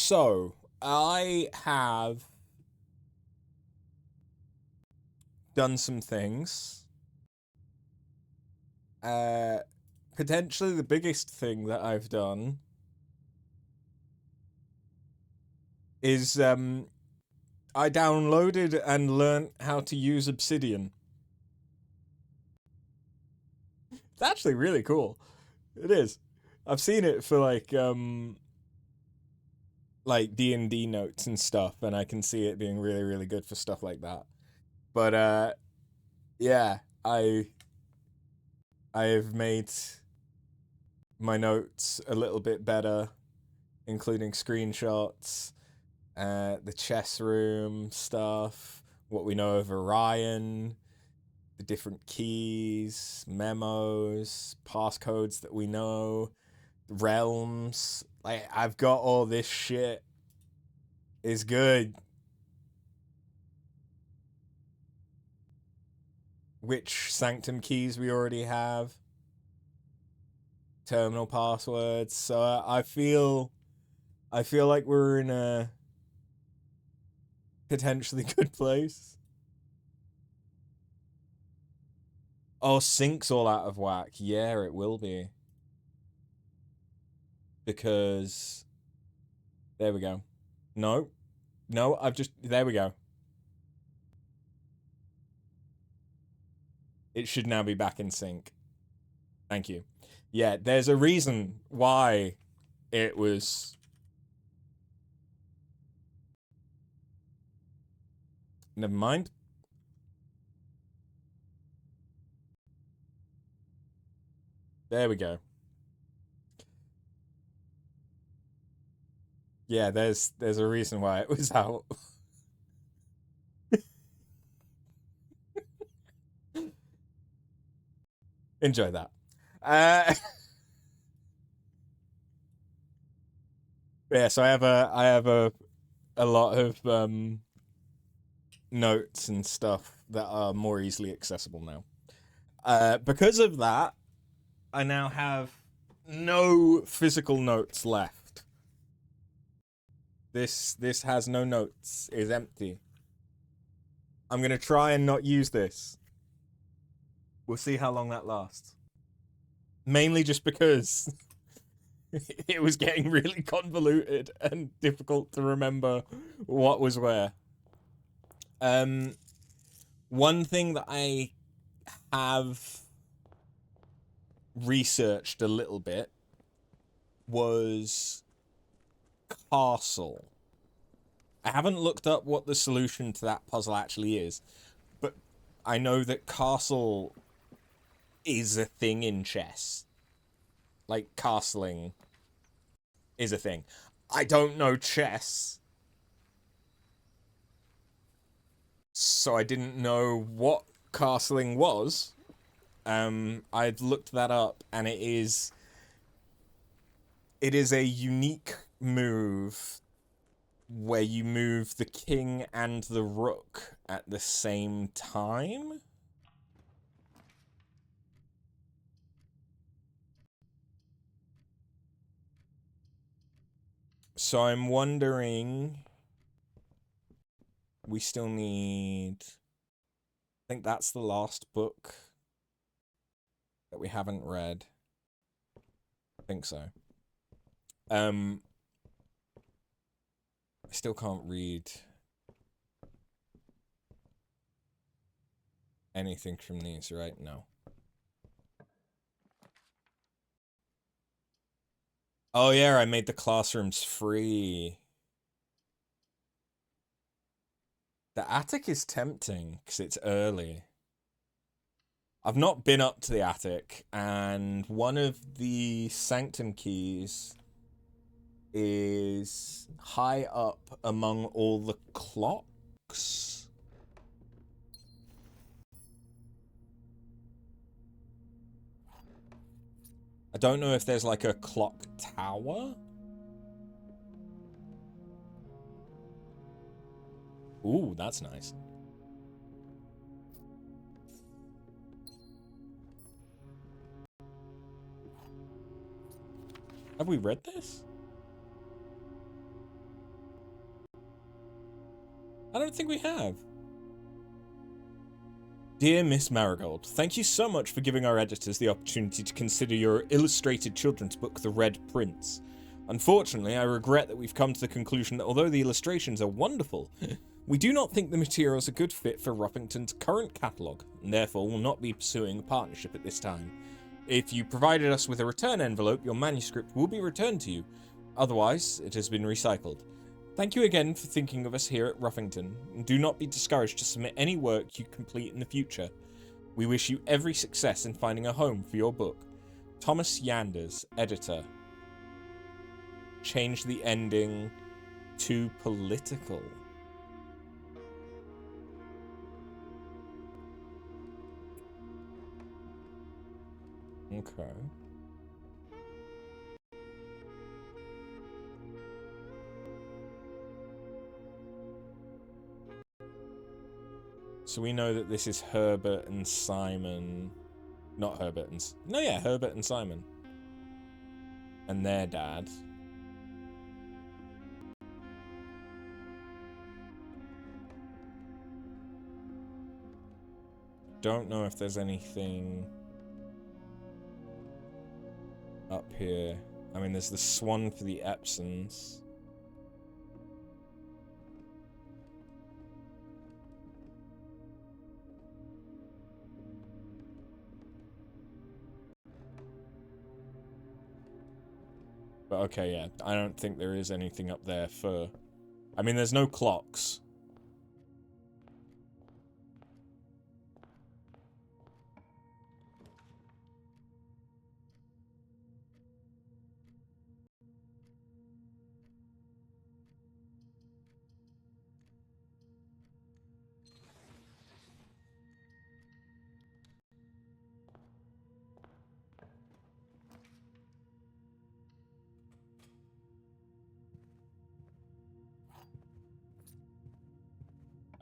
So, I have done some things. Potentially the biggest thing that I've done is I downloaded and learnt how to use Obsidian. It's actually really cool. It is. I've seen it for like D&D notes and stuff, and I can see it being really, really good for stuff like that. But yeah, I have made my notes a little bit better, including screenshots, the chess room stuff, what we know of Orion, the different keys, memos, passcodes that we know, realms. Like, I've got all this shit. It's good. Which sanctum keys we already have. Terminal passwords. So I feel like we're in a potentially good place. Oh, sync's all out of whack. Yeah, it will be. Because there we go. No, I've just, there we go. It should now be back in sync. Thank you. Yeah, there's a reason why it was. Never mind. There we go. Yeah, there's a reason why it was out. Enjoy that. Yeah, so I have a lot of notes and stuff that are more easily accessible now. Because of that, I now have no physical notes left. This has no notes. It's empty. I'm gonna try and not use this. We'll see how long that lasts. Mainly just because it was getting really convoluted and difficult to remember what was where. One thing that I have researched a little bit was castle. I haven't looked up what the solution to that puzzle actually is, but I know that castle is a thing in chess. Like, castling is a thing. I don't know chess, so I didn't know what castling was. I'd looked that up, and it is a unique move where you move the king and the rook at the same time. So I'm wondering, we still need, I think that's the last book that we haven't read. I think so. I still can't read anything from these, right? No. Oh yeah, I made the classrooms free. The attic is tempting because it's early. I've not been up to the attic, and one of the sanctum keys is high up among all the clocks. I don't know if there's like a clock tower. Ooh, that's nice. Have we read this? I don't think we have. Dear Miss Marigold, thank you so much for giving our editors the opportunity to consider your illustrated children's book, The Red Prince. Unfortunately, I regret that we've come to the conclusion that although the illustrations are wonderful, we do not think the material is a good fit for Ruffington's current catalogue, and therefore will not be pursuing a partnership at this time. If you provided us with a return envelope, your manuscript will be returned to you. Otherwise, it has been recycled. Thank you again for thinking of us here at Ruffington, and do not be discouraged to submit any work you complete in the future. We wish you every success in finding a home for your book. Thomas Yanders, editor. Change the ending to political. Okay. So we know that this is Herbert and Simon. Not Herbert and... No, yeah, Herbert and Simon. And their dad. Don't know if there's anything up here. I mean, there's the swan for the Epsons. But okay, yeah, I don't think there is anything up there for... I mean, there's no clocks.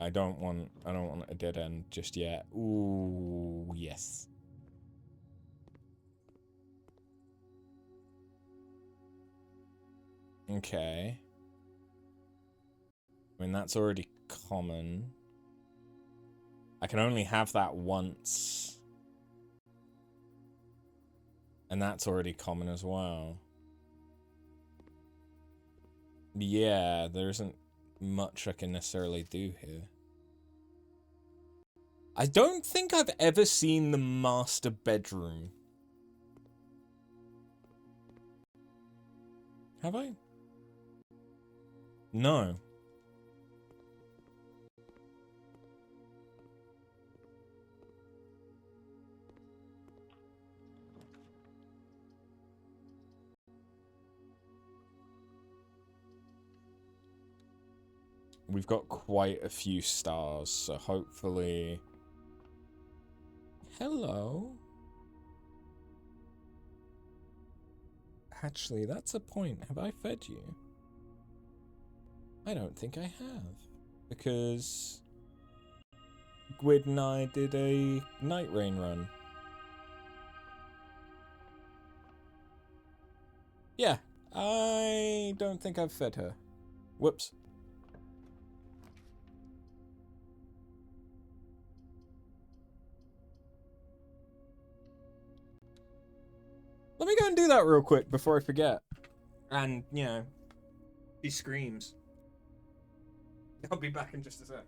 I don't want a dead end just yet. Ooh, yes. Okay. I mean, that's already common. I can only have that once. And that's already common as well. Yeah, there isn't much I can necessarily do here. I don't think I've ever seen the master bedroom. Have I? No. We've got quite a few stars, so hopefully... Hello? Actually, that's a point. Have I fed you? I don't think I have. Because... Gwyd and I did a night rain run. Yeah, I don't think I've fed her. Whoops. Let me go and do that real quick before I forget. And, you know, he screams. I'll be back in just a sec.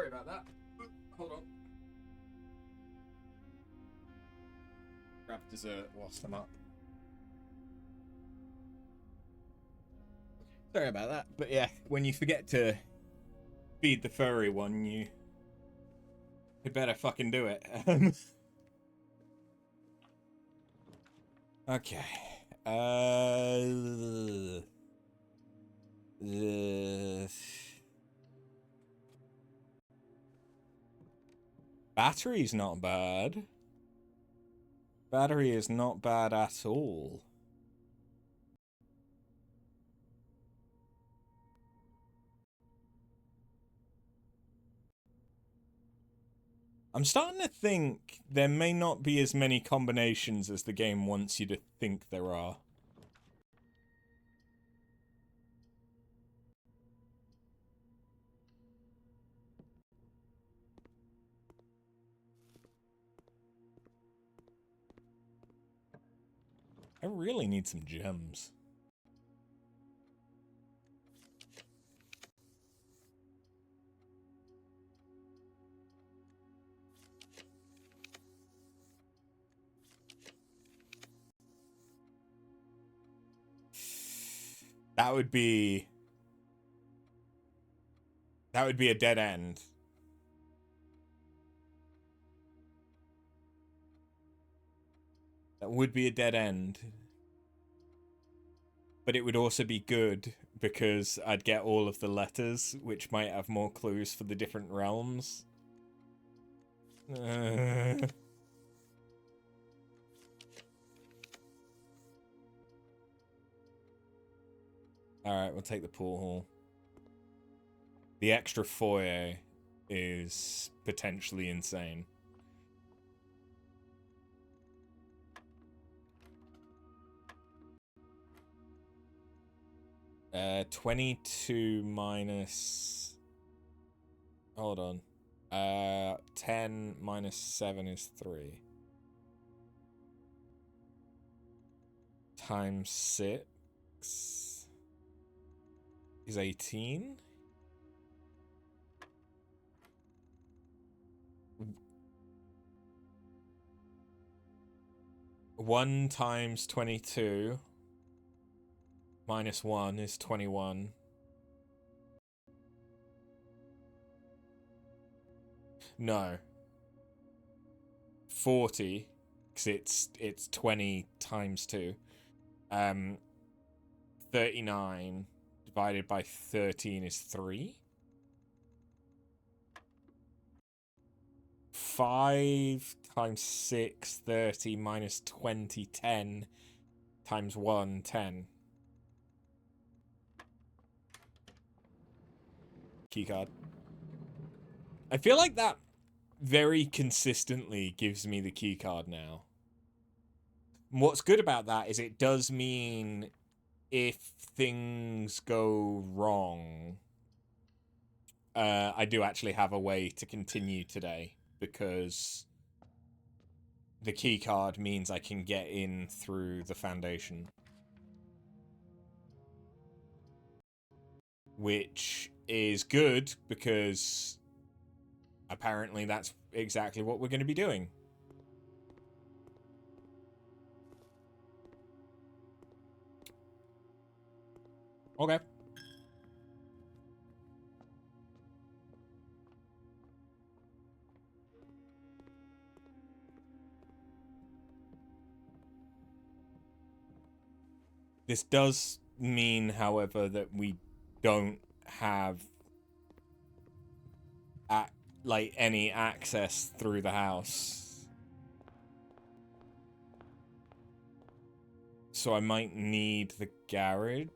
Sorry about that. Hold on. Grab dessert whilst I'm up. Sorry about that. But yeah, when you forget to feed the furry one, you better fucking do it. Okay. Battery's not bad. Battery is not bad at all. I'm starting to think there may not be as many combinations as the game wants you to think there are. I really need some gems. That would be a dead end. That would be a dead end. But it would also be good because I'd get all of the letters, which might have more clues for the different realms. Alright, we'll take the pool hall. The extra foyer is potentially insane. Uh, 22 minus... Hold on. 10 minus 7 is 3. Times 6 is 18. One times 22 minus 1 is 21. No. 40, because it's 20 times 2. 39 divided by 13 is 3. 5 times 6, 30 minus 20, 10 times 1, 10. Keycard. I feel like that very consistently gives me the keycard now. What's good about that is it does mean if things go wrong, I do actually have a way to continue today because the keycard means I can get in through the foundation. Which is good because apparently that's exactly what we're going to be doing. Okay. This does mean, however, that we don't have like any access through the house. So I might need the garage.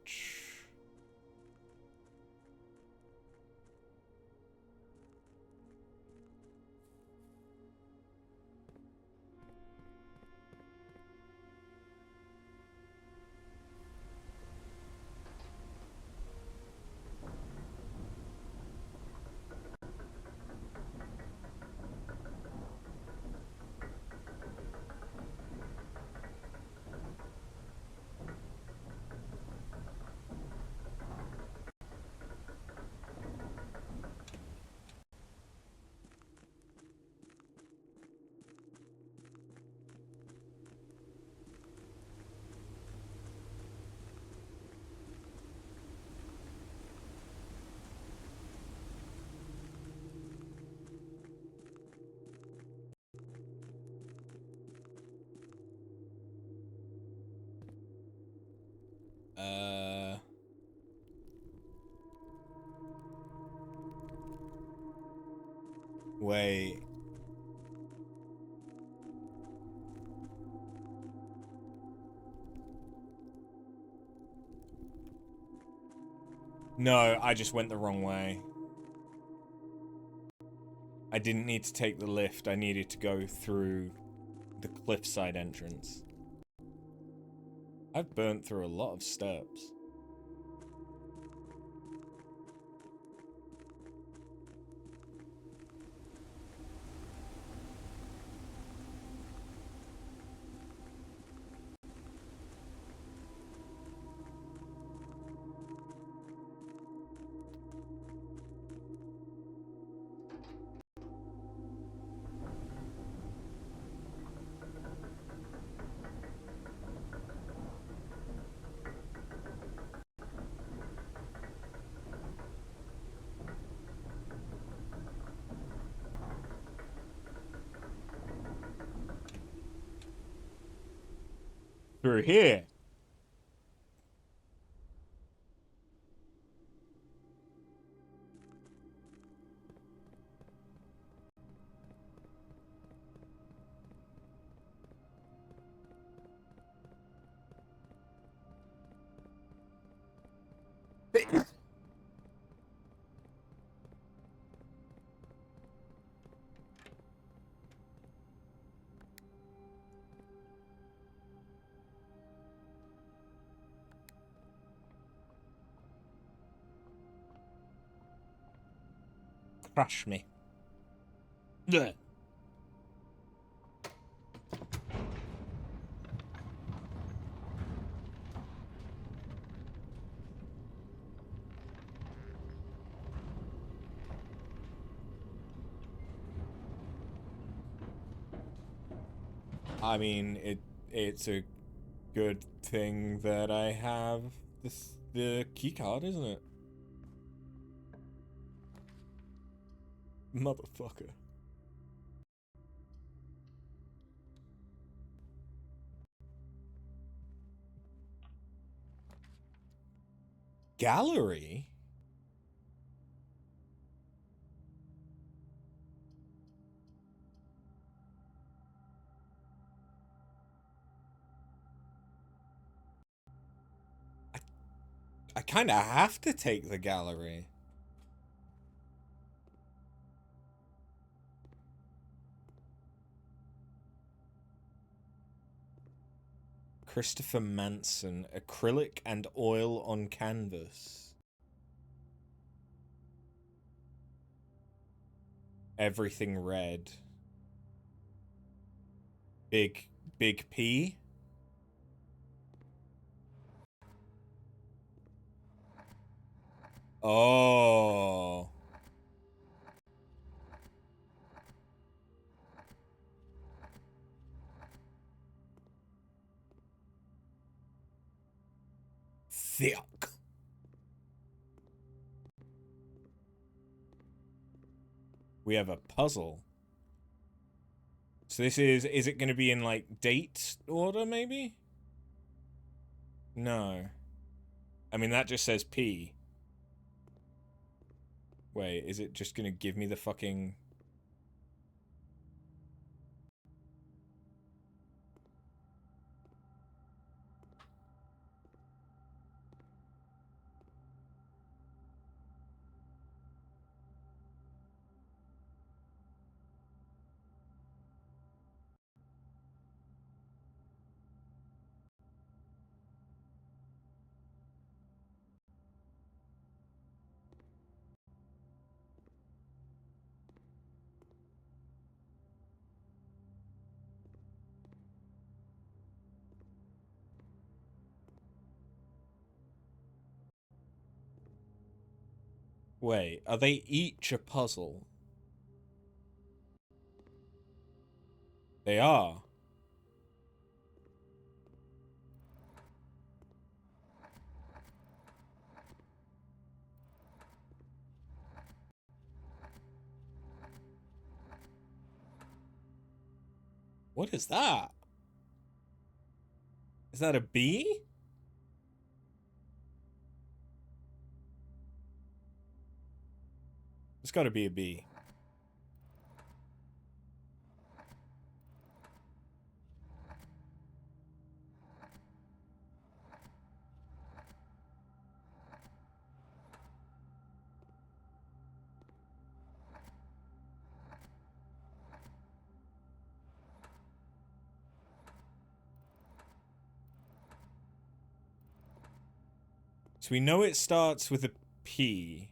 Wait. No, I just went the wrong way. I didn't need to take the lift. I needed to go through the cliffside entrance. I've burnt through a lot of steps. Through here. Crush me. Ugh. I mean, it's a good thing that I have the key card, isn't it? Motherfucker. Gallery? I kind of have to take the gallery. Christopher Manson, acrylic and oil on canvas. Everything red. Big P. Oh. Thick. We have a puzzle. So this is it going to be in like date order maybe? No. I mean, that just says P. Wait, is it just going to give me the fucking... Wait, are they each a puzzle? They are. What is that? Is that a B? It's got to be a B. So we know it starts with a P.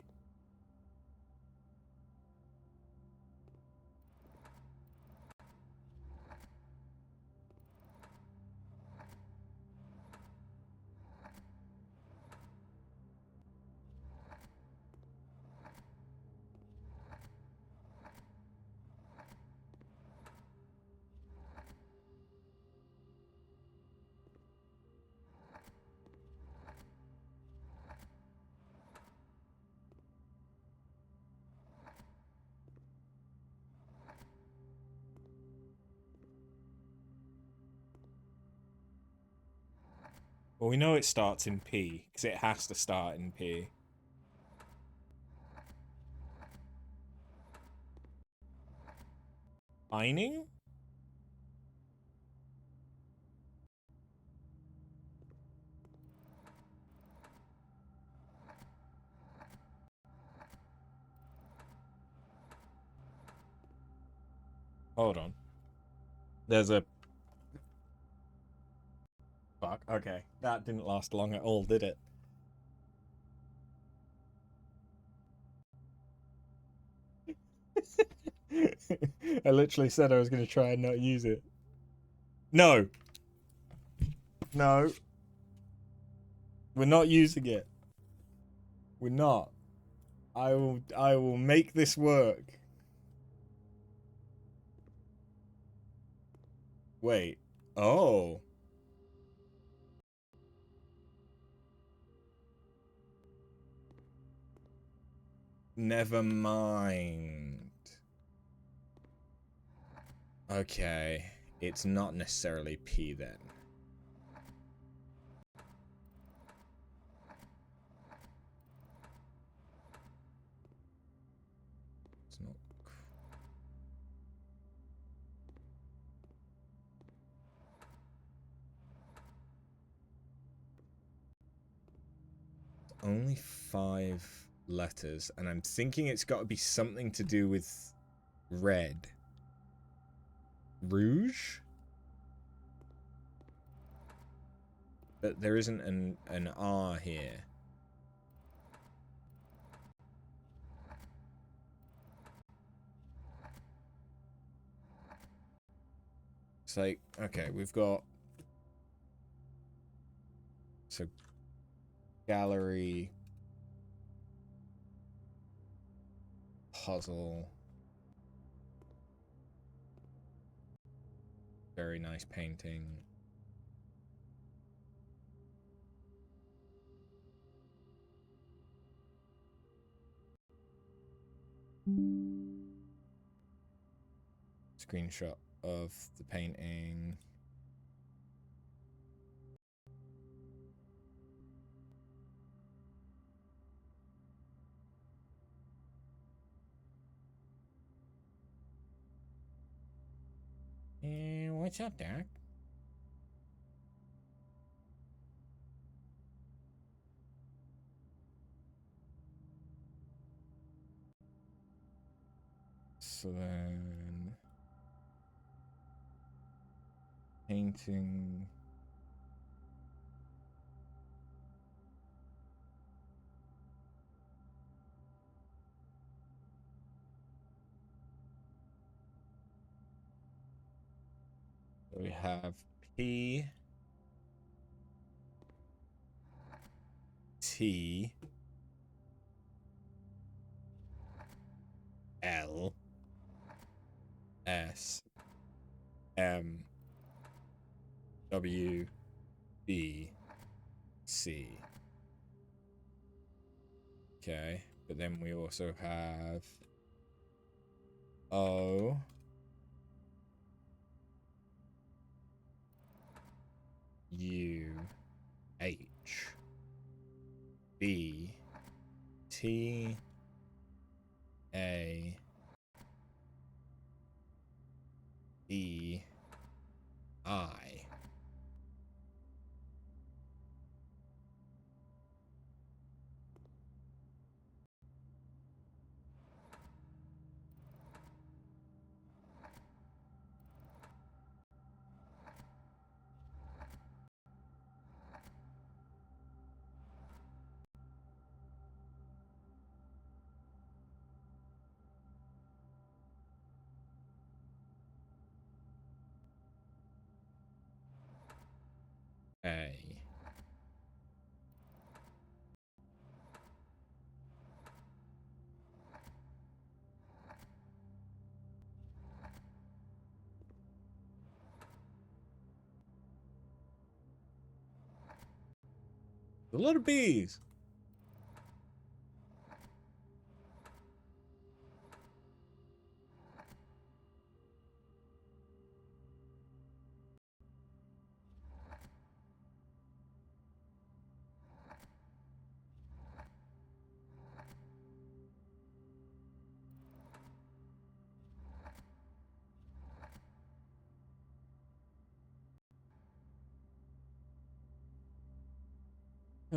Well, we know it starts in P, because it has to start in P. Mining? Hold on. There's a... Fuck, okay. That didn't last long at all, did it? I literally said I was going to try and not use it. No. No. We're not using it. We're not. I will make this work. Wait. Oh. Never mind. Okay. It's not necessarily P then. It's not. It's only 5 letters, and I'm thinking it's got to be something to do with red. Rouge? But there isn't an R here. It's like, okay, we've got... So, gallery... Puzzle... Very nice painting. Screenshot of the painting. What's up, Derek? So then... Painting... We have P... T... L... S... M... W... B... C. Okay, but then we also have O... U... H... B... T... A... E... I... Okay. A lot of bees.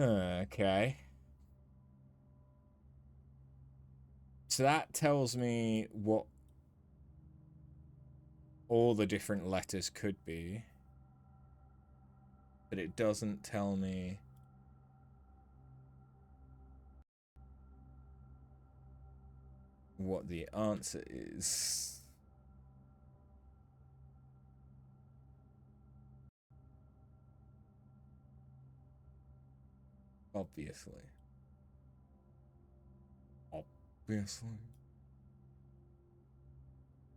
Okay. So that tells me what all the different letters could be. But it doesn't tell me what the answer is. Obviously. Obviously.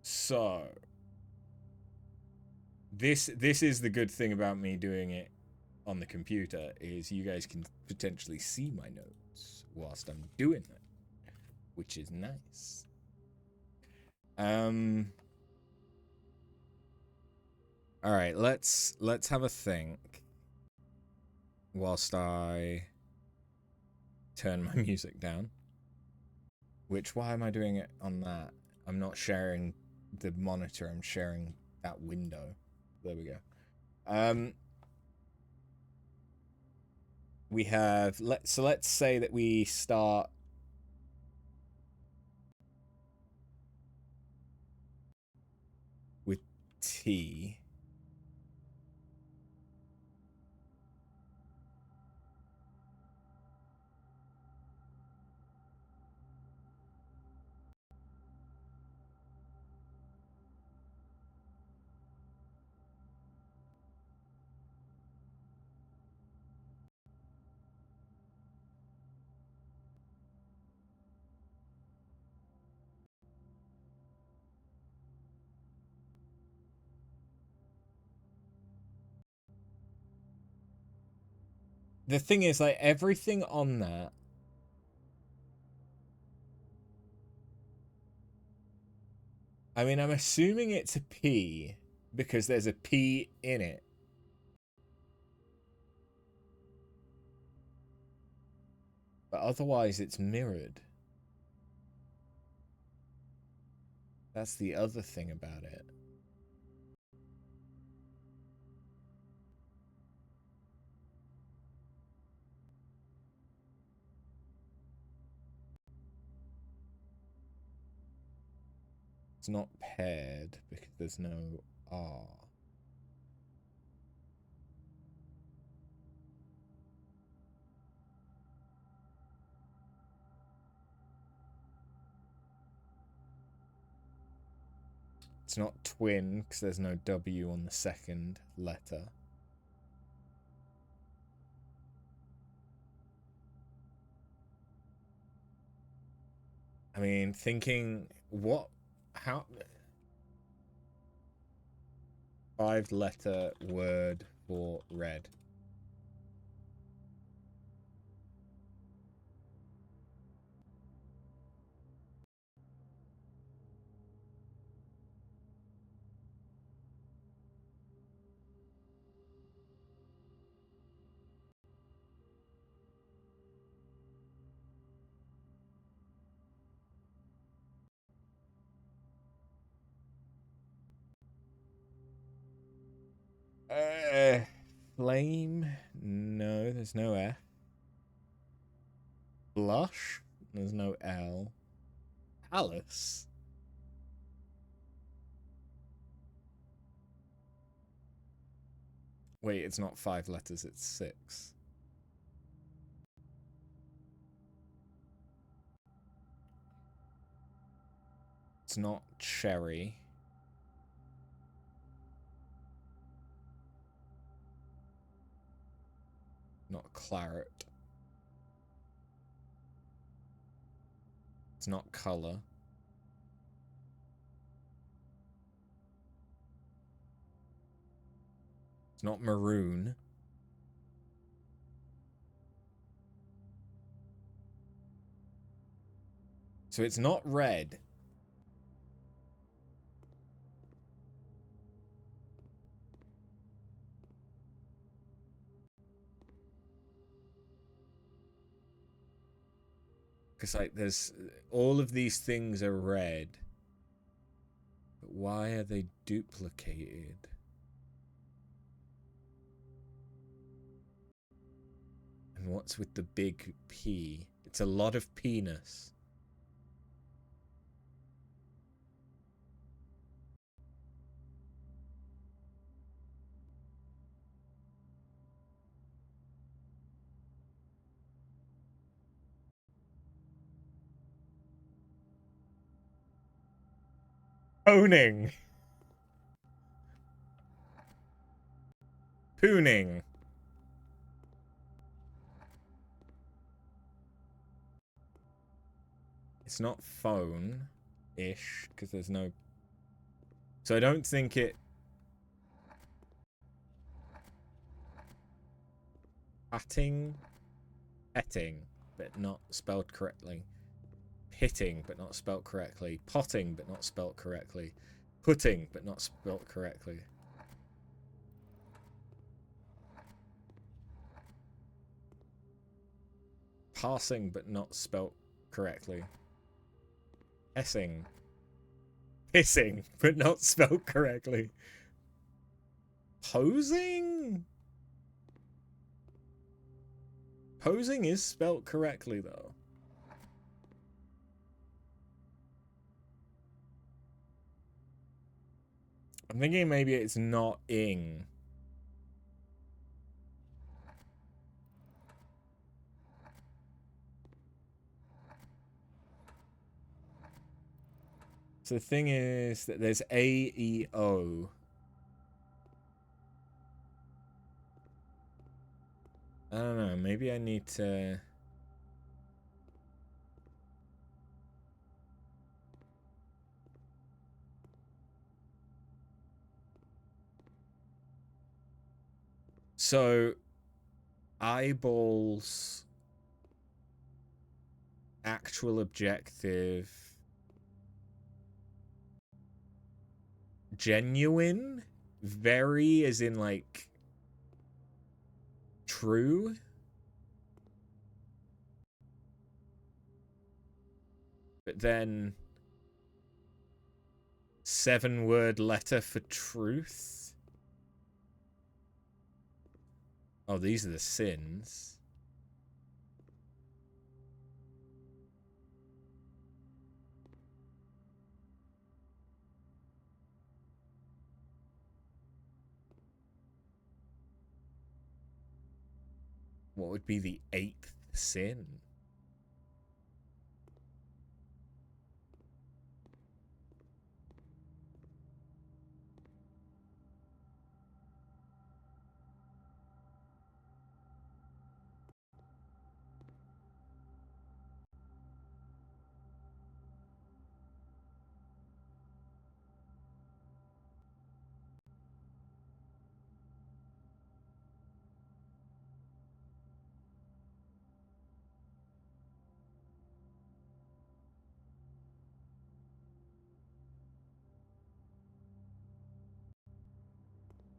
So this is the good thing about me doing it on the computer, is you guys can potentially see my notes whilst I'm doing it, which is nice. All right, let's have a think whilst I turn my music down. Which, why am I doing it on that? I'm not sharing the monitor, I'm sharing that window. There we go. We have, so let's say that we start with T. The thing is, like, everything on that, I mean, I'm assuming it's a P because there's a P in it. But otherwise, it's mirrored. That's the other thing about it. It's not paired because there's no R. It's not twin because there's no W on the second letter. I mean, thinking, what, how, 5-letter word for red. Flame? No, there's no F. Blush? There's no L. Palace? Wait, it's not 5 letters, it's 6. It's not cherry. claret. It's not color. It's not maroon. So it's not red. Because, like, there's... all of these things are red. But why are they duplicated? And what's with the big P? It's a lot of penis. Owning. Pooning. It's not phone-ish, because there's no... So I don't think it... Patting? Petting, but not spelled correctly. Hitting, but not spelled correctly. Potting, but not spelled correctly. Putting, but not spelled correctly. Passing, but not spelt correctly. Essing. Pissing, but not spelt correctly. Posing? Posing is spelt correctly, though. I'm thinking maybe it's not ing. So the thing is that there's A, E, O. I don't know, maybe I need to... So, eyeballs, actual objective, genuine, very as in like true. But then 7-word letter for truth. Oh, these are the sins. What would be the 8th sin?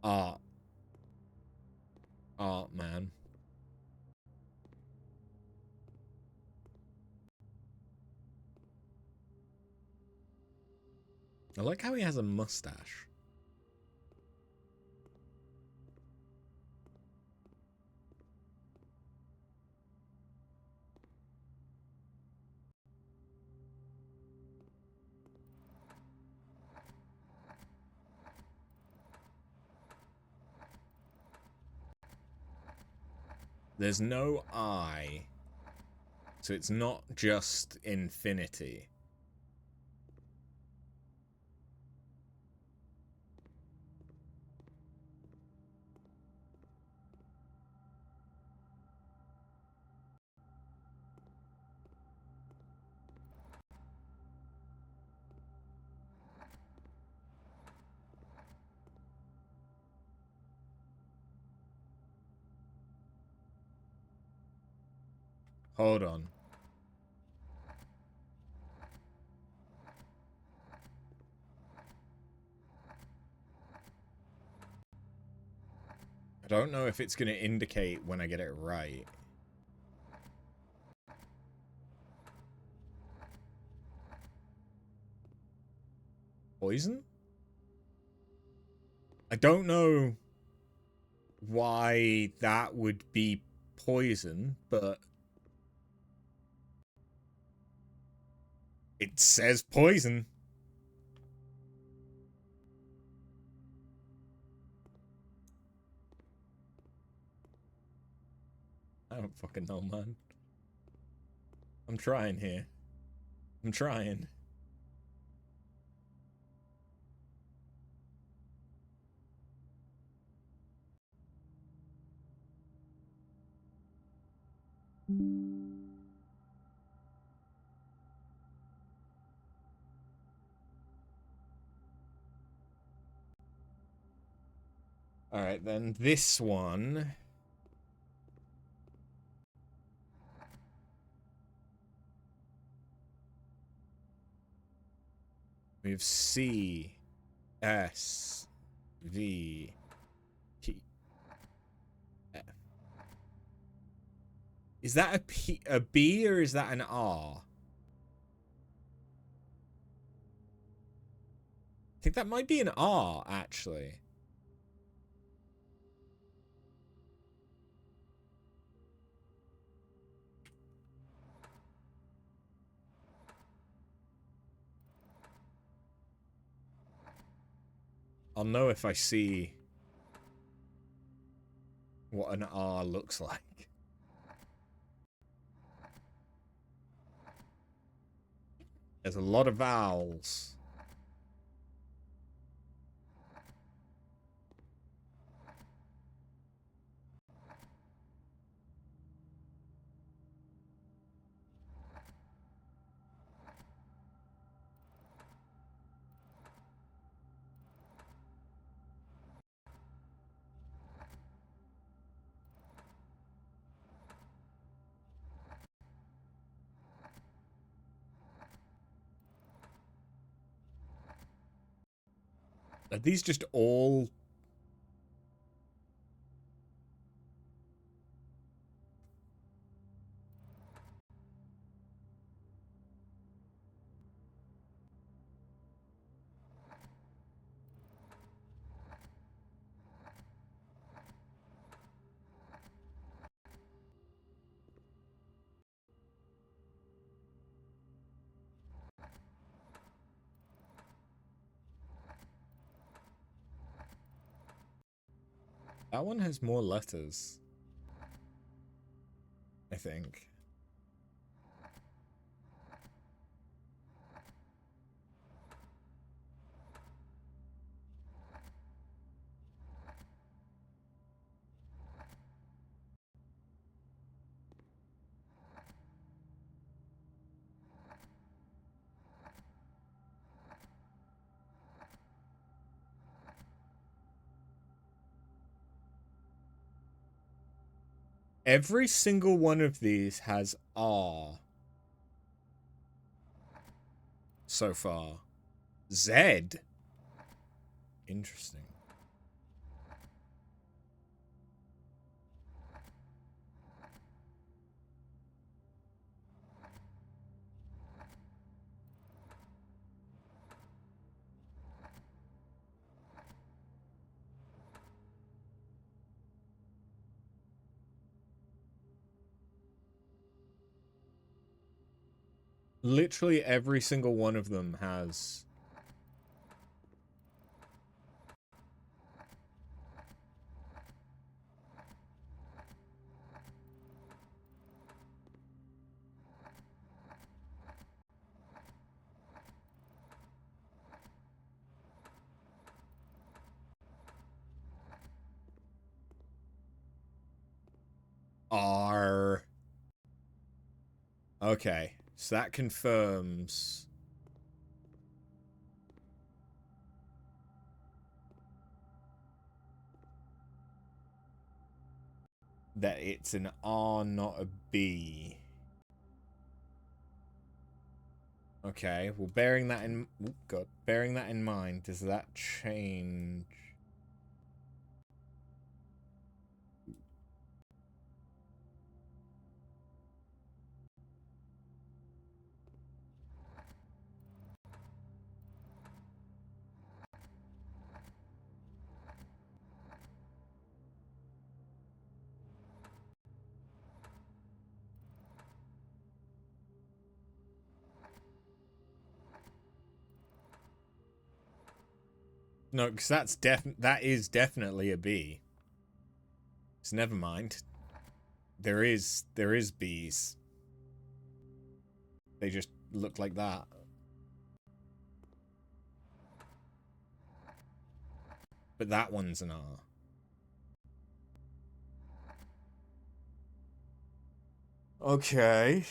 Art. Art, man. I like how he has a mustache. There's no I. So it's not just infinity. Hold on. I don't know if it's going to indicate when I get it right. Poison? I don't know why that would be poison, but it says poison. I don't fucking know, man. I'm trying here. I'm trying. Alright, then this one. We have C, S, V, T, F. Is that a B or is that an R? I think that might be an R, actually. I'll know if I see what an R looks like. There's a lot of vowels. Are these just all... That one has more letters, I think. Every single one of these has R so far. Z? Interesting. Literally every single one of them has... R. Okay, so that confirms... that it's an R, not a B. Okay, well, bearing that in... Oh, God. Bearing that in mind, does that change... No, because that is definitely a B. So never mind. There is Bs. They just look like that. But that one's an R. Okay.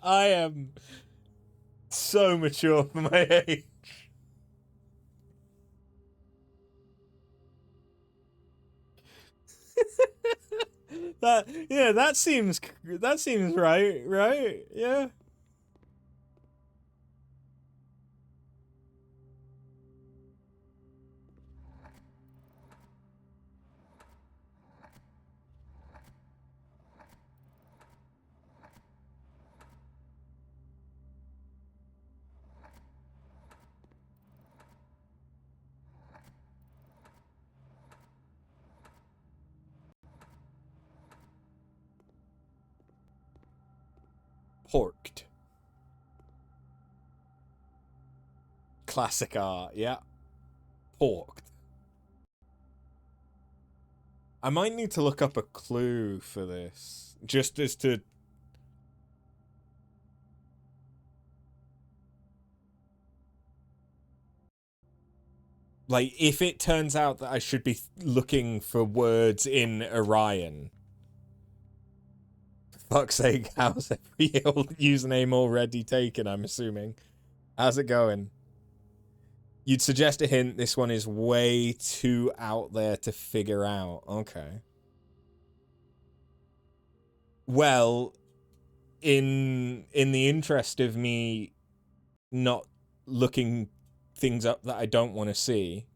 I am so mature for my age. That seems right, yeah. Porked. Classic art, yeah. Porked. I might need to look up a clue for this. Just as to... Like, if it turns out that I should be looking for words in Orion. For fuck's sake, how's every username already taken, I'm assuming? How's it going? You'd suggest a hint. This one is way too out there to figure out. Okay. Well, in the interest of me not looking things up that I don't want to see,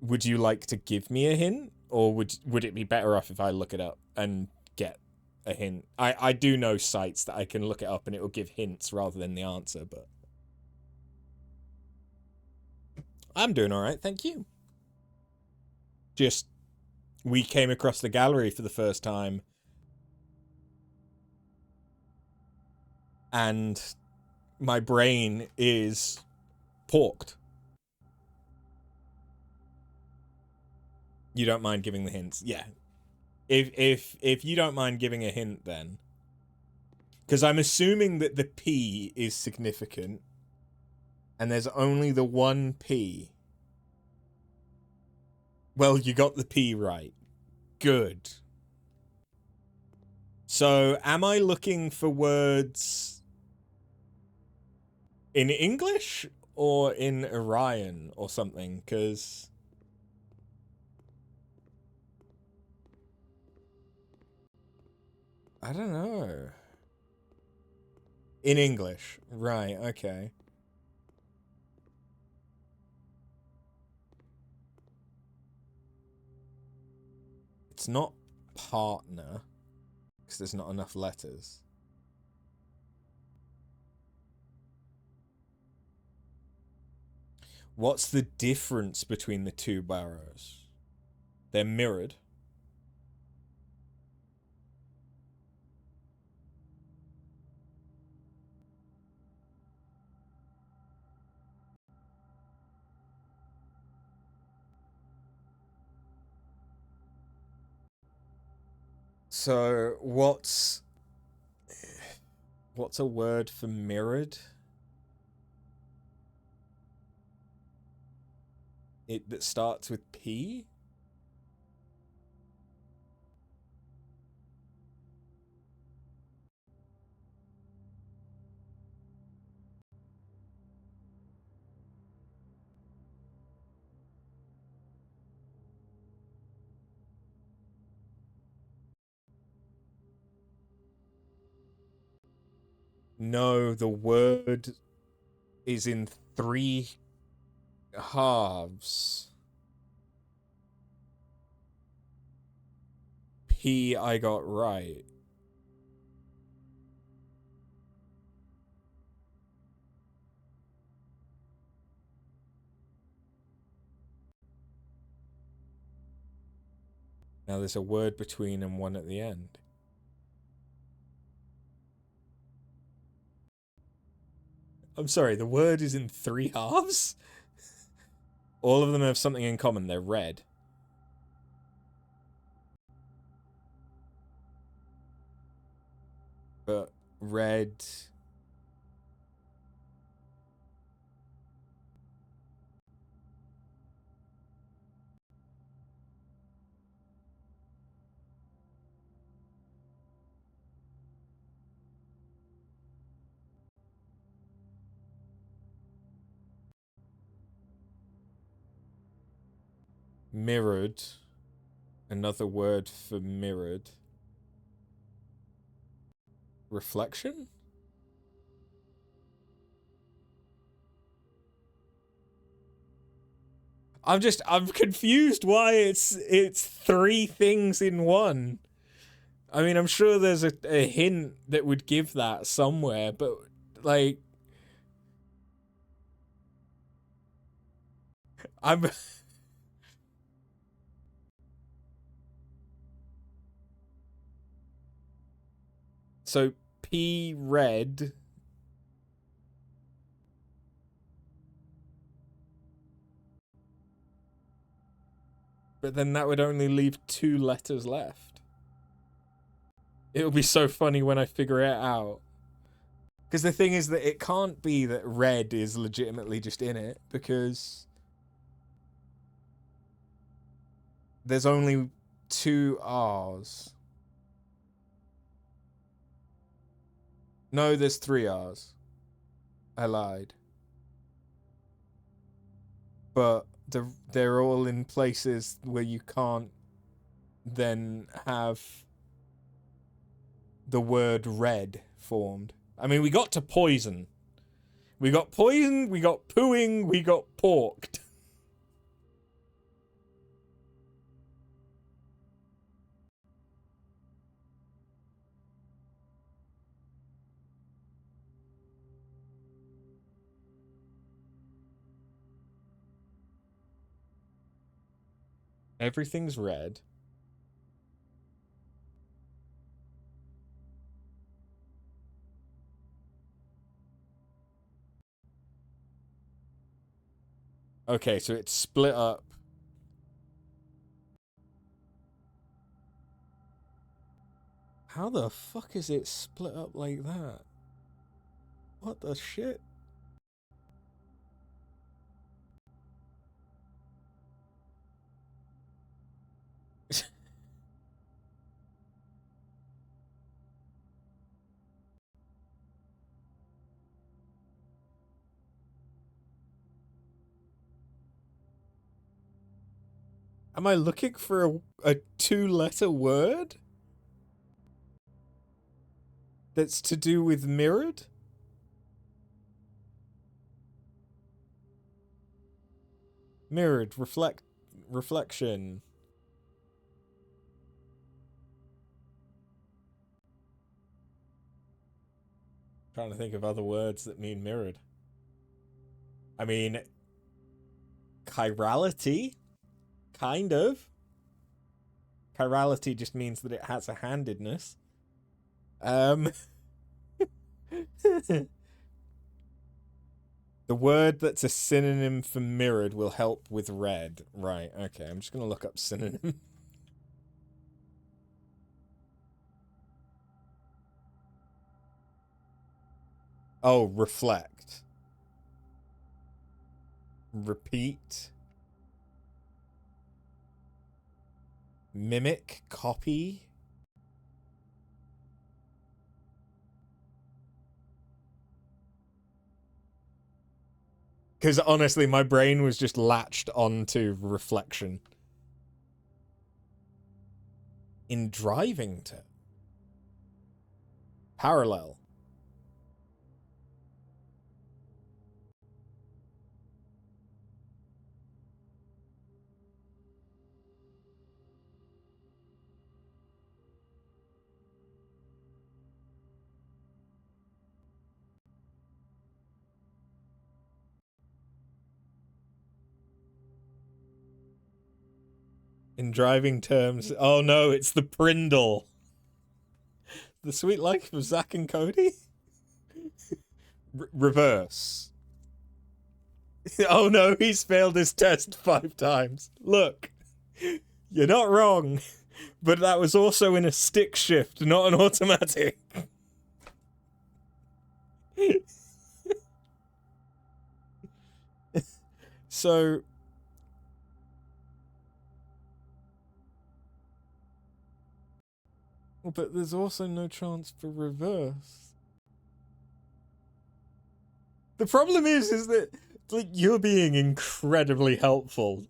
would you like to give me a hint, or would it be better off if I look it up and get a hint? I do know sites that I can look it up and it will give hints rather than the answer, but I'm doing all right, thank you. Just we came across the gallery for the first time, and my brain is porked. You don't mind giving the hints? Yeah. If you don't mind giving a hint, then, because I'm assuming that the P is significant, and there's only the one P. Well, you got the P right. Good. So, am I looking for words in English or in Orion or something? Because I don't know. In English. Right, okay. It's not partner, because there's not enough letters. What's the difference between the two barrows? They're mirrored. So what's a word for mirrored? It that starts with P? No, the word is in 3 halves. P I got right. Now there's a word between and one at the end. I'm sorry, the word is in 3 halves? All of them have something in common. They're red. But red... Mirrored. Another word for mirrored. Reflection? I'm confused why it's 3 things in one. I mean, I'm sure there's a hint that would give that somewhere, but like I'm so P red. But then that would only leave 2 letters left. It'll be so funny when I figure it out. Because the thing is that it can't be that red is legitimately just in it, because there's only 2 R's. No, there's 3 R's. I lied. But they're all in places where you can't then have the word red formed. I mean, we got to poison. We got poison, we got pooing, we got porked. Everything's red. Okay, so it's split up. How the fuck is it split up like that? What the shit? Am I looking for a 2-letter word that's to do with mirrored? Mirrored, reflection. Trying to think of other words that mean mirrored. I mean, chirality, kind of. Chirality just means that it has a handedness. The word that's a synonym for mirrored will help with red. Right, okay, I'm just gonna look up synonym. Oh, reflect. Repeat. Mimic. Copy. Because honestly, my brain was just latched onto reflection. In driving to parallel. In driving terms, oh no, it's the Prindle. The Sweet Life of Zack and Cody? Reverse. Oh no, he's failed his test 5 times. Look, you're not wrong, but that was also in a stick shift, not an automatic. So... But there's also no chance for reverse. The problem is that, like, you're being incredibly helpful.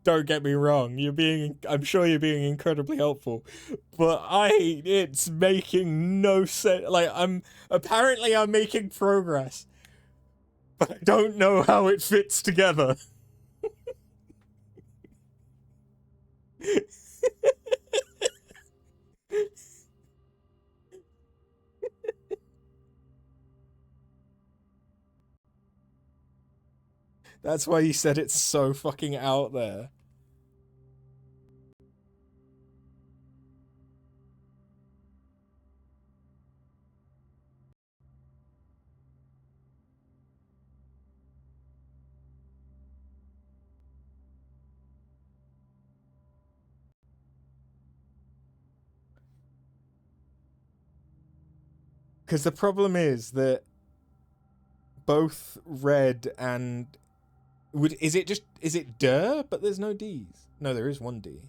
Don't get me wrong, I'm sure you're being incredibly helpful, but it's making no sense. Like, I'm making progress, but I don't know how it fits together. That's why you said it's so fucking out there. Because the problem is that both red and... Is it der, but there's no Ds? No, there is one D.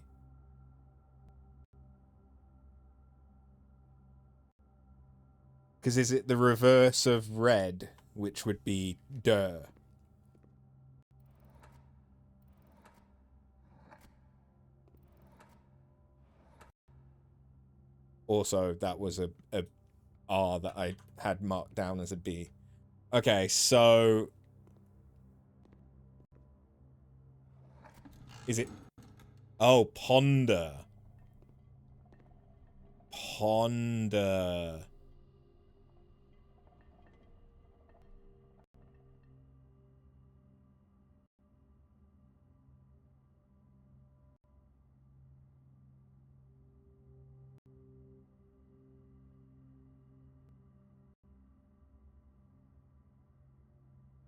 Because is it the reverse of red, which would be der? Also, that was a R that I had marked down as a B. Okay, so... Is it... Oh, ponder. Ponder.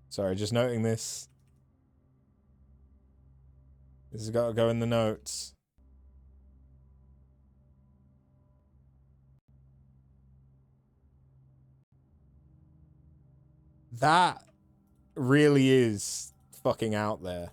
Sorry, just noting this. This has got to go in the notes. That really is fucking out there.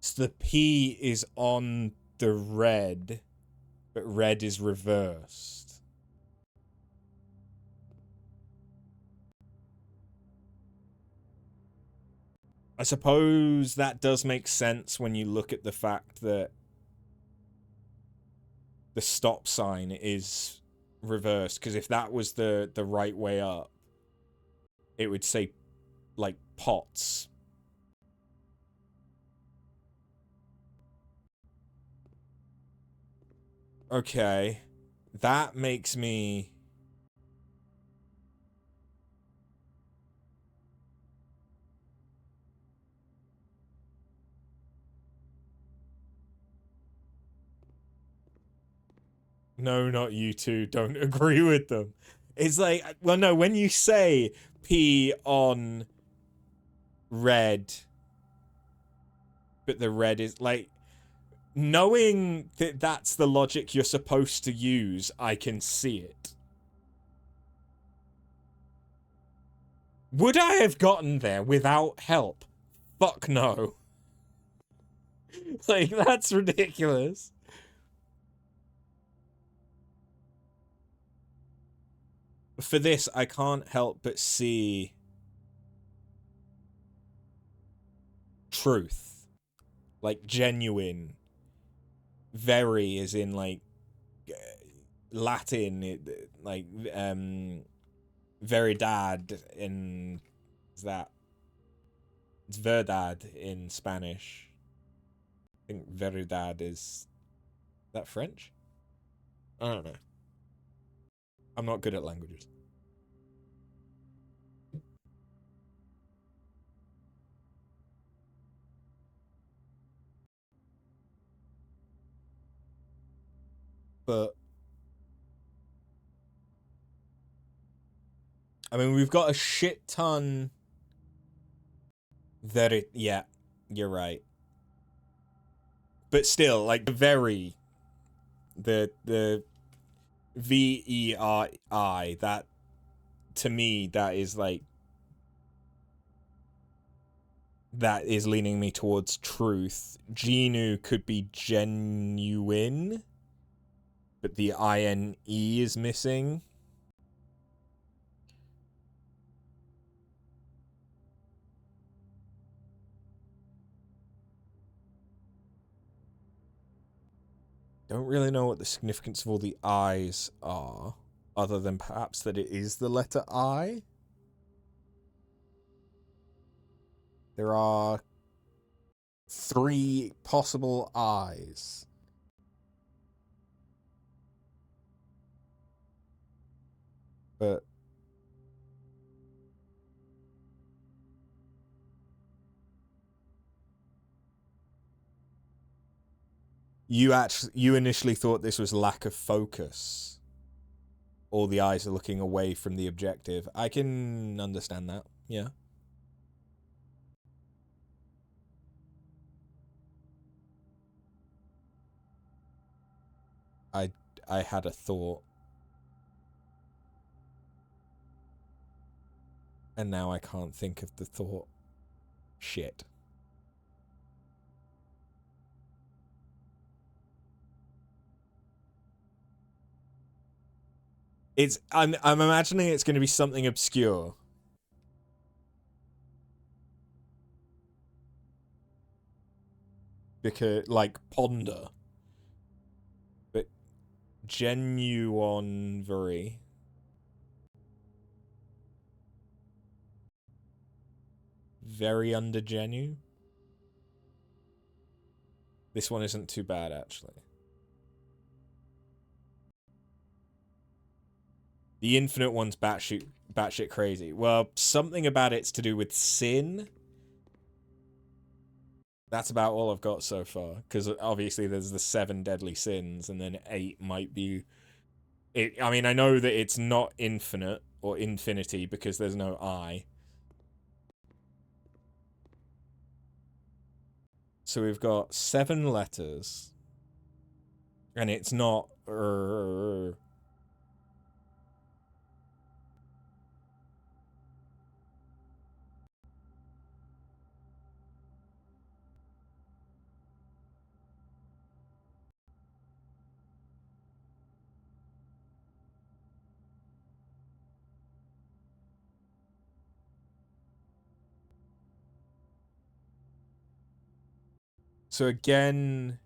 So the P is on the red, but red is reversed. I suppose that does make sense when you look at the fact that the stop sign is reversed, because if that was the right way up, it would say, like, pots. Okay. That makes me... No, not you two. Don't agree with them. It's like, well, no, when you say P on red, but the red is like, knowing that that's the logic you're supposed to use, I can see it. Would I have gotten there without help? Fuck no. Like, that's ridiculous. For this, I can't help but see truth. Like, genuine. Very, as in, like, Latin, like, veridad in, is that? It's verdad in Spanish. I think veridad is that French? I don't know. I'm not good at languages. But I mean, we've got a shit ton that it. Yeah, you're right. But still, like the VERI, that to me that is like that is leaning me towards truth. Genu could be genuine, but the INE is missing. Don't really know what the significance of all the I's are, other than perhaps that it is the letter I. There are 3 possible I's. But you initially thought this was lack of focus. All the eyes are looking away from the objective. I can understand that. Yeah. I I had a thought, and now I can't think of the thought. Shit. I'm imagining it's going to be something obscure. Because like ponder. But genuine very under genu. This one isn't too bad actually. The infinite one's batshit crazy. Well, something about it's to do with sin. That's about all I've got so far. Because obviously there's the 7 deadly sins, and then 8 might be. I mean, I know that it's not infinite or infinity because there's no I. So we've got 7 letters, and it's not. So again,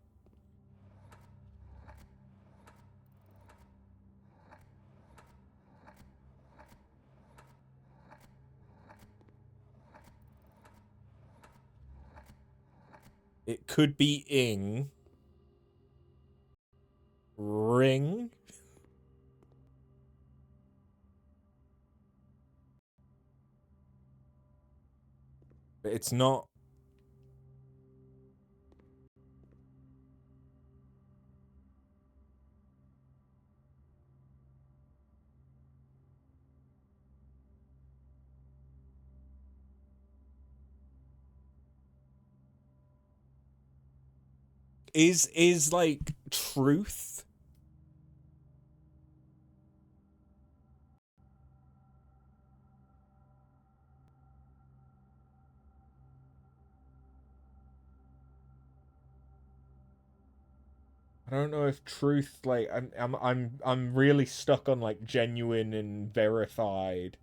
it could be ing, ring, but it's not. Is like truth? I don't know if truth, like, I'm really stuck on like genuine and verified.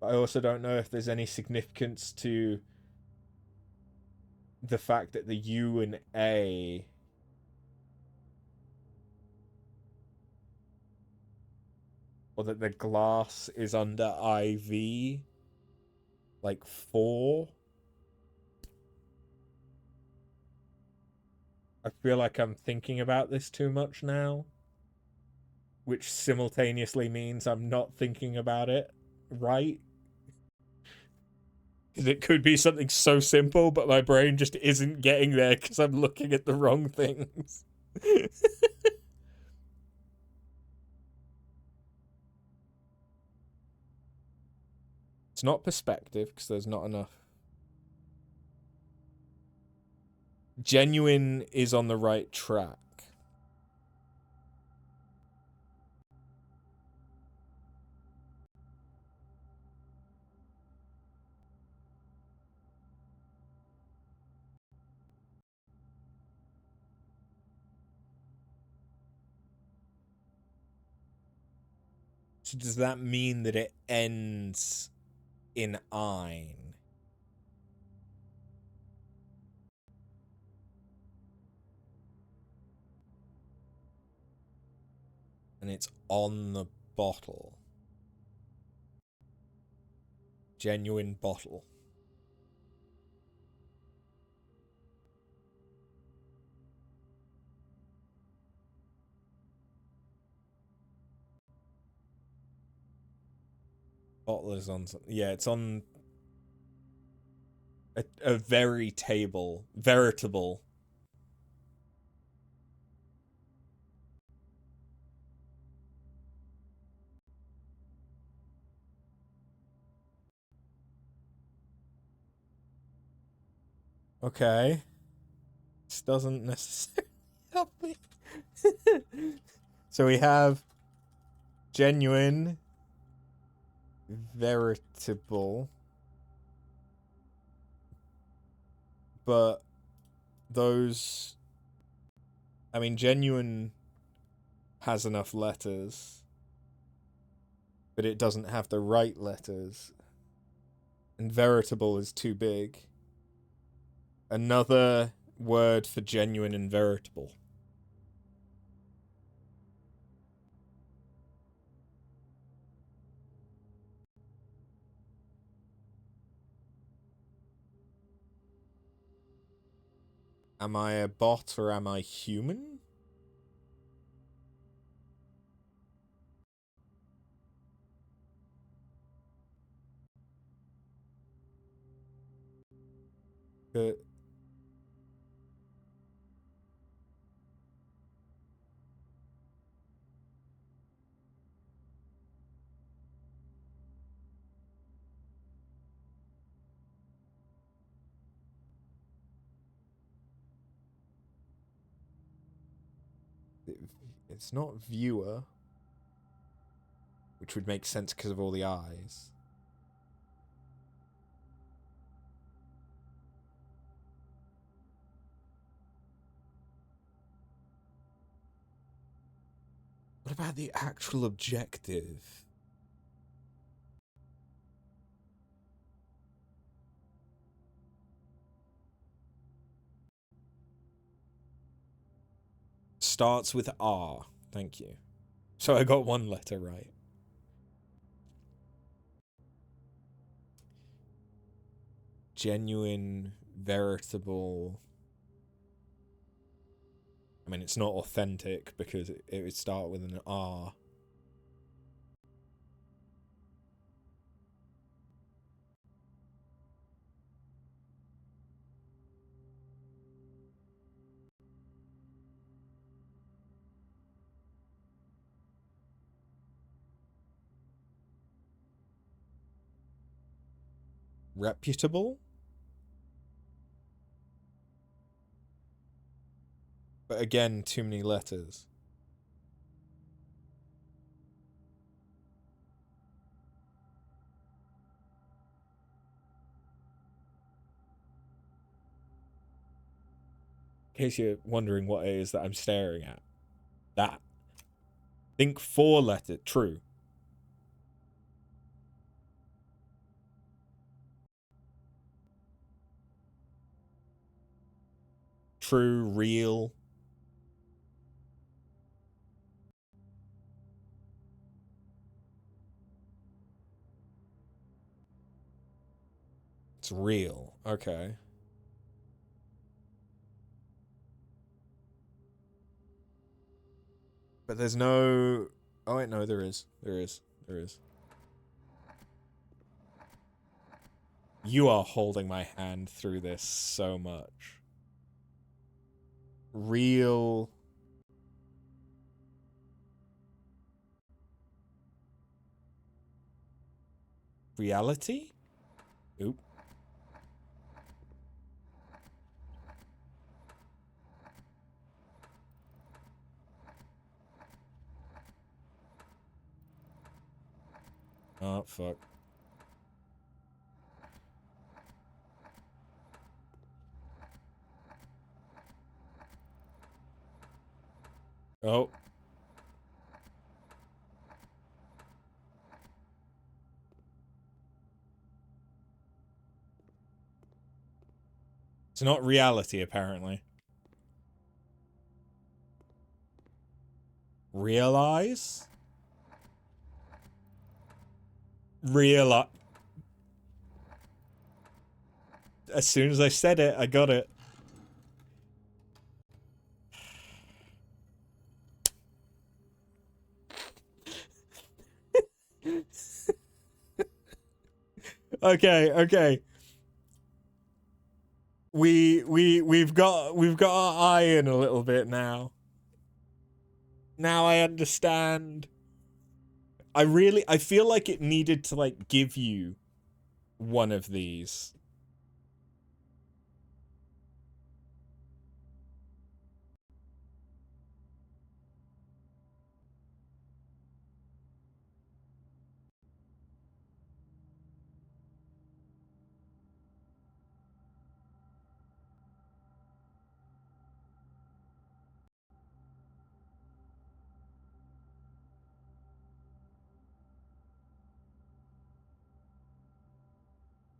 I also don't know if there's any significance to the fact that the U and A, or that the glass is under IV, like 4. I feel like I'm thinking about this too much now, which simultaneously means I'm not thinking about it right. Because it could be something so simple, but my brain just isn't getting there because I'm looking at the wrong things. It's not perspective because there's not enough. Genuine is on the right track. So does that mean that it ends in ein? And it's on the bottle. Genuine bottle. Bottle is on. Yeah, it's on a very table. Veritable. Okay. This doesn't necessarily help me. So we have genuine, veritable, but those. I mean, genuine has enough letters, but it doesn't have the right letters. And veritable is too big. Another word for genuine and veritable. Am I a bot or am I human? Uh, it's not viewer, which would make sense because of all the eyes. What about the actual objective? Starts with R. Thank you. So I got one letter right. Genuine, veritable. I mean, it's not authentic because it would start with an R. Reputable? But again, too many letters. In case you're wondering what it is that I'm staring at. That. Think 4 letter. True. True, real. It's real. Okay. But there's no... Oh, wait, no, there is. There is. There is. You are holding my hand through this so much. Real... Reality? Oop. Oh, fuck. Oh. It's not reality, apparently. Realize? Realize. As soon as I said it, I got it. Okay, okay. We've got our eye in a little bit now. Now I understand. I feel like it needed to like give you one of these.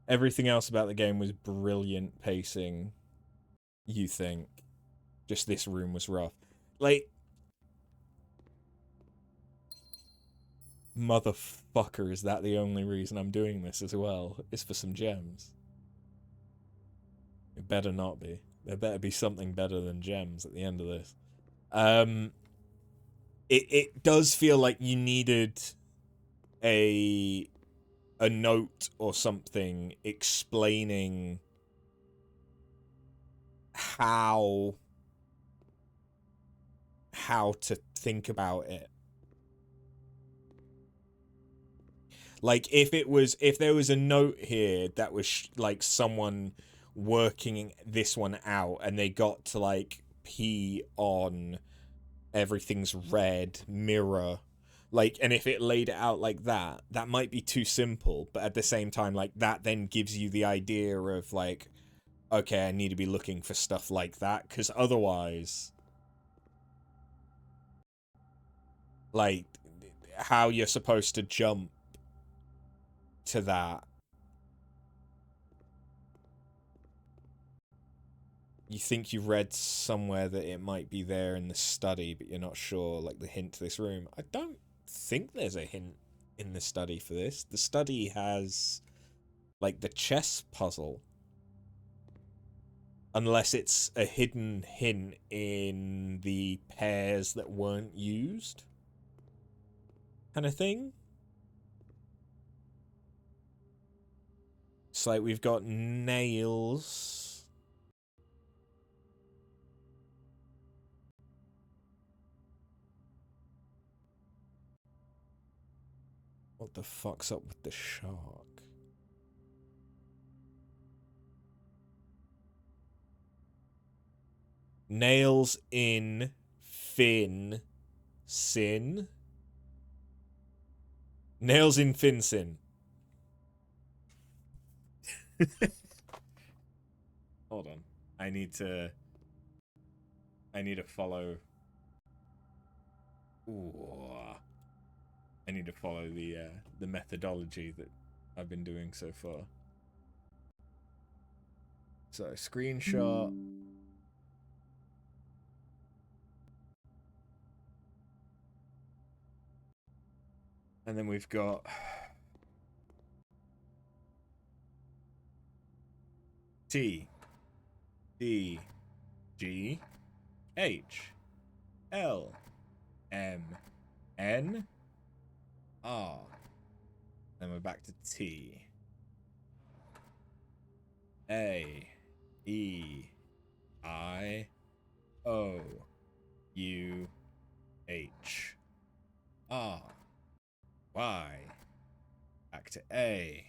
Everything else about the game was brilliant pacing, you think. Just this room was rough. Like, motherfucker, is that the only reason I'm doing this as well? Is for some gems. It better not be. There better be something better than gems at the end of this. It does feel like you needed a note or something explaining how to think about it. Like if there was a note here that was like someone working this one out and they got to like pee on everything's red mirror, like, and if it laid it out like that, that might be too simple, but at the same time, like, that then gives you the idea of like, okay, I need to be looking for stuff like that, because otherwise, like, how you're supposed to jump to that. You think you read somewhere that it might be there in the study, but you're not sure, like the hint to this room. I don't think there's a hint in the study for this. The study has, like, the chess puzzle. Unless it's a hidden hint in the pairs that weren't used. Kind of thing. It's like we've got nails. What the fuck's up with the shark? Nails in fin sin. Nails in fin sin. Hold on. I need to follow. Ooh. I need to follow the methodology that I've been doing so far. So, screenshot. And then we've got T D G H L M N R. Then we're back to T A E I O U H R Y. Back to A.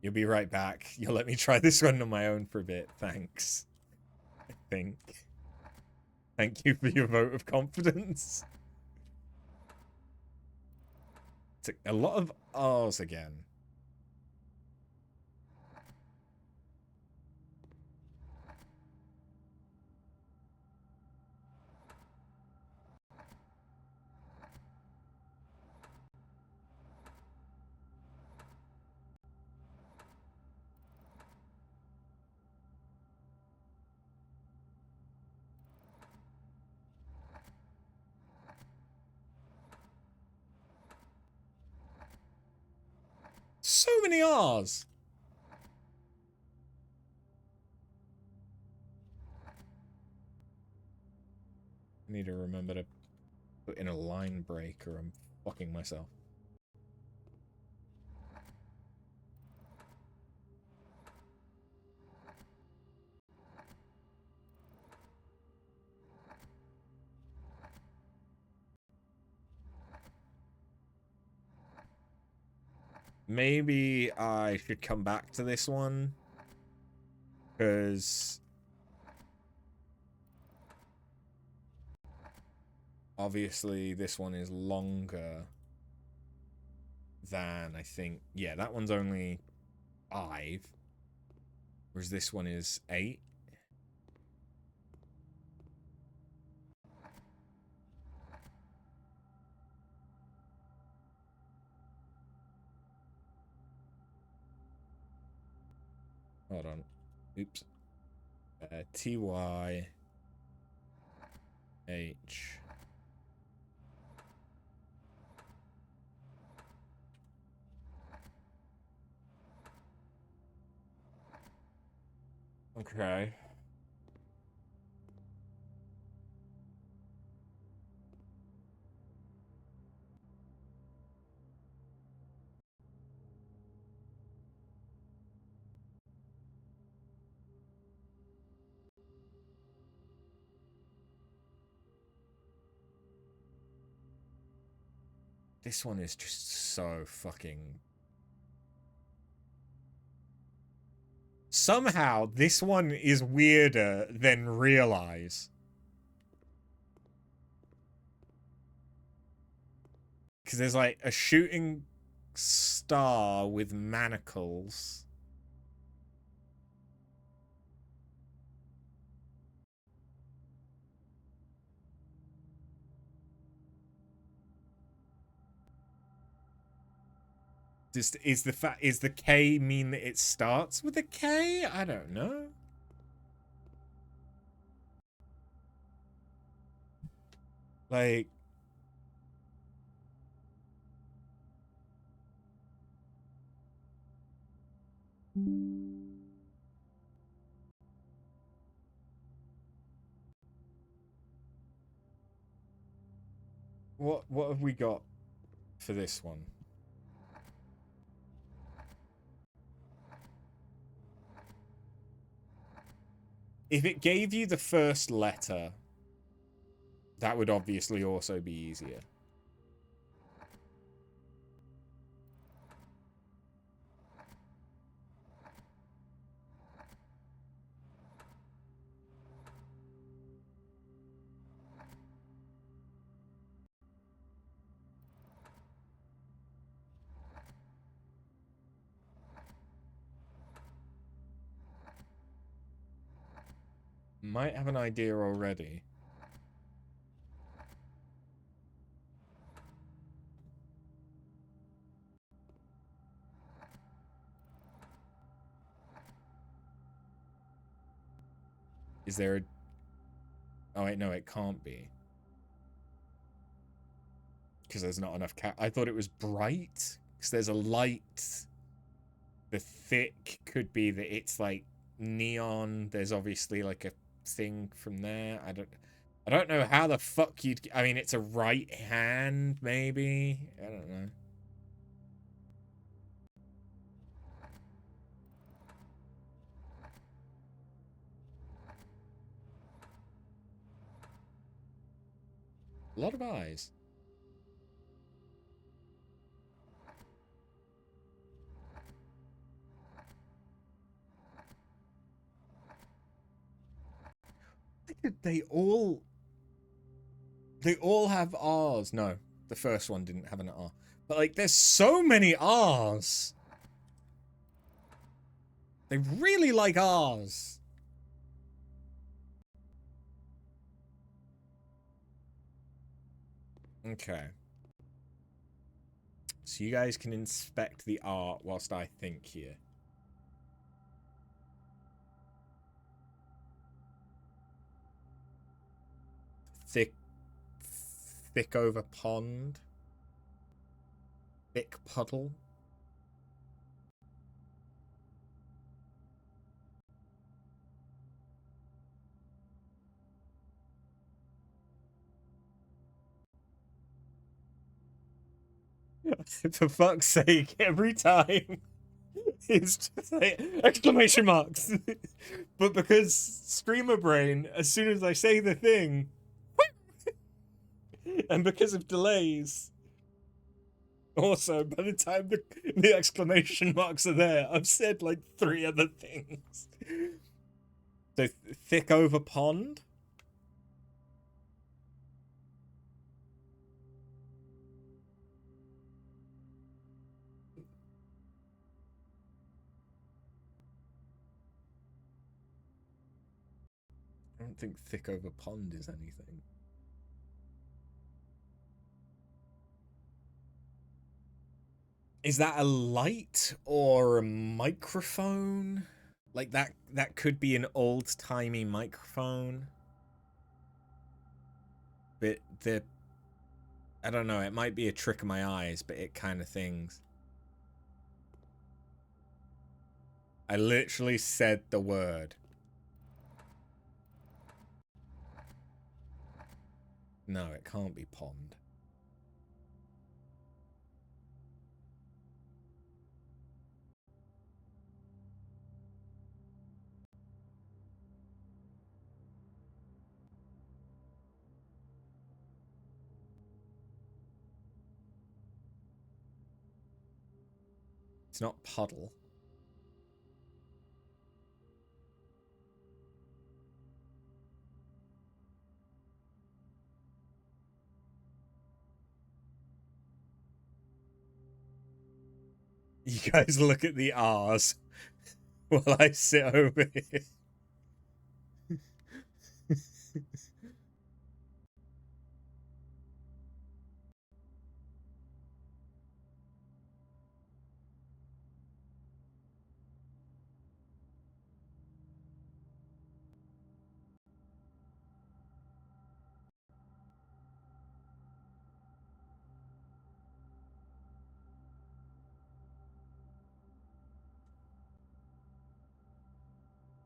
You'll be right back. You'll let me try this one on my own for a bit. Thanks. I think. Thank you for your vote of confidence. It's a lot of R's again. So many R's. I need to remember to put in a line break or I'm fucking myself. Maybe I should come back to this one. Because obviously this one is longer than, I think, yeah, that one's only 5. Whereas this one is 8. Hold on. Oops. T-Y H. Okay. This one is just so fucking... Somehow, this one is weirder than Realize. Because there's like a shooting star with manacles. Just is the K mean that it starts with a K? I don't know. Like, what have we got for this one? If it gave you the first letter, that would obviously also be easier. Might have an idea already. Is there a... Oh, wait, no, it can't be. Because there's not enough I thought it was bright. Because there's a light. The thick could be that it's, like, neon. There's obviously, like, a thing from there. I don't know how the fuck you'd... I mean, it's a right hand, maybe? I don't know. A lot of eyes. They all have R's. No, the first one didn't have an R. But like, there's so many R's. They really like R's. Okay. So you guys can inspect the art whilst I think here. Thick over pond. Thick puddle. For fuck's sake, every time it's just like exclamation marks. But because Screamer Brain, as soon as I say the thing, and because of delays, also by the time the exclamation marks are there, I've said like 3 other things. So thick over pond. I don't think thick over pond is anything. Is that a light or a microphone? Like that could be an old-timey microphone. But I don't know, it might be a trick of my eyes, but it kind of things. I literally said the word. No, it can't be pond. It's not puddle. You guys look at the R's while I sit over here.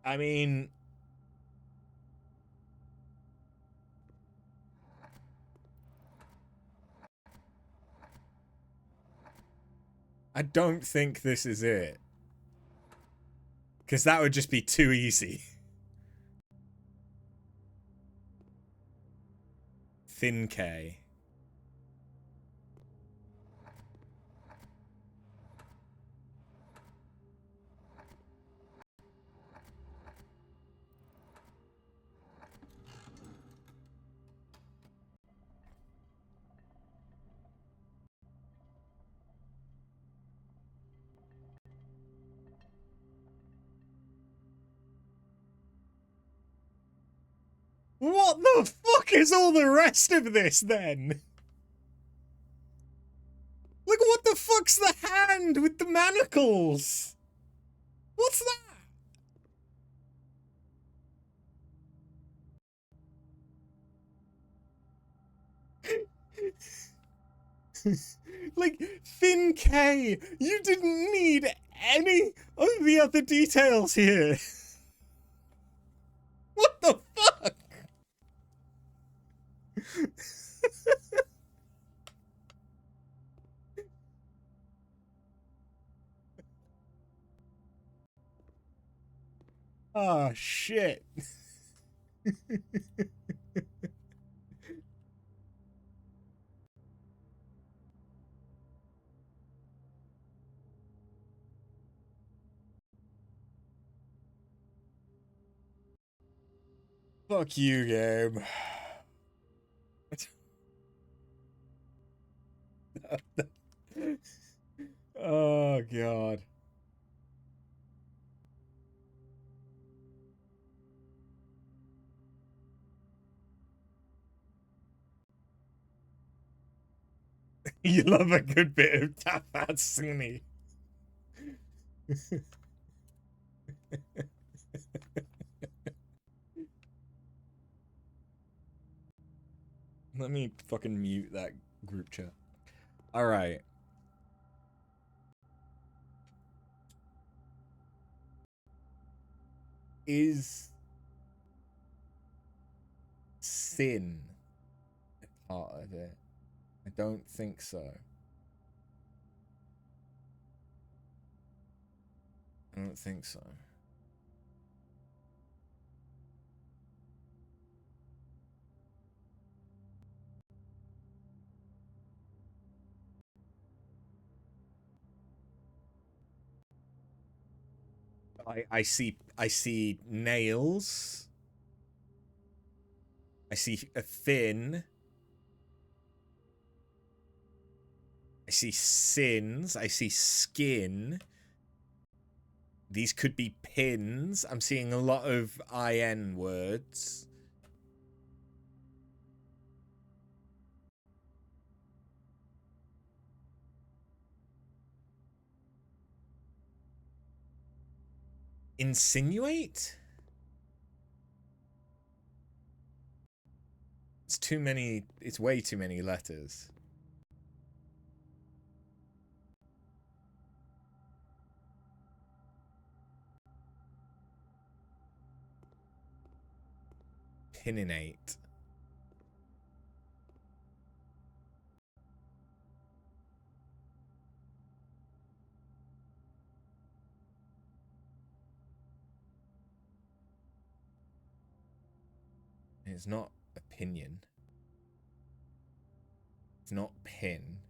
I mean, I don't think this is it. Because that would just be too easy. Thin K. What the fuck is all the rest of this then? Look, what the fuck's the hand with the manacles? What's that? Like, Finn K, you didn't need any of the other details here. What the fuck? Oh, shit. Fuck you, game. Oh, God. You love a good bit of Tafatsuni. Let me fucking mute that group chat. Alright. Is sin a part of it? I don't think so. I don't think so. I see nails. I see a fin. I see sins. I see skin. These could be pins. I'm seeing a lot of IN words. Insinuate? It's too many. It's way too many letters. Pininate. It's not opinion. It's not pin.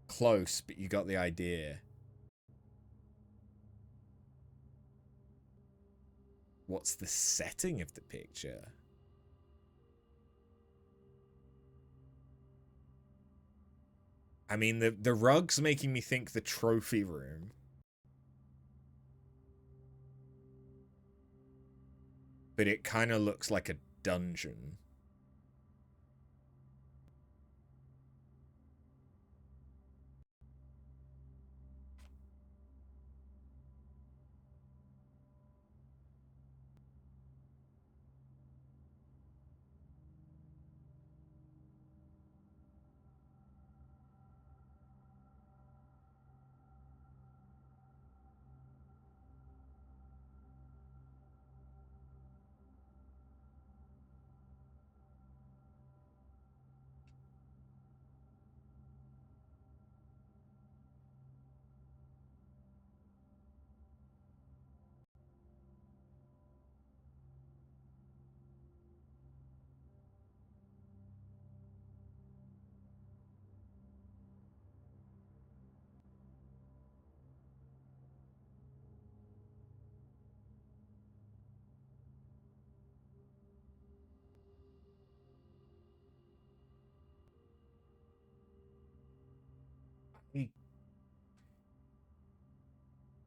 Close, but you got the idea. What's the setting of the picture? I mean, the rug's making me think the trophy room. But it kind of looks like a dungeon.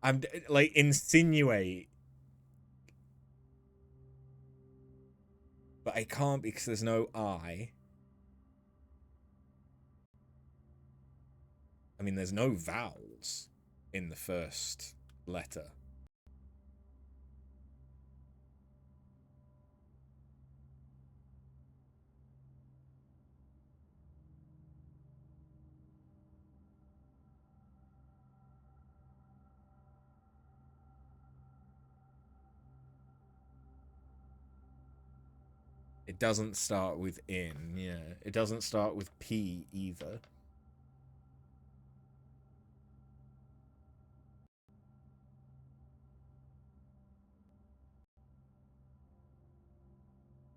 I'm like insinuate, but I can't because there's no I. I mean, there's no vowels in the first letter. It doesn't start with in, yeah. It doesn't start with P either.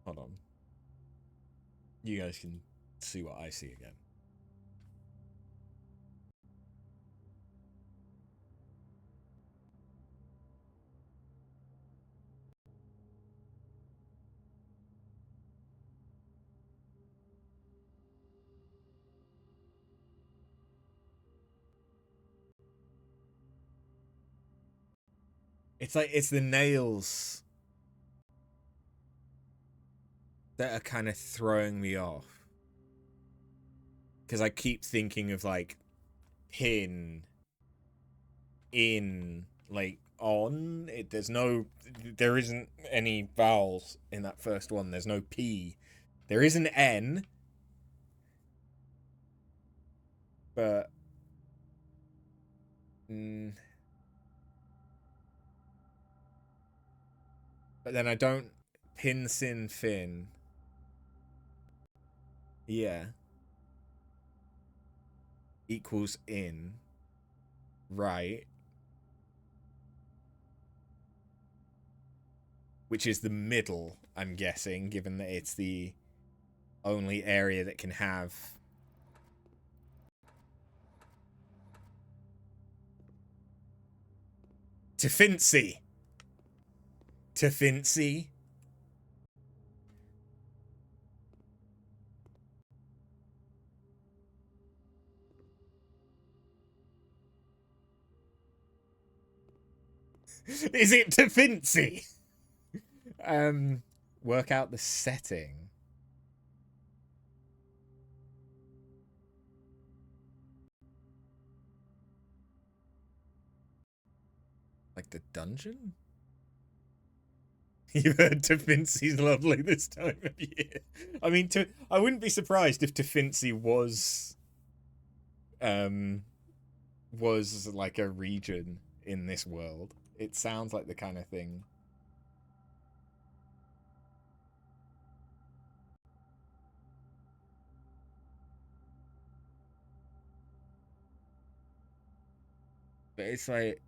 Hold on. You guys can see what I see again. It's like it's the nails that are kind of throwing me off. Because I keep thinking of like pin, in, like on. There isn't any vowels in that first one. There's no P. There is an N, but but then I don't pin sin fin. Yeah. Equals in. Right. Which is the middle, I'm guessing, given that it's the only area that can have Tefincy. Tefincy. Is it Tefincy? Work out the setting. Like the dungeon? You heard Tefincy's lovely this time of year. I mean, I wouldn't be surprised if Tefincy was like a region in this world. It sounds like the kind of thing. But it's like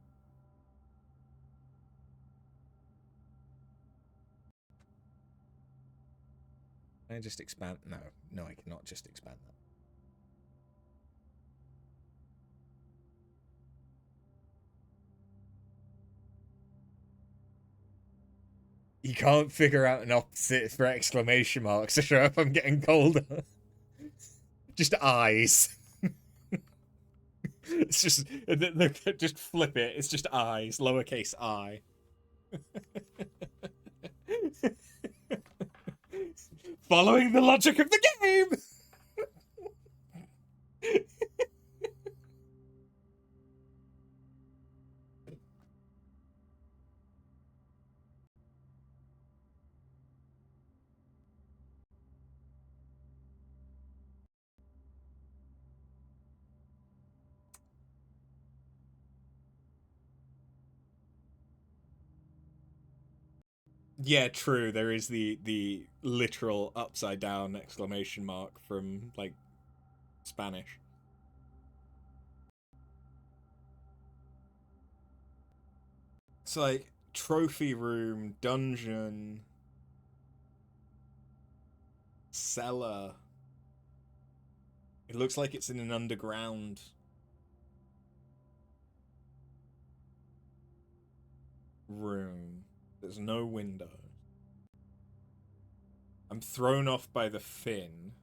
can I just expand? No, no, I cannot just expand that. You can't figure out an opposite for exclamation marks to show up I'm getting colder. Just eyes. It's just just flip it. It's just eyes, lowercase I. Following the logic of the game. Yeah, true. There is the literal upside down exclamation mark from like Spanish. It's like trophy room, dungeon, cellar. It looks like it's in an underground room. There's no window. I'm thrown off by the fin.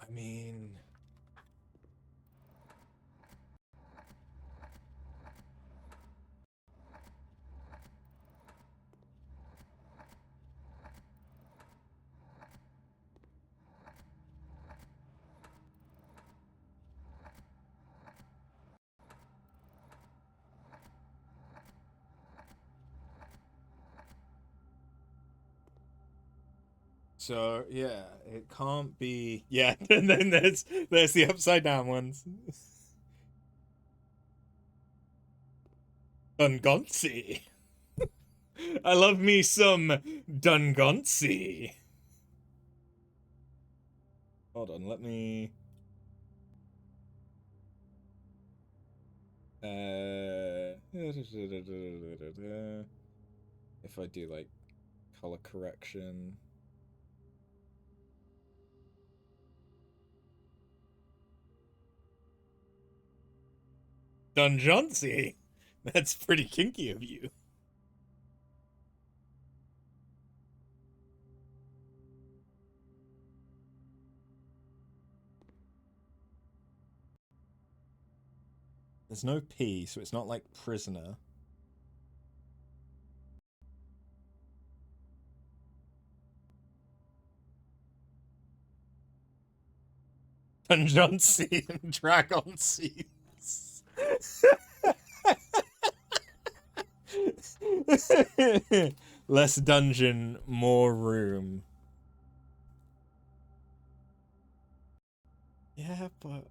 I mean... So yeah, it can't be. Yeah, and then there's the upside down ones. Dungonzi. I love me some Dungonzi. Hold on, let me. If I do like color correction. Dungonzi. That's pretty kinky of you. There's no P, so it's not like prisoner. Dungeon and Dragon Seeds. Less dungeon, more room. Yeah, but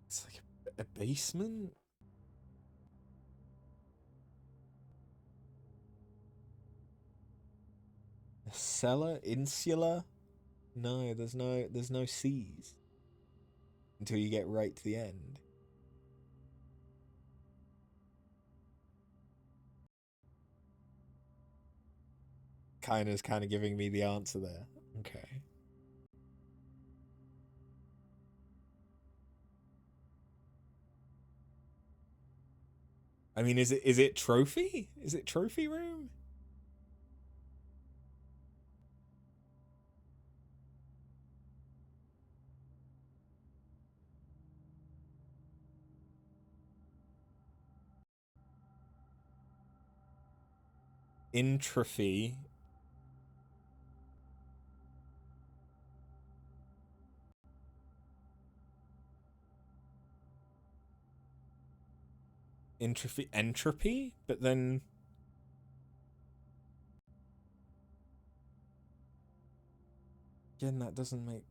it's like a basement. A cellar, insula. No, there's no C's until you get right to the end. Kind of giving me the answer there. Okay. I mean, is it trophy? Is it trophy room? Entropy. Entropy, but then again that doesn't make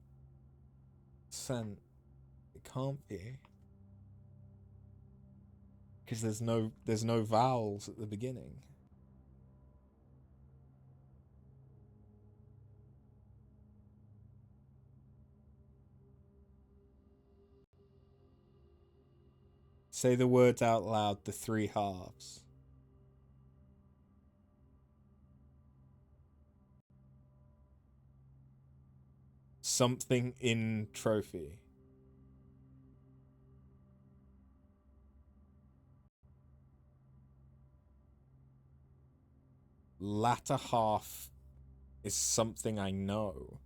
sense. It can't be because there's no vowels at the beginning. Say the words out loud, the three halves. Something in trophy. Latter half is something I know.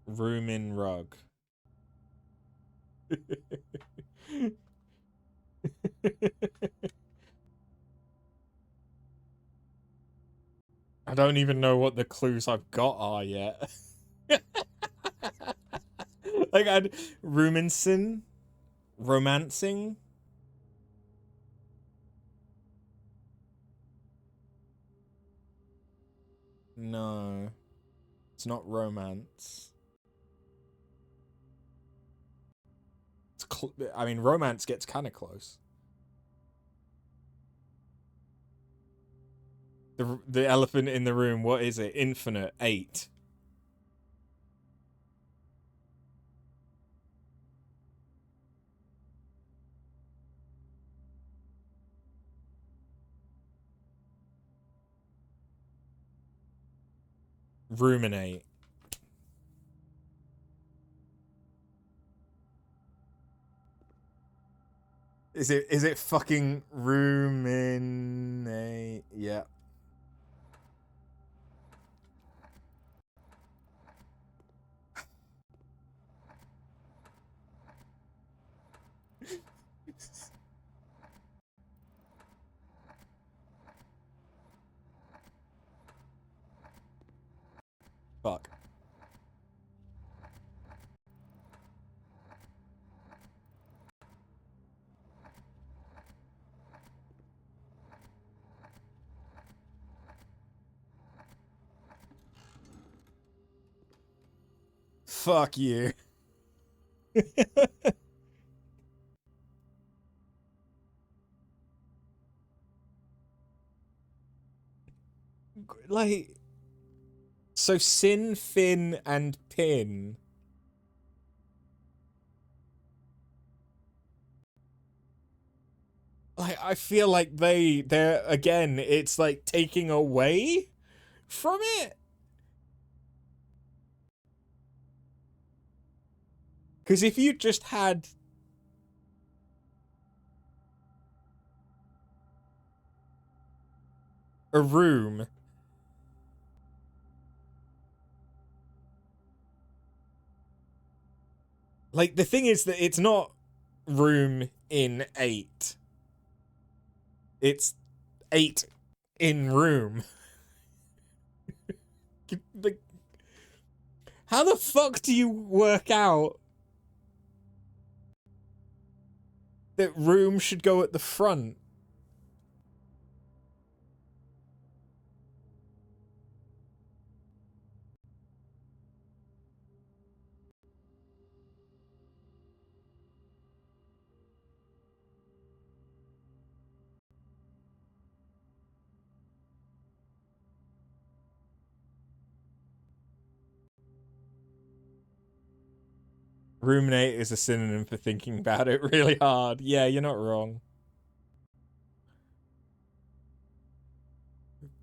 Room in rug. I don't even know what the clues I've got are yet. Like I'd ruminsin, romancing. No, it's not romance. It's I mean, romance gets kind of close. The elephant in the room. What is it? Infinite 8. Ruminate. Is it fucking ruminate? Yeah. Fuck. Fuck you. Like, so Sin, Fin, and Pin. Like, I feel like they're again, it's like taking away from it. Because if you just had a room, like the thing is that it's not room in 8. It's 8 in room. Like, how the fuck do you work out that room should go at the front? Ruminate is a synonym for thinking about it really hard. Yeah, you're not wrong.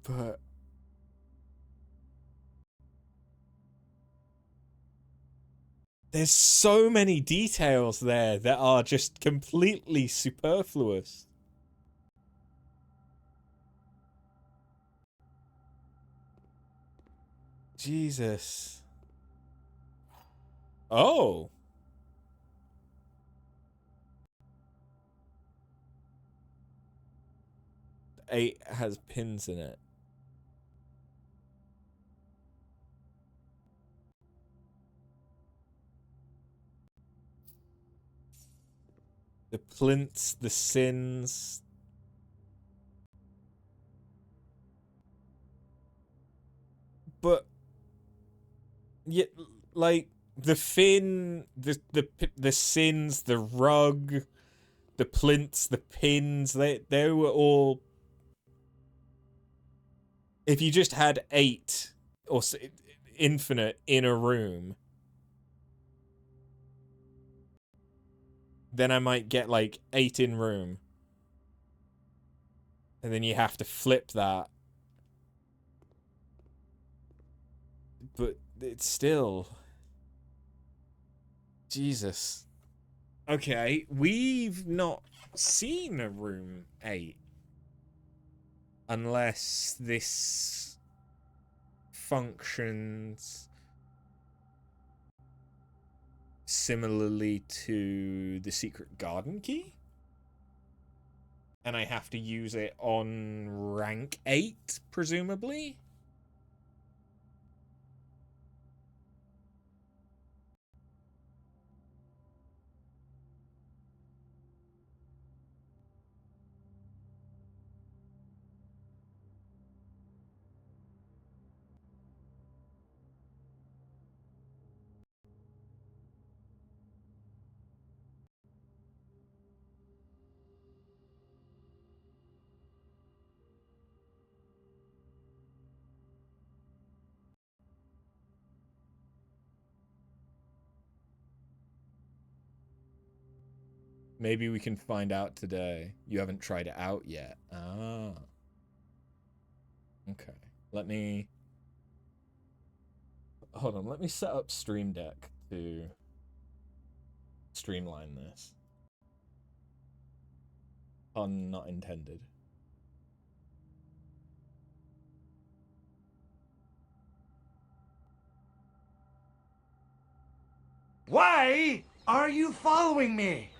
But there's so many details there that are just completely superfluous. Jesus. Oh. 8 has pins in it. The plinths, the sins. But yeah, like the fin, the sins, the rug, the plinths, the pins, they were all. If you just had 8 or infinite in a room, then I might get like 8 in room. And then you have to flip that. But it's still. Jesus. Okay, we've not seen a room 8. Unless this functions similarly to the secret garden key. And I have to use it on rank 8, presumably. Maybe we can find out today. You haven't tried it out yet. Ah. Okay. Let me... Hold on. Let me set up Stream Deck to streamline this. Pun not intended. Why are you following me?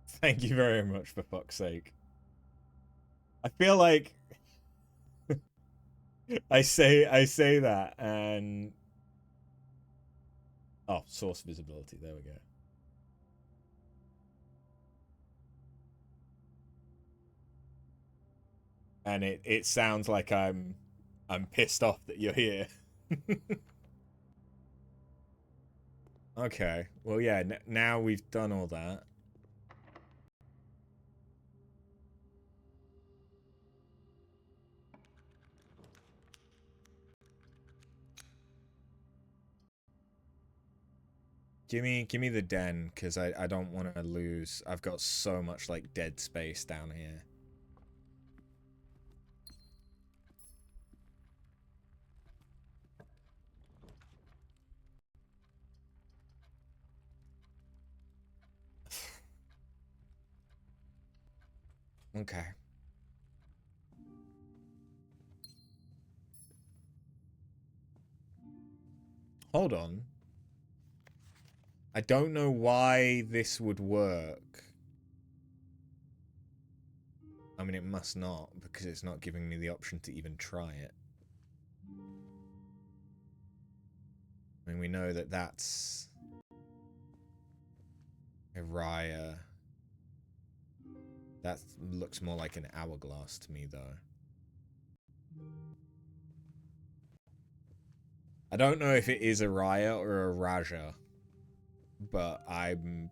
Thank you very much, for fuck's sake. I feel like I say that and oh, source visibility. There we go. And it sounds like I'm pissed off that you're here. Okay. Well, yeah, now we've done all that. Give me the den, because I don't want to lose. I've got so much, like, dead space down here. Okay. Hold on. I don't know why this would work. I mean, it must not, because it's not giving me the option to even try it. I mean, we know that that's Araya. That looks more like an hourglass to me, though. I don't know if it is Araya or a Raja, but I'm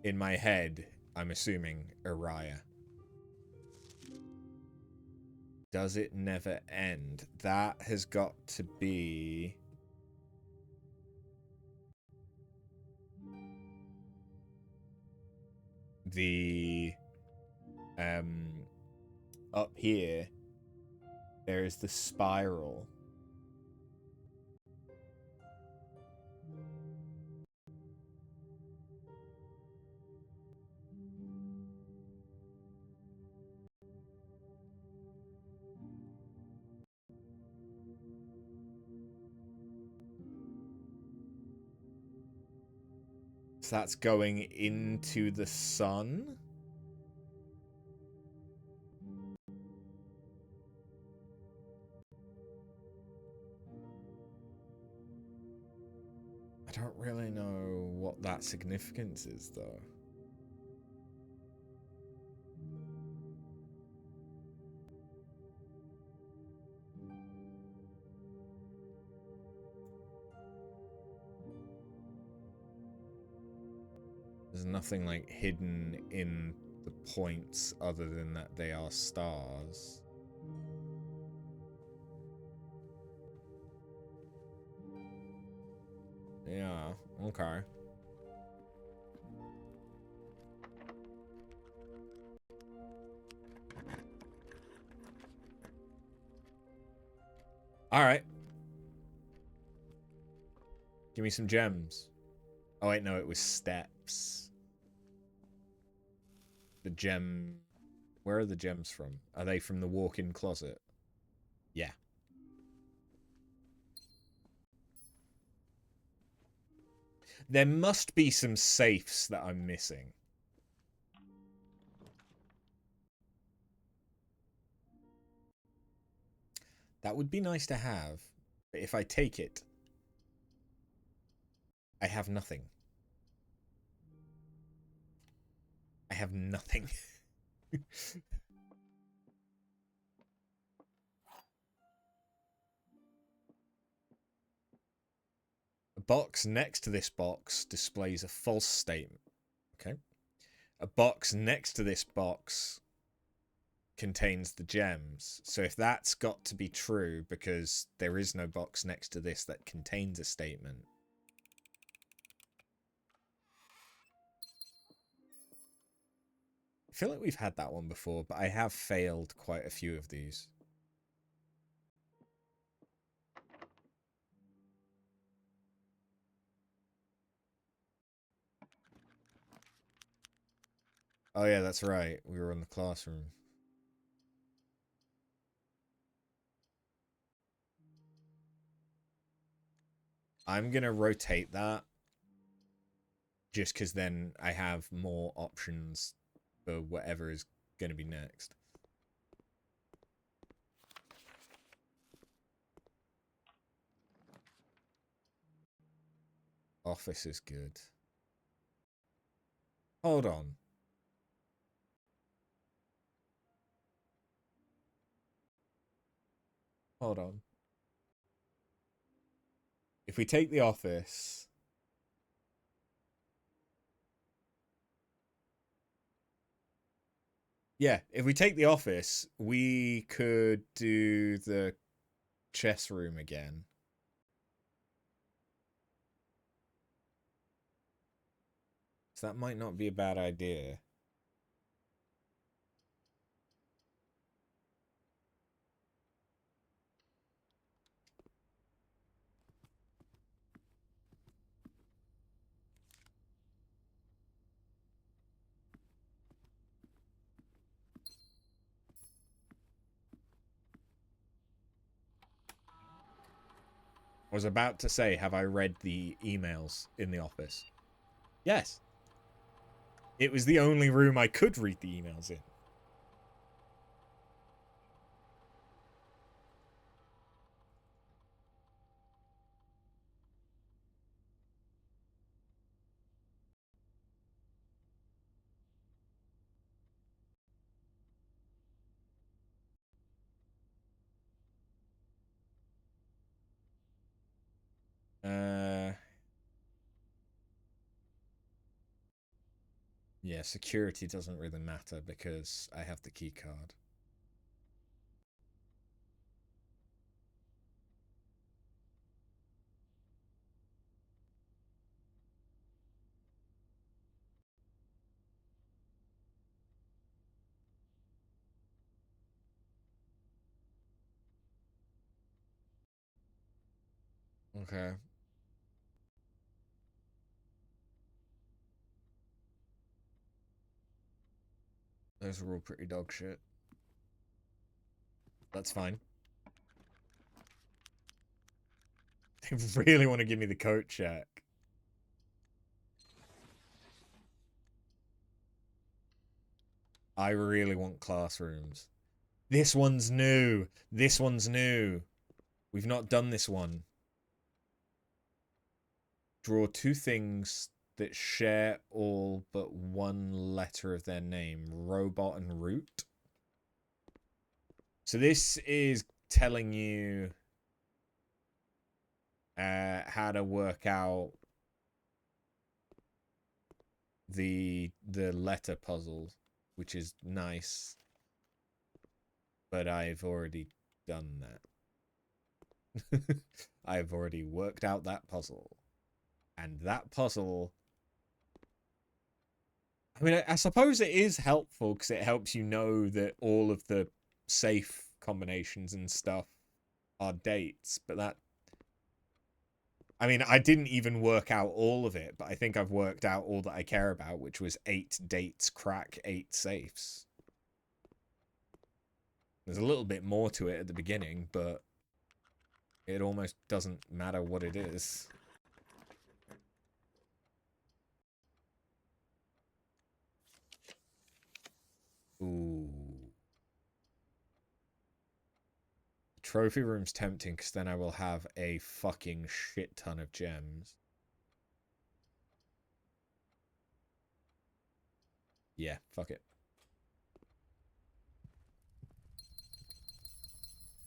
in my head, I'm assuming Araya. Does it never end? That has got to be... the... up here, there is the spiral. So that's going into the sun? I don't really know what that significance is, though. There's nothing, like, hidden in the points other than that they are stars. Yeah, okay. Alright. Give me some gems. Oh wait, no, it was steps. The gem... Where are the gems from? Are they from the walk-in closet? Yeah. There must be some safes that I'm missing. That would be nice to have. But if I take it, I have nothing. I have nothing. A box next to this box displays a false statement. Okay. A box next to this box contains the gems. So if that's got to be true, because there is no box next to this that contains a statement. feel like we've had that one before, but I have failed quite a few of these. Oh yeah, that's right. We were in the classroom. I'm gonna rotate that just because then I have more options for whatever is gonna be next. Office is good. Hold on. Hold on. If we take the office... Yeah, if we take the office, we could do the chess room again. So that might not be a bad idea. I was about to say, have I read the emails in the office? Yes. It was the only room I could read the emails in. Yeah, security doesn't really matter because I have the key card. Okay. Those are all pretty dog shit. That's fine. They really want to give me the coat check. I really want classrooms. This one's new. This one's new. We've not done this one. Draw two things that share all but one letter of their name. Robot and root. So this is telling you how to work out the letter puzzle, which is nice, but I've already done that. I've already worked out that puzzle, and that puzzle, I mean, I suppose it is helpful because it helps you know that all of the safe combinations and stuff are dates, but that, I mean, I didn't even work out all of it, but I think I've worked out all that I care about, which was 8 dates crack 8 safes. There's a little bit more to it at the beginning, but it almost doesn't matter what it is. Ooh. The trophy room's tempting because then I will have a fucking shit ton of gems. Yeah, fuck it.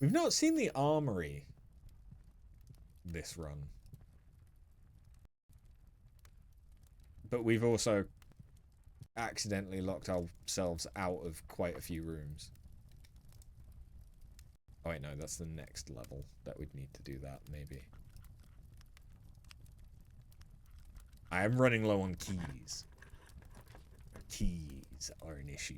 We've not seen the armory this run. But we've also accidentally locked ourselves out of quite a few rooms. Oh wait, no, that's the next level that we'd need to do that, maybe. I am running low on keys. Keys. Keys are an issue.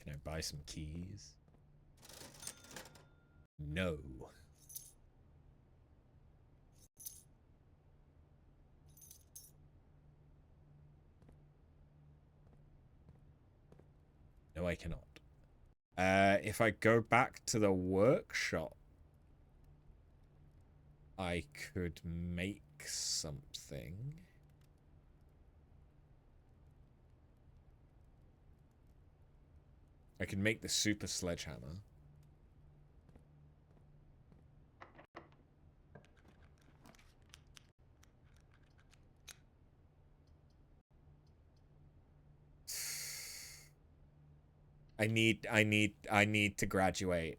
Can I buy some keys? No. No, I cannot. If I go back to the workshop, I could make something. I can make the super sledgehammer. I need to graduate.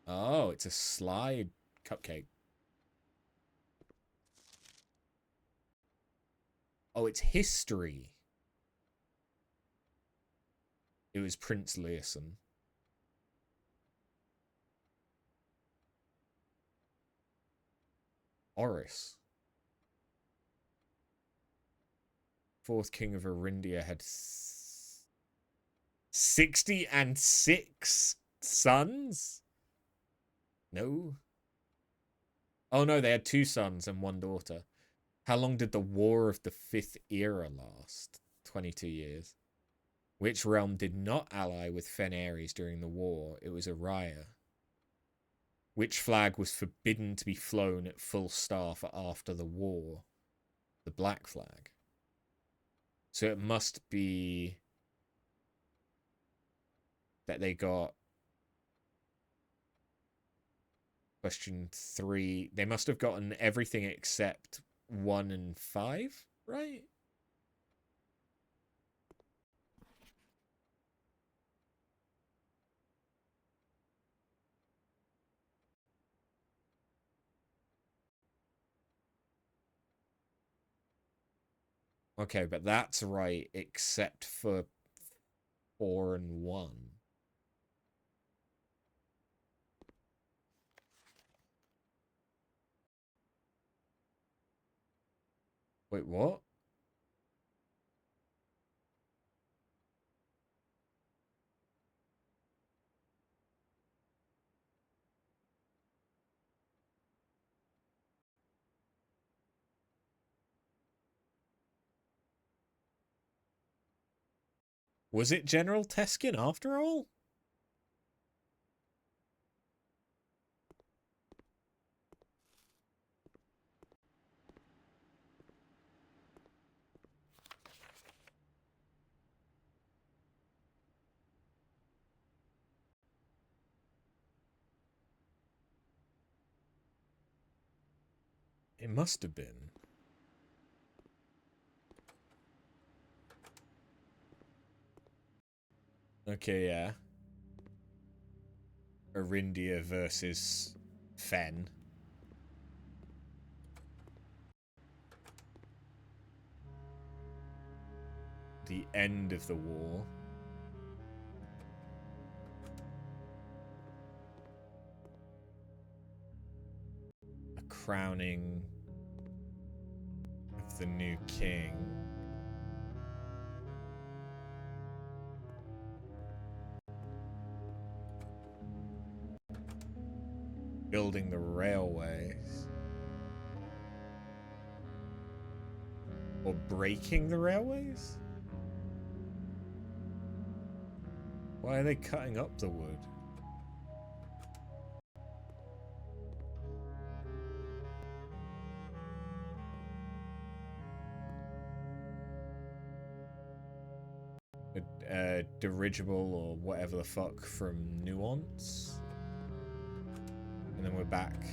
Oh, it's a slide cupcake. Oh, it's history. It was Prince Leeson. Oris. Fourth king of Arindia had 66 sons? No. Oh no, they had 2 sons and 1 daughter. How long did the War of the Fifth Era last? 22 years. Which realm did not ally with Fen-Ares during the war? It was Araya. Which flag was forbidden to be flown at full staff after the war? The black flag. So it must be that they got... Question 3. They must have gotten everything except 1 and 5, right? Okay, but that's right, except for 4 and 1. Wait, what? Was it General Teskin after all? It must have been. Okay, yeah. Arindia versus Fen. The end of the war. A crowning of the new king. Building the railways. Or breaking the railways? Why are they cutting up the wood? A dirigible or whatever the fuck from Nuance. And then we're back.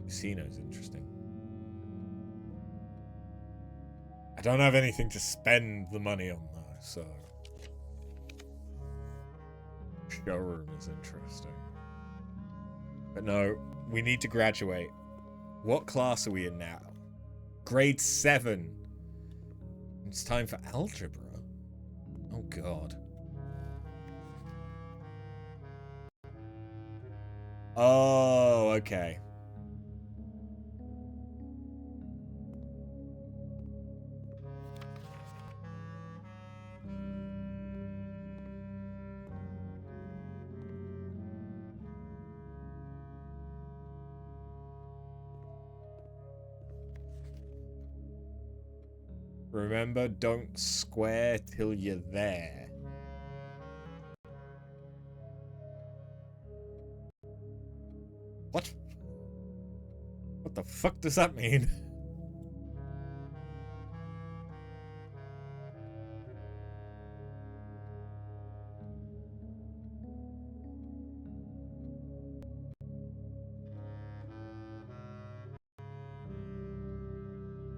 Casino's interesting. I don't have anything to spend the money on though, so... Showroom is interesting. But no, we need to graduate. What class are we in now? Grade 7. It's time for algebra. Oh god. Oh, okay. Remember, don't square till you're there. What? What the fuck does that mean?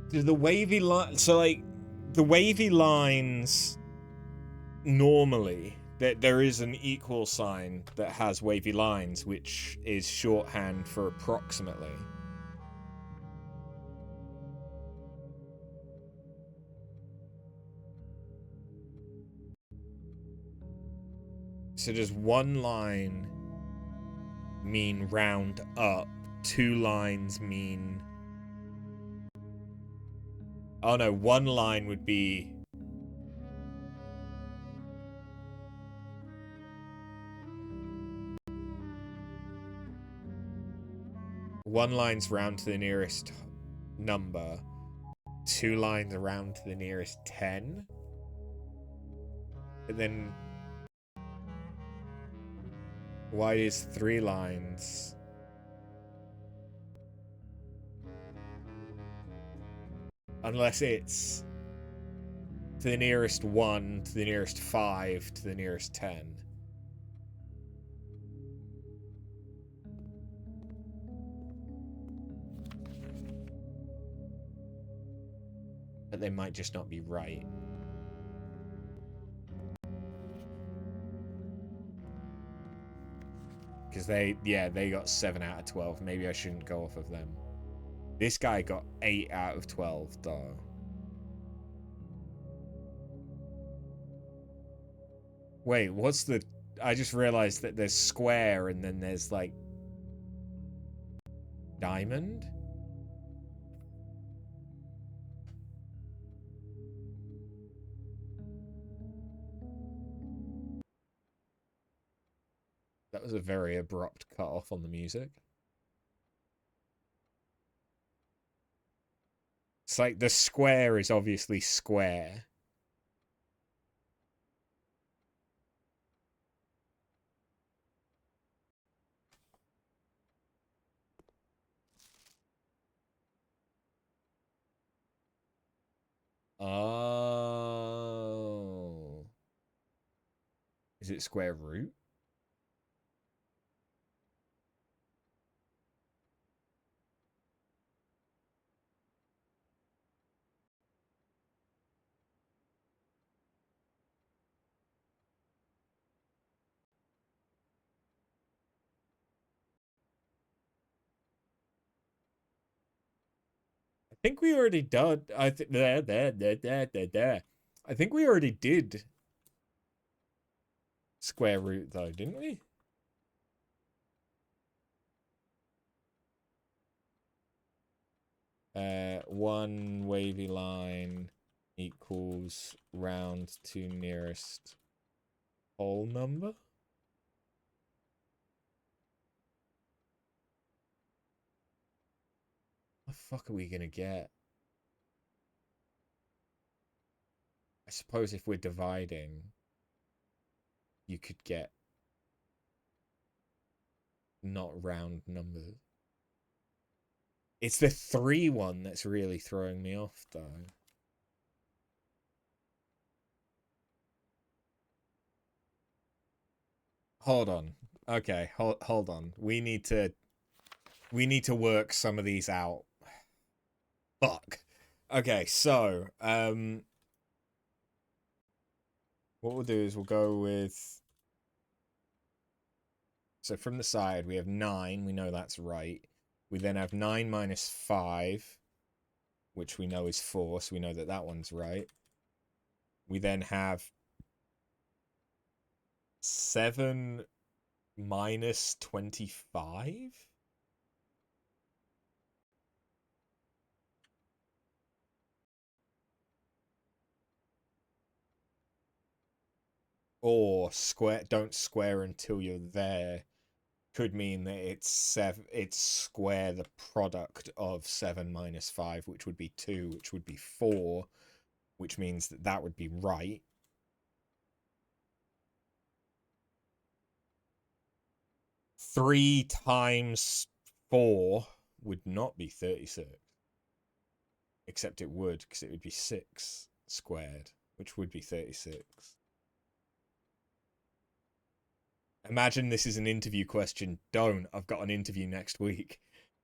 Do the wavy line... So, like, the wavy lines... Normally, there is an equal sign that has wavy lines, which is shorthand for approximately. So does one line mean round up? 2 lines mean... Oh no, one line would be... One line's round to the nearest number. 2 lines around to the nearest 10. And then... Why is 3 lines? Unless it's to the nearest 1, to the nearest 5, to the nearest 10. But they might just not be right. Because they got 7 out of 12. Maybe I shouldn't go off of them. This guy got 8 out of 12, though. Wait, what's the... I just realized that there's square and then there's, like... diamond? That was a very abrupt cut off on the music. It's like the square is obviously square. Oh. Is it square root? I think we already did. I think I think we already did square root though, didn't we? One wavy line equals round to nearest whole number. What the fuck are we gonna get? I suppose if we're dividing, you could get not round numbers. It's the 3 one that's really throwing me off, though. Hold on. Okay, hold on. We need to work some of these out. Fuck. Okay, so what we'll do is we'll go with So from the side, we have 9. We know that's right. We then have 9 minus 5, which we know is 4, so we know that that one's right. We then have 7 minus 25? Or don't square until you're there could mean that it's square the product of 7 minus 5, which would be 2, which would be 4, which means that that would be right. Three times 4 would not be 36. Except it would, because it would be 6 squared, which would be 36. Imagine this is an interview question. Don't. I've got an interview next week.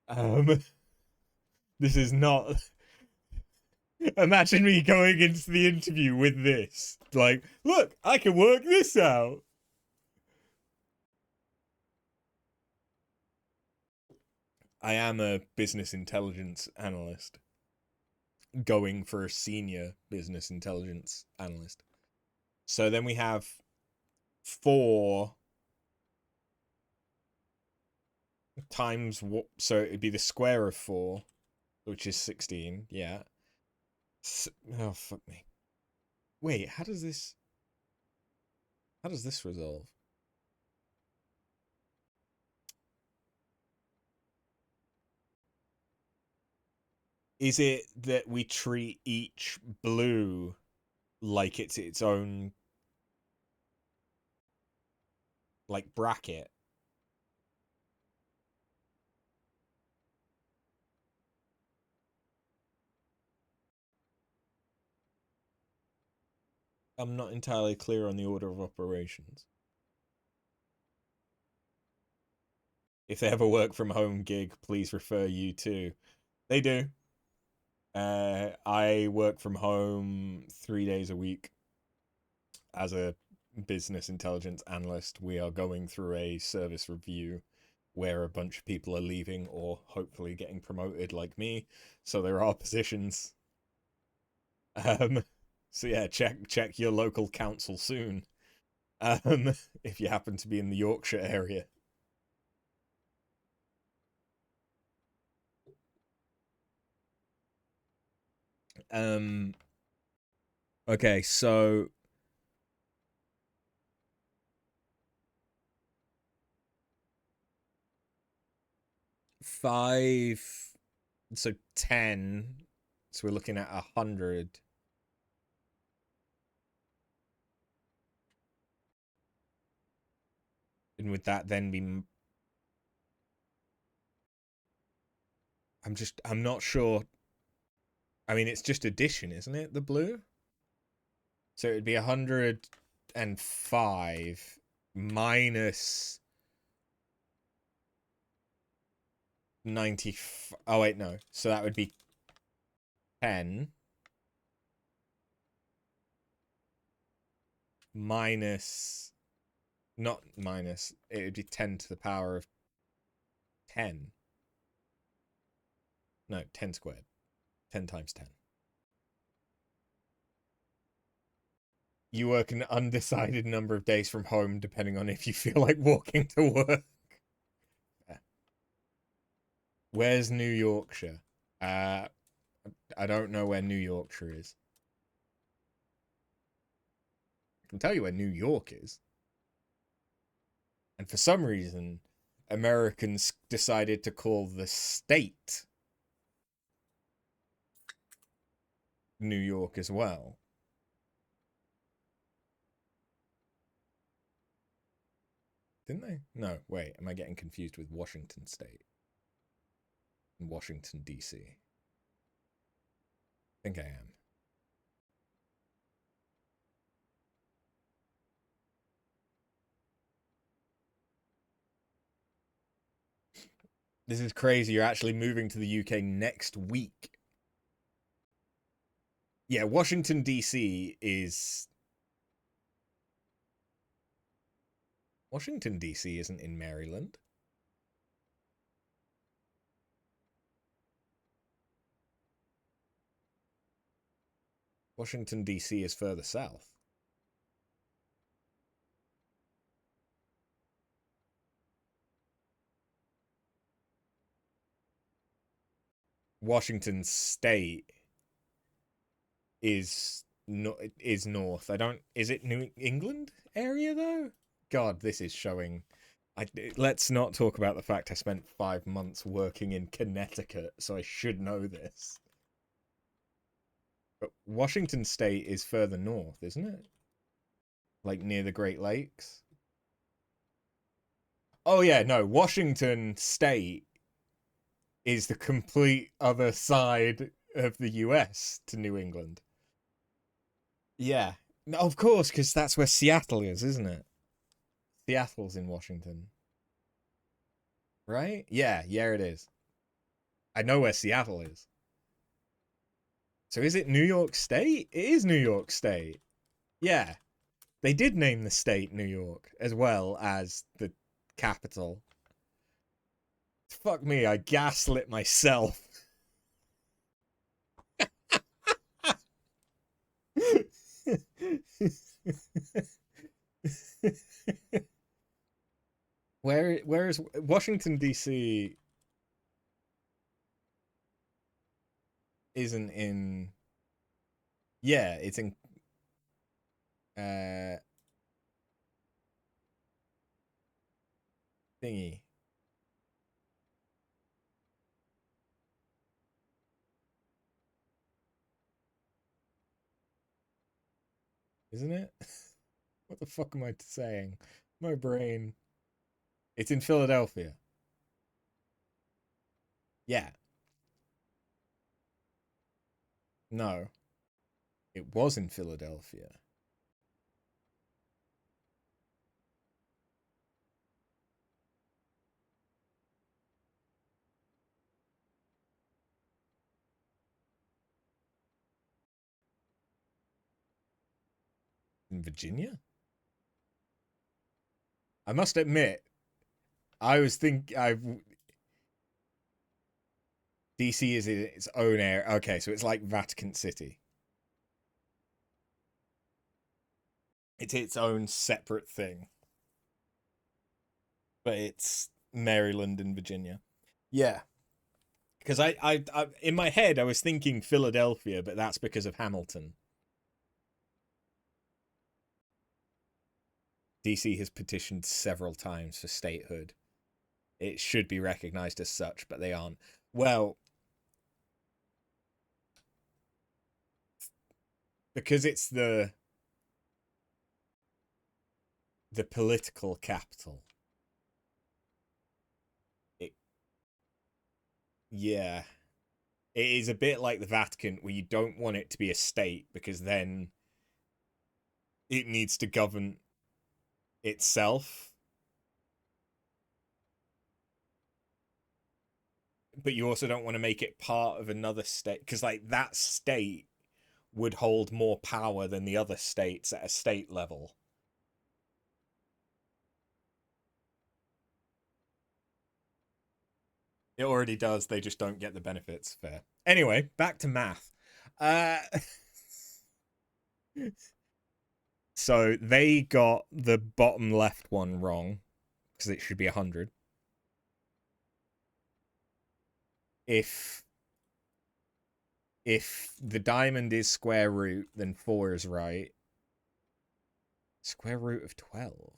This is not... Imagine me going into the interview with this. Like, look, I can work this out. I am a business intelligence analyst. Going for a senior business intelligence analyst. So then we have 4 times what? So it'd be the square of 4, which is 16. Yeah. Oh, fuck me. Wait, how does this resolve? Is it that we treat each blue like it's its own, like, bracket? I'm not entirely clear on the order of operations. If they have a work from home gig, please refer you to. They do. I work from home 3 days a week as a business intelligence analyst. We are going through a service review where a bunch of people are leaving or hopefully getting promoted like me. So there are positions. So yeah, check your local council soon. If you happen to be in the Yorkshire area. Okay, so 5, so 10, so we're looking at 100. And would that then be... I'm not sure. I mean, it's just addition, isn't it? The blue? So it'd be 105 minus 90. Oh, wait, no. So that would be 10 minus... Not minus. It would be 10 to the power of 10. No, 10 squared. 10 times 10. You work an undecided number of days from home, depending on if you feel like walking to work. Yeah. Where's New Yorkshire? I don't know where New Yorkshire is. I can tell you where New York is. And for some reason, Americans decided to call the state New York as well. Didn't they? No, wait, am I getting confused with Washington State? And Washington, D.C. I think I am. This is crazy. You're actually moving to the UK next week. Yeah, Washington, D.C. is... Washington, D.C. isn't in Maryland. Washington, D.C. is further south. Washington State is north. I don't. Is it New England area though? God, this is showing. Let's not talk about the fact I spent 5 months working in Connecticut, so I should know this. But Washington State is further north, isn't it? Like near the Great Lakes. Oh yeah, no. Washington State is the complete other side of the US to New England. Yeah. No, of course, because that's where Seattle is, isn't it? Seattle's in Washington. Right? Yeah, it is. I know where Seattle is. So is it New York State? It is New York State. Yeah. They did name the state New York as well as the capital. Fuck me, I gaslit myself. Where is Washington D.C. isn't in. Yeah, it's in thingy. Isn't it? What the fuck am I saying? My brain. It's in Philadelphia. Yeah. No. It was in Philadelphia. In Virginia? I must admit, I was thinking DC is in its own area. Okay, so it's like Vatican City. It's its own separate thing. But it's Maryland and Virginia. Yeah. Because I in my head I was thinking Philadelphia, but that's because of Hamilton. DC has petitioned several times for statehood. It should be recognized as such, but they aren't. Well, because it's the political capital. It Yeah. It is a bit like the Vatican where you don't want it to be a state because then it needs to govern itself. But you also don't want to make it part of another state because like that state would hold more power than the other states at a state level. It already does. They just don't get the benefits. Fair. Anyway, back to math. Uh, so they got the bottom left one wrong because it should be 100. If the diamond is square root, then 4 is right. Square root of 12.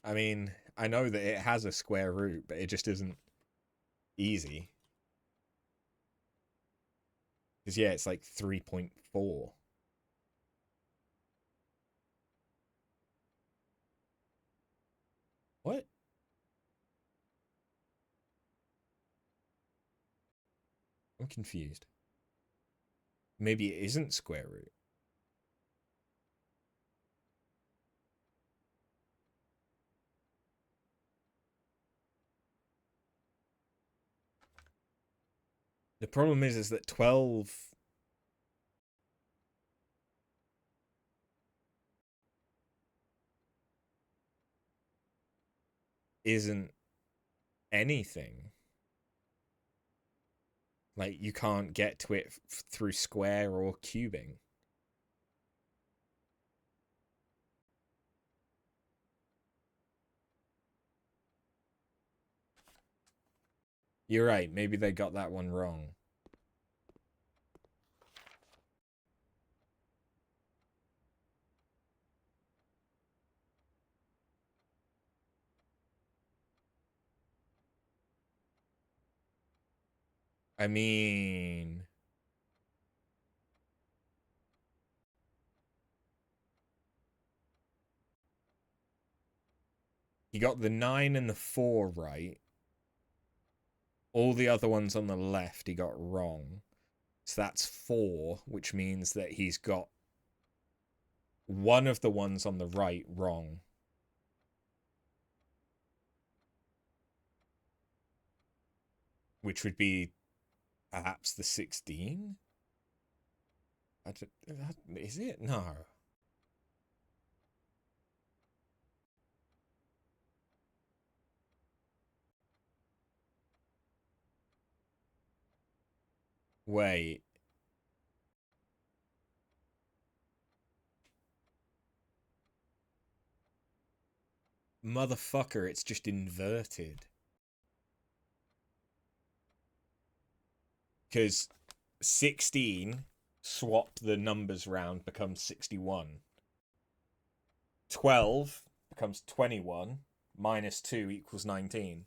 I mean, I know that it has a square root, but it just isn't easy. Because, yeah, it's like 3.4. What? I'm confused. Maybe it isn't square root. The problem is that 12 isn't anything. Like, you can't get to it through square or cubing. You're right, maybe they got that one wrong. I mean, he got the 9 and the 4 right. All the other ones on the left he got wrong. So that's 4, which means that he's got one of the ones on the right wrong. Which would be perhaps the 16? Is it? No. Wait. Motherfucker, it's just inverted. Because 16, swap the numbers round, becomes 61. 12 becomes 21, minus 2 equals 19.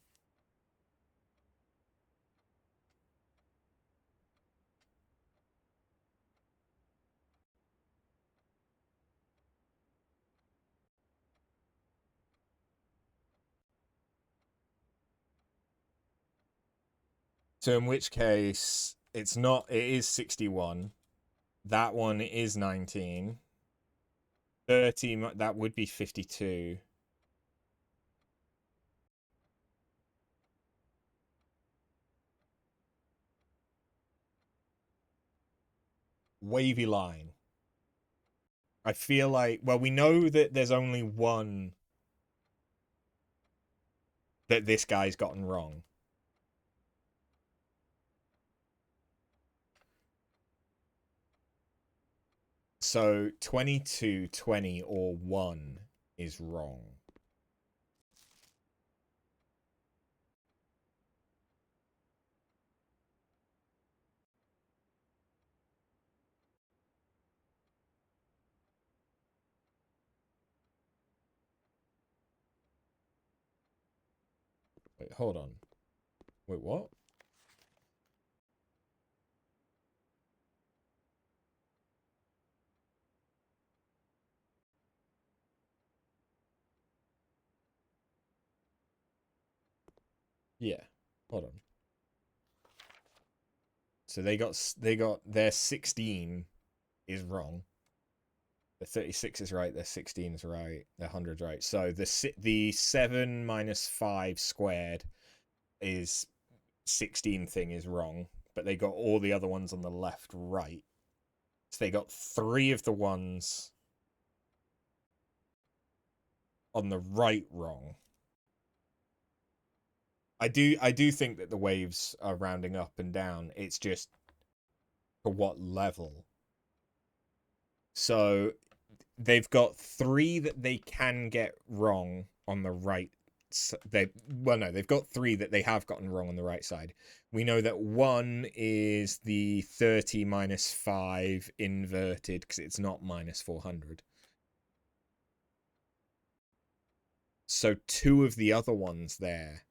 So in which case, it's not, it is 61. That one is 19. 30, that would be 52. Wavy line. I feel like, well, we know that there's only one that this guy's gotten wrong. So 22, 20, or 1 is wrong. Wait, hold on. Wait, what? Yeah. Hold on. So they got their 16 is wrong. The 36 is right, their 16 is right, their 100 is right. So the 7 minus 5 squared is 16 thing is wrong, but they got all the other ones on the left right. So they got 3 of the ones on the right wrong. I do think that the waves are rounding up and down. It's just for what level. So they've got 3 that they can get wrong on the right. They've got 3 that they have gotten wrong on the right side. We know that 1 is the 30 minus 5 inverted because it's not minus 400. So 2 of the other ones there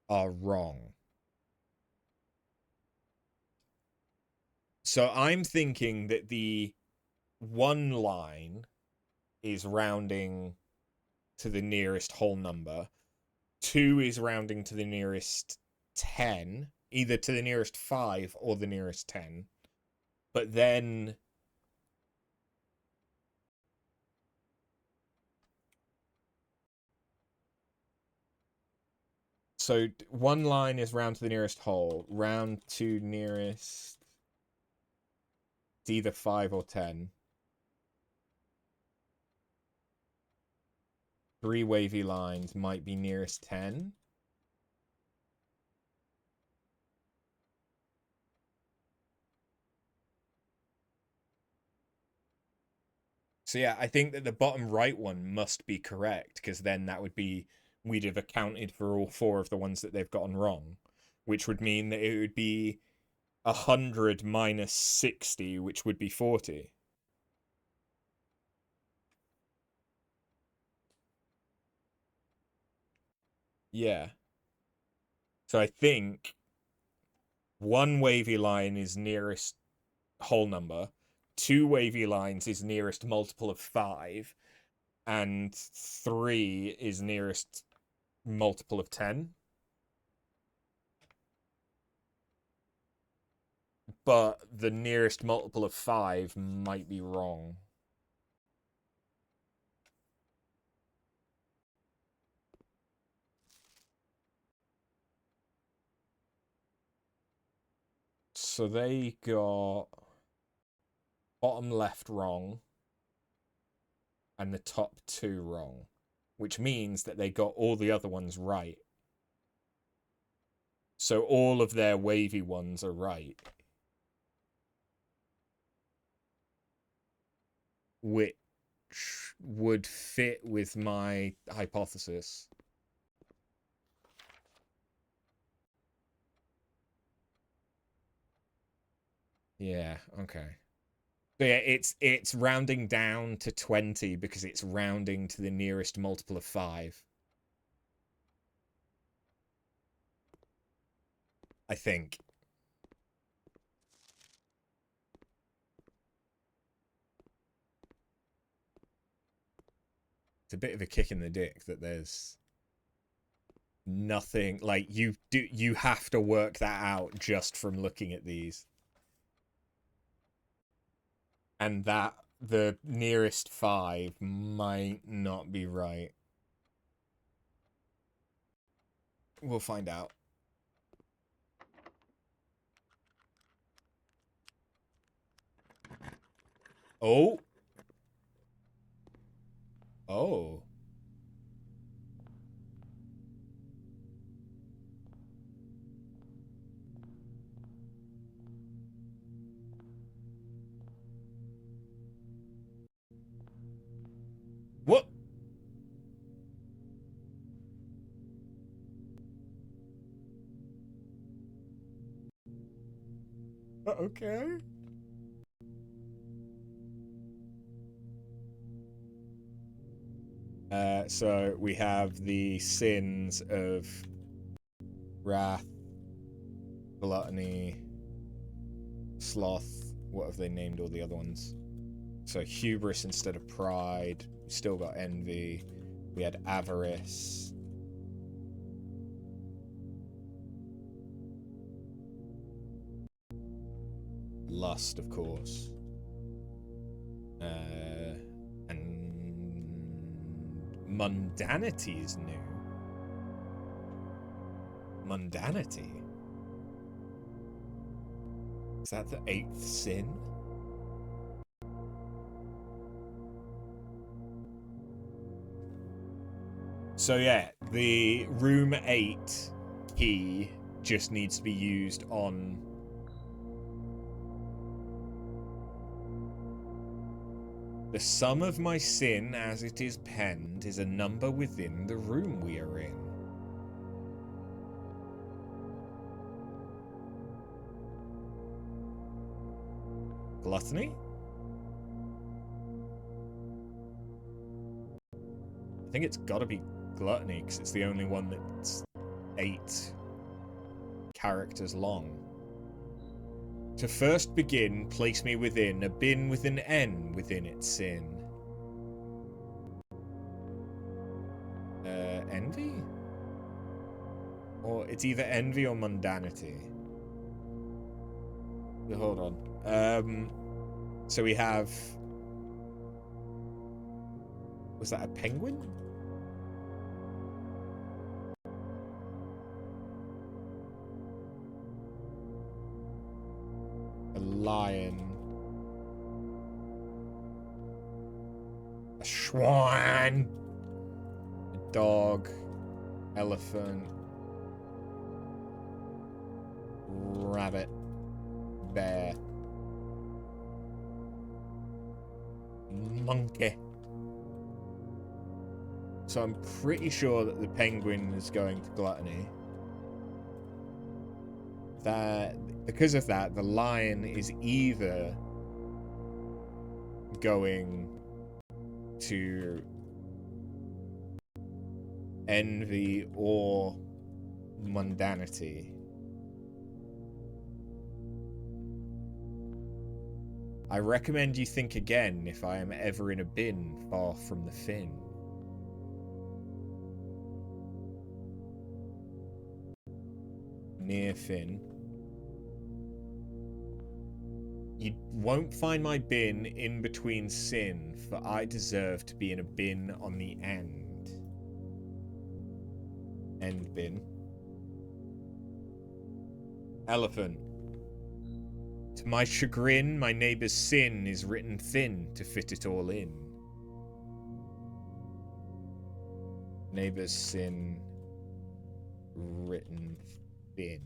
are wrong. So I'm thinking that the 1 line is rounding to the nearest whole number. 2 is rounding to the nearest 10, either to the nearest 5 or the nearest 10. But then So one line is round to the nearest whole. Round to nearest... It's either 5 or 10. 3 wavy lines might be nearest 10. So yeah, I think that the bottom right one must be correct, because then that would be, we'd have accounted for all 4 of the ones that they've gotten wrong, which would mean that it would be 100 minus 60, which would be 40. Yeah. So I think 1 wavy line is nearest whole number, 2 wavy lines is nearest multiple of 5, and 3 is nearest multiple of 10. But the nearest multiple of 5 might be wrong. So they got bottom left wrong and the top 2 wrong, which means that they got all the other ones right. So all of their wavy ones are right. Which would fit with my hypothesis. Yeah, okay. But yeah, it's rounding down to 20 because it's rounding to the nearest multiple of 5. I think. It's a bit of a kick in the dick that there's nothing, like, you have to work that out just from looking at these. And that the nearest 5 might not be right. We'll find out. Oh. Oh. What? Okay. So we have the sins of wrath, gluttony, sloth. What have they named all the other ones? So hubris instead of pride. Still got envy. We had avarice. Lust, of course. And mundanity is new. Mundanity? Is that the 8th sin? So yeah, the room 8 key just needs to be used on the sum of my sin as it is penned is a number within the room we are in. Gluttony? I think it's gotta be gluttony because it's the only one that's 8 characters long. To first begin, place me within a bin with an N within its sin. Envy? Or it's either envy or mundanity. Hold on. So we have... Was that a penguin? lion. A swan. A dog. Elephant. Rabbit. Bear. Monkey. So I'm pretty sure that the penguin is going to gluttony. Because of that, the lion is either going to envy or mundanity. I recommend you think again if I am ever in a bin far from the fin. Near fin. You won't find my bin in between sin, for I deserve to be in a bin on the end. End bin. Elephant. To my chagrin, my neighbour's sin is written thin to fit it all in. Neighbour's sin written thin.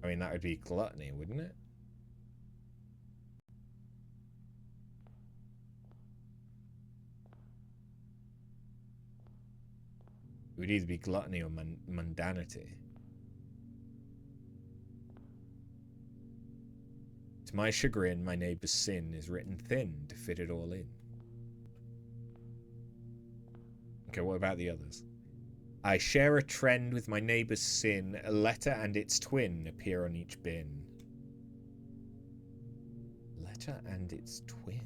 I mean, that would be gluttony, wouldn't it? It would either be gluttony or mundanity. To my chagrin, my neighbour's sin is written thin to fit it all in. Okay, what about the others? I share a trend with my neighbour's sin. A letter and its twin appear on each bin. Letter and its twin.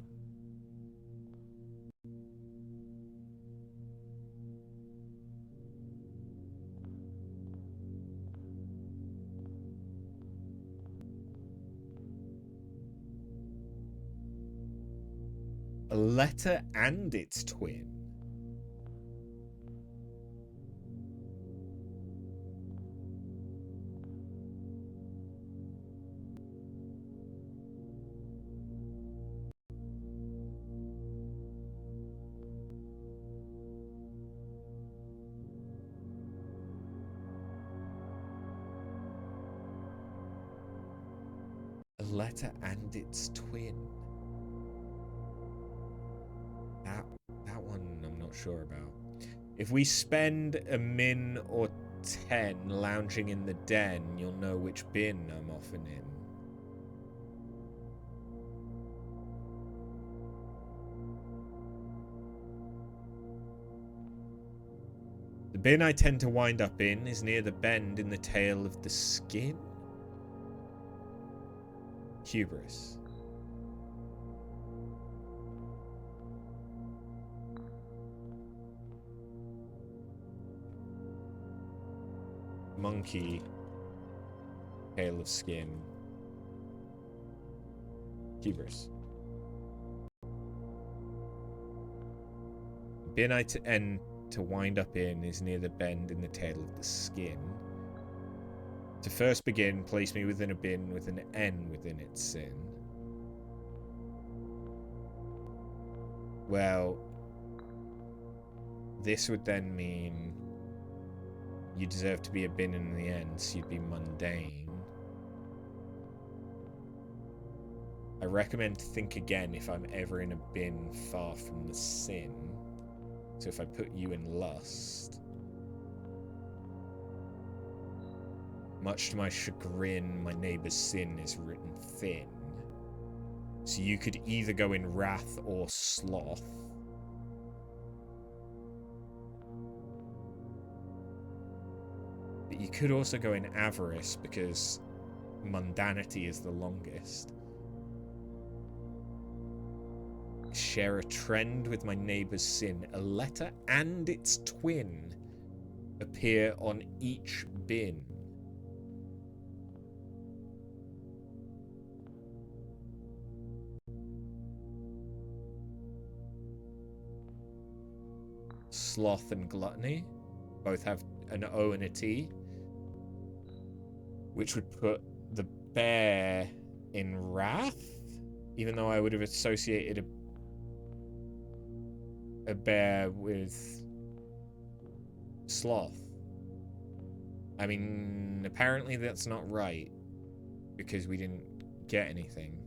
A letter and its twin. A letter and its twin. That one I'm not sure about. If we spend a min or 10 lounging in the den, you'll know which bin I'm often in. The bin I tend to wind up in is near the bend in the tail of the skin. Hubris. Monkey. Tail of skin. Hubris. Bin I tend to wind up in is near the bend in the tail of the skin. To first begin, place me within a bin with an N within its sin. Well, this would then mean you deserve to be a bin in the end, so you'd be mundane. I recommend to think again if I'm ever in a bin far from the sin. So if I put you in lust, much to my chagrin, my neighbour's sin is written thin. So you could either go in wrath or sloth. But you could also go in avarice because mundanity is the longest. Share a trend with my neighbour's sin. A letter and its twin appear on each bin. Sloth and gluttony both have an O and a T. which would put the bear in wrath, even though I would have associated a bear with sloth. I mean, apparently that's not right, because we didn't get anything.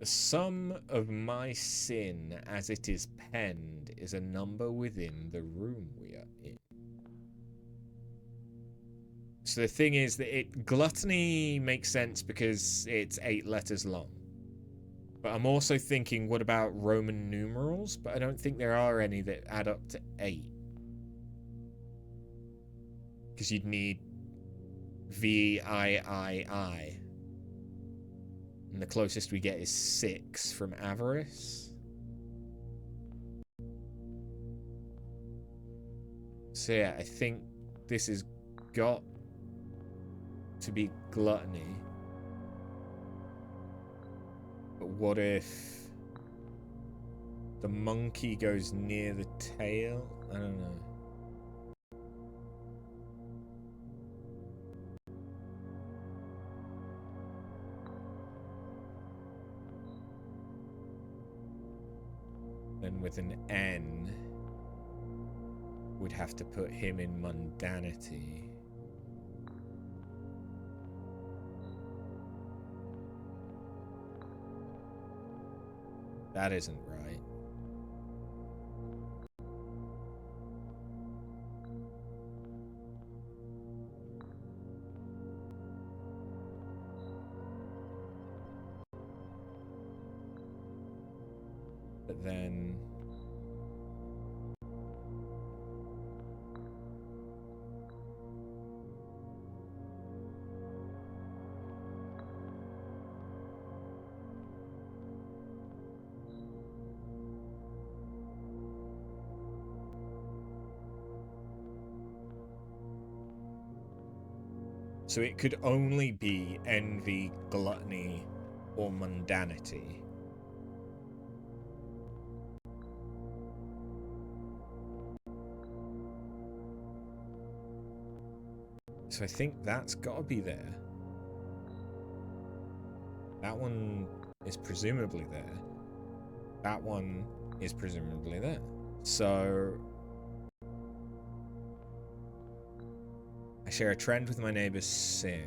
The sum of my sin as it is penned is a number within the room we are in. So the thing is that gluttony makes sense because it's 8 letters long. But I'm also thinking, what about Roman numerals? But I don't think there are any that add up to 8. Because you'd need VIII. And the closest we get is 6 from avarice. So yeah, I think this has got to be gluttony. But what if the monkey goes near the tail? I don't know. Then with an N, we'd have to put him in mundanity. That isn't right. But then so it could only be envy, gluttony, or mundanity. So I think that's got to be there. That one is presumably there. That one is presumably there. So I share a trend with my neighbor's sin.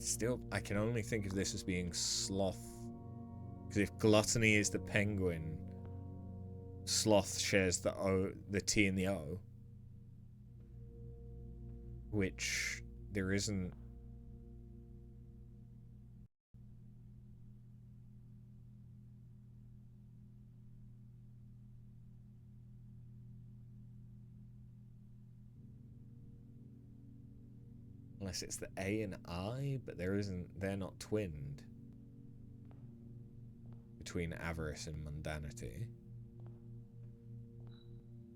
Still, I can only think of this as being sloth. Because if gluttony is the penguin, sloth shares the O, the T and the O. Which there isn't. Unless it's the A and I, but they're not twinned. Between avarice and mundanity.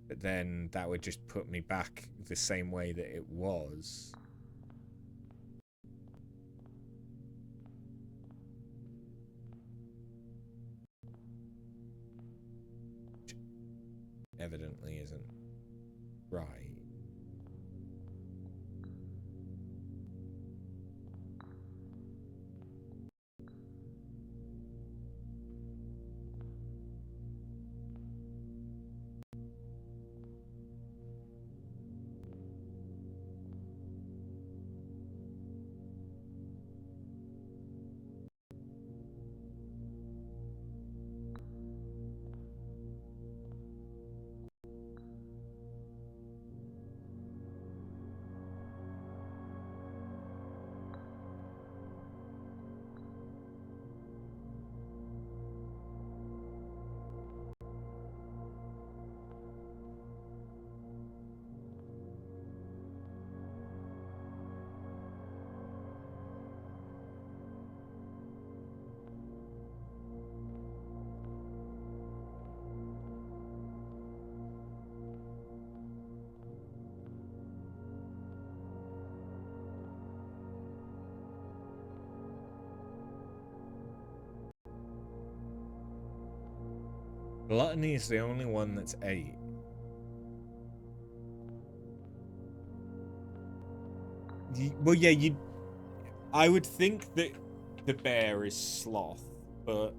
But then that would just put me back the same way that it was. Which evidently isn't right. Gluttony is the only one that's 8. Well, yeah, I would think that the bear is sloth, but...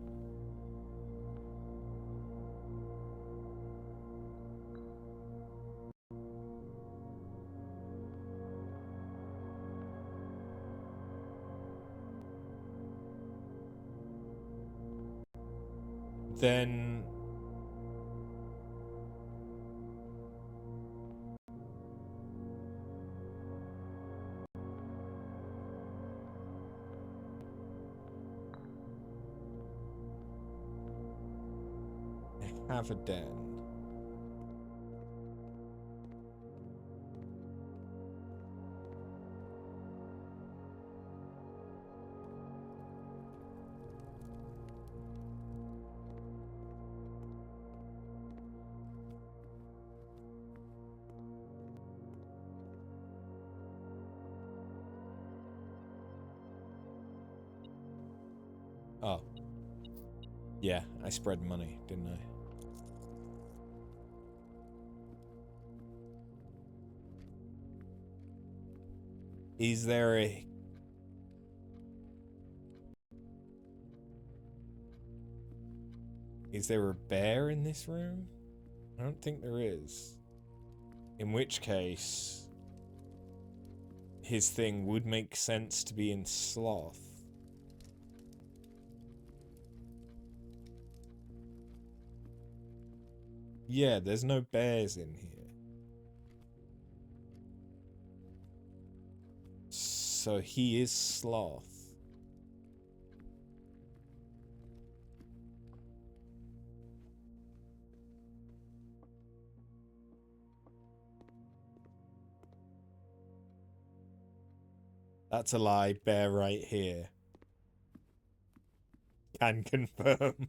Then... I have a den. Oh. Yeah, I spread money, didn't I? Is there a... Is there a bear in this room? I don't think there is. In which case... his thing would make sense to be in sloth. Yeah, there's no bears in here. So he is sloth. That's a lie. Bear right here. Can confirm.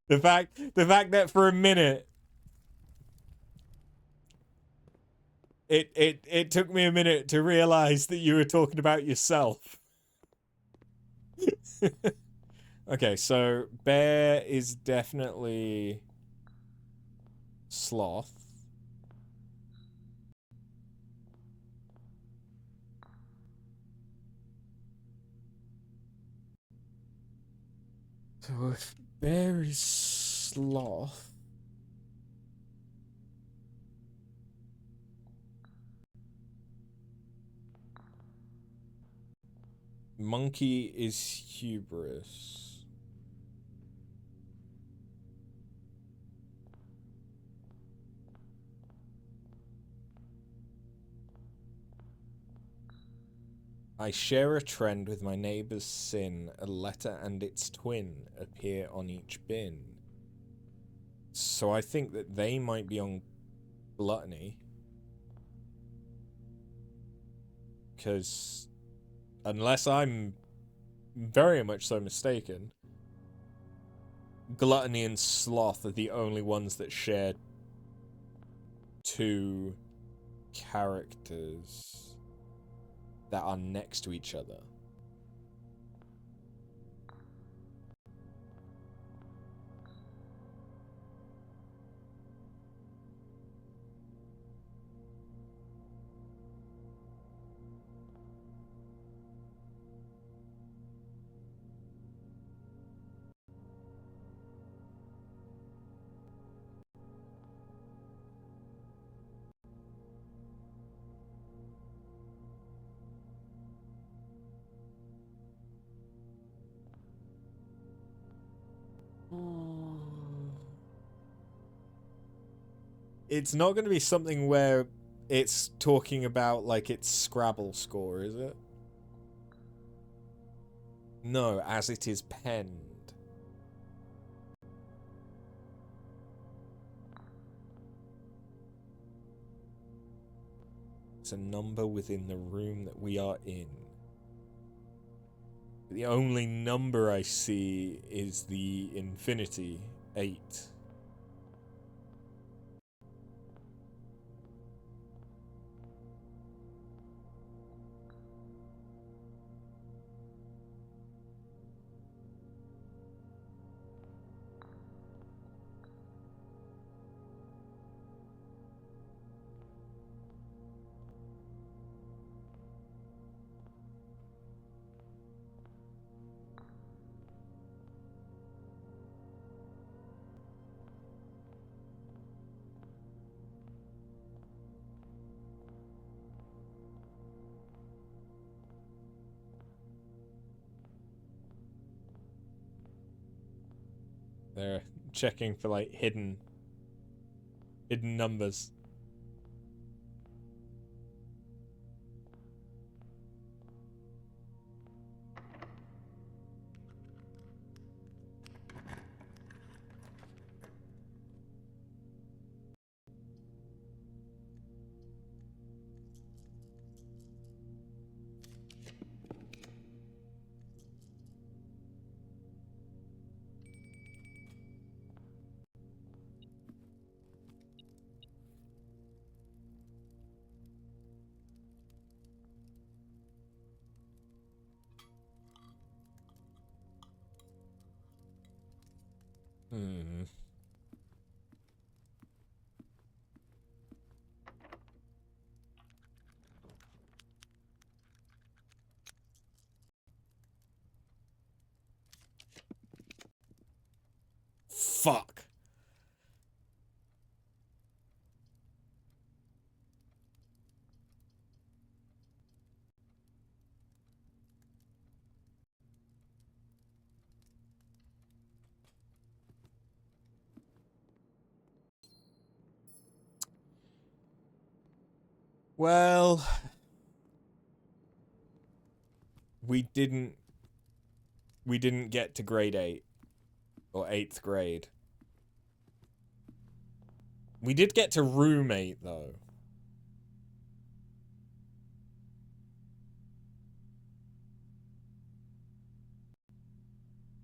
The fact that for a minute it took me a minute to realize that you were talking about yourself. Okay, so bear is definitely sloth. So if bear is sloth, monkey is hubris. I share a trend with my neighbour's sin. A letter and its twin appear on each bin. So I think that they might be on gluttony. because unless I'm very much so mistaken, gluttony and sloth are the only ones that share two characters that are next to each other. It's not going to be something where it's talking about, like, its Scrabble score, is it? No, as it is penned. It's a number within the room that we are in. The only number I see is the infinity 8. They're checking for, like, hidden numbers. Hmm. Fuck. Well, we didn't get to grade 8 or 8th grade. We did get to room 8 though.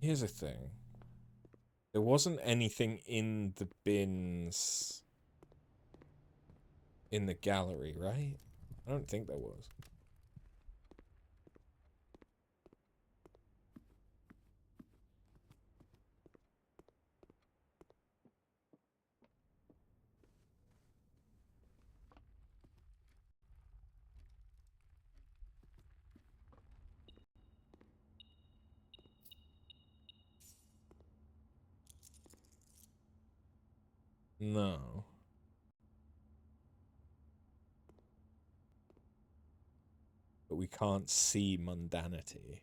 Here's the thing. There wasn't anything in the bins in the gallery, right? I don't think there was. No. But we can't see mundanity.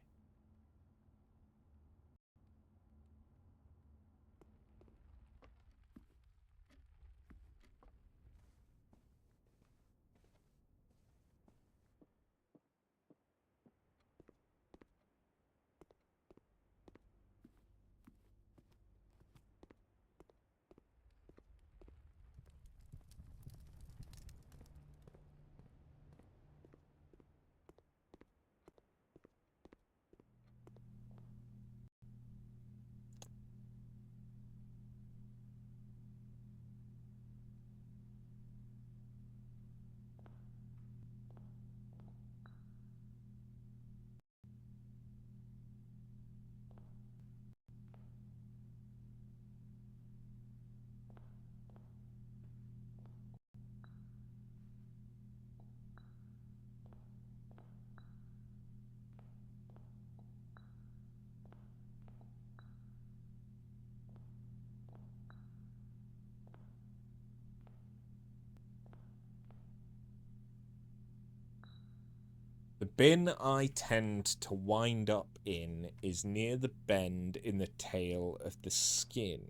The bin I tend to wind up in is near the bend in the tail of the skin.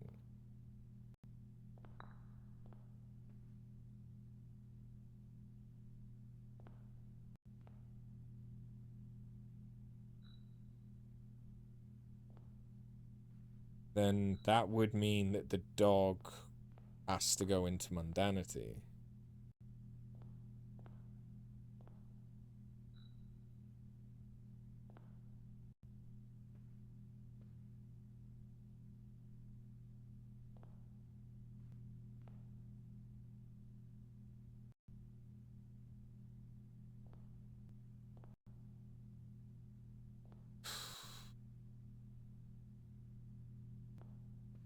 Then that would mean that the dog has to go into mundanity.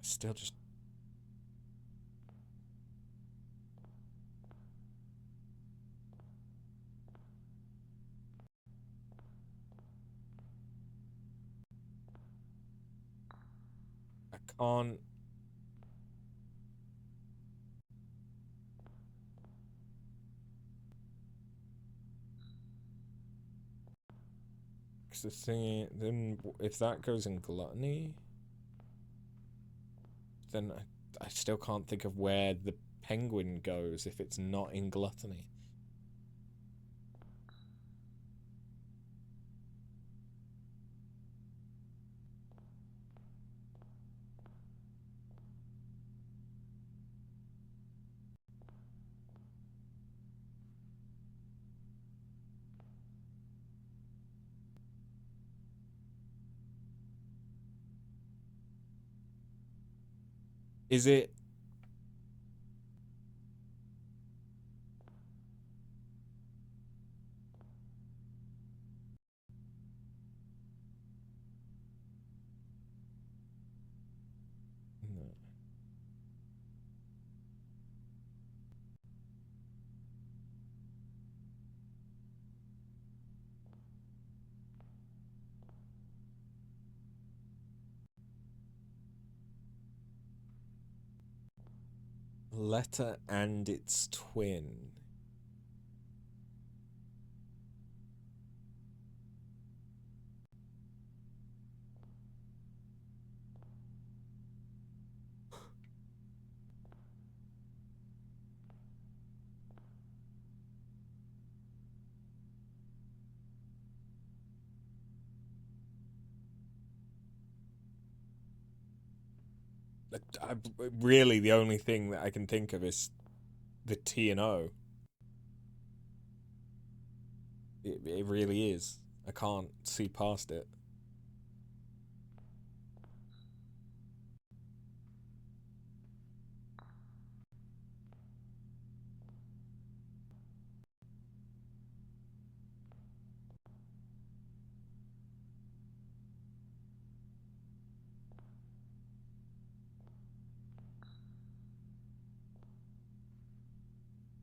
Still just... I can't... Because the thing... Then if that goes in gluttony... Then I still can't think of where the penguin goes if it's not in gluttony. Is it... No. Letter and its twin. Really, the only thing that I can think of is the T and O. It really is. I can't see past it.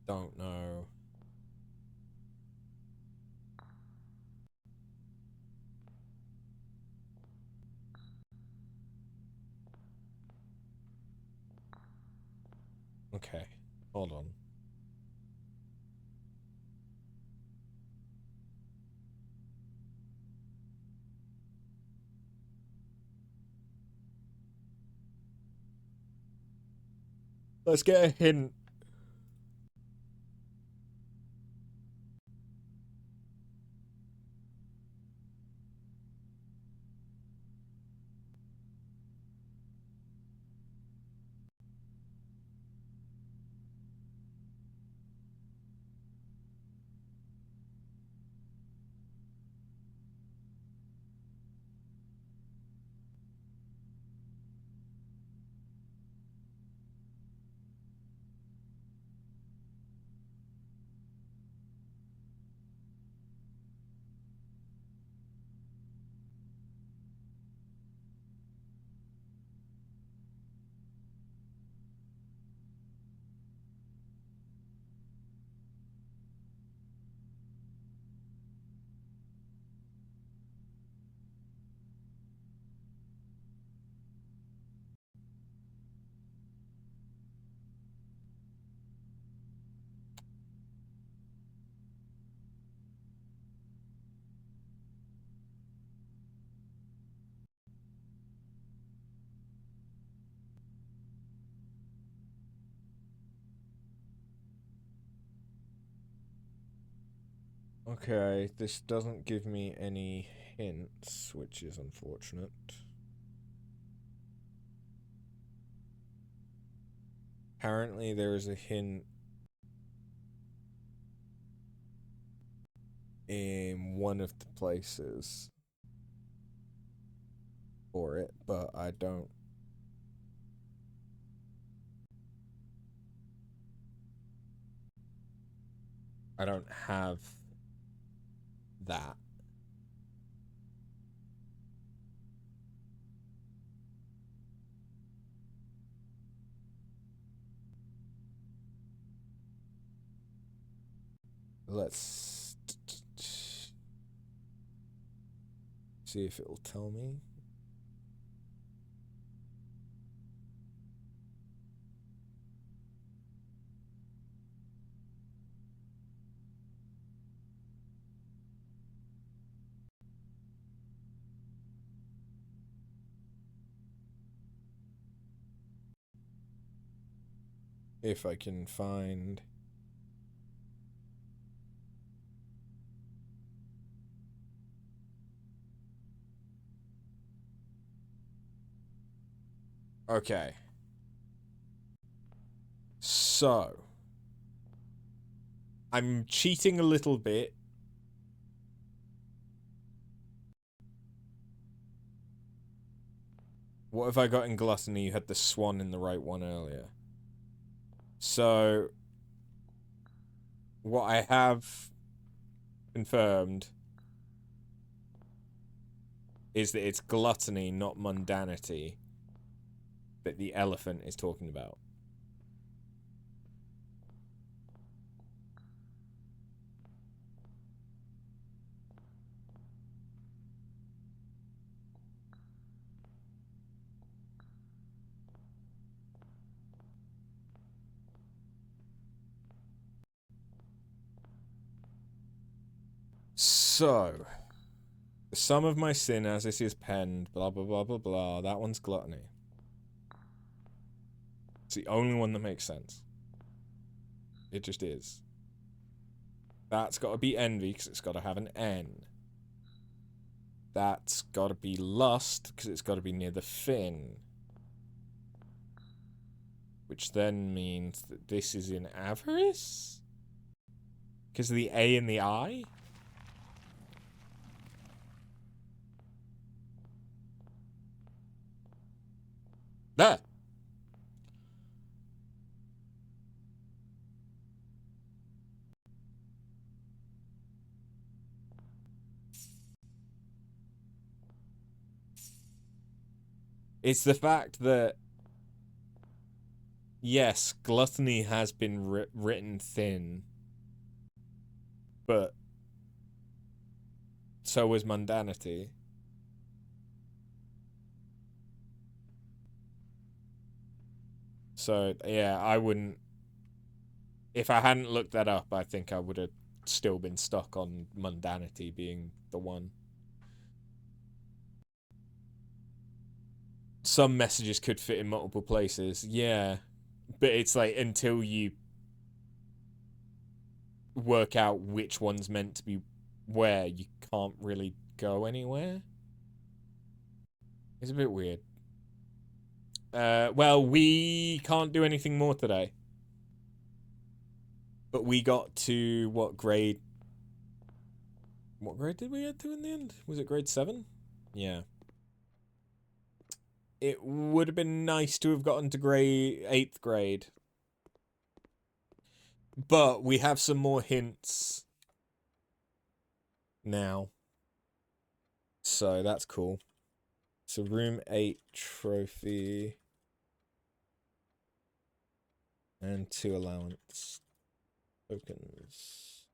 Don't know. Okay, hold on. Let's get a hint. Okay, this doesn't give me any hints, which is unfortunate. Apparently there is a hint in one of the places for it, but I don't have that. Let's see if it'll tell me. If I can find... Okay. So... I'm cheating a little bit. What if I got in Gluttony? You had the swan in the right one earlier. So... What I have confirmed is that it's gluttony, not mundanity, that the elephant is talking about. So, the sum of my sin as this is penned, blah blah blah blah blah, that one's gluttony. It's the only one that makes sense. It just is. That's got to be envy, because it's got to have an N. That's got to be lust, because it's got to be near the fin. Which then means that this is in avarice? Because of the A and the I? There! It's the fact that, yes, gluttony has been written thin, but so was mundanity. So, yeah, I wouldn't... If I hadn't looked that up, I think I would have still been stuck on mundanity being the one. Some messages could fit in multiple places, yeah. But it's like, until you work out which one's meant to be where, you can't really go anywhere. It's a bit weird. Well, we can't do anything more today. But we got to, what grade? What grade did we get to in the end? Was it grade 7? Yeah. It would have been nice to have gotten to 8th grade. But we have some more hints now. So that's cool. So room 8 trophy. And 2 allowance tokens.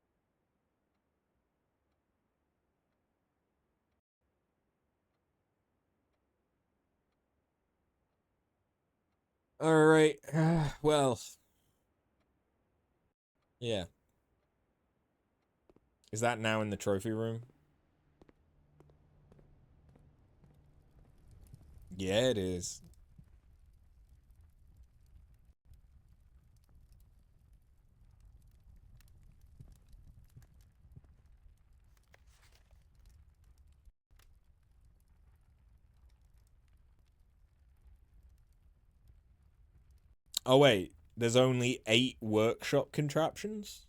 Alright. Well. Yeah. Is that now in the trophy room? Yeah, it is. Oh wait, there's only 8 workshop contraptions?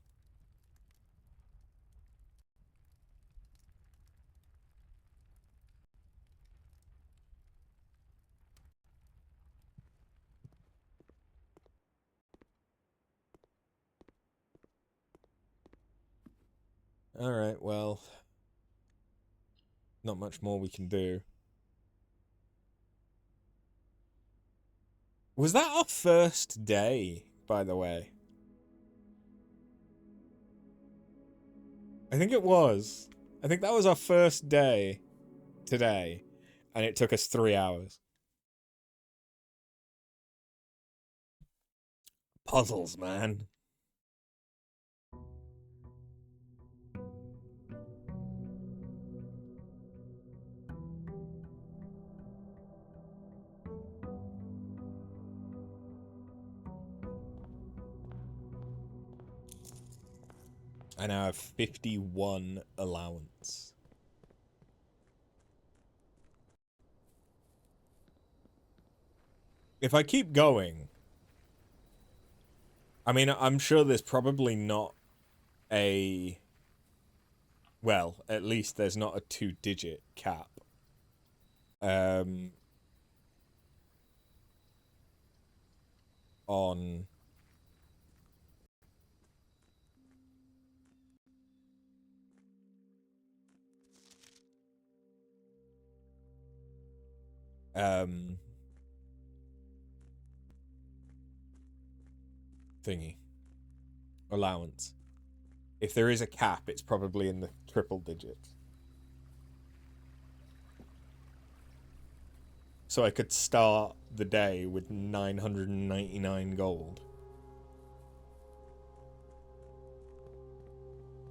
Alright, well, not much more we can do. Was that our first day, by the way? I think it was. I think that was our first day today, and it took us 3 hours. Puzzles, man. I now have 51 allowance. If I keep going... I mean, I'm sure there's probably not a... Well, at least there's not a 2-digit cap. On... thingy. Allowance. If there is a cap, it's probably in the triple digits. So I could start the day with 999 gold.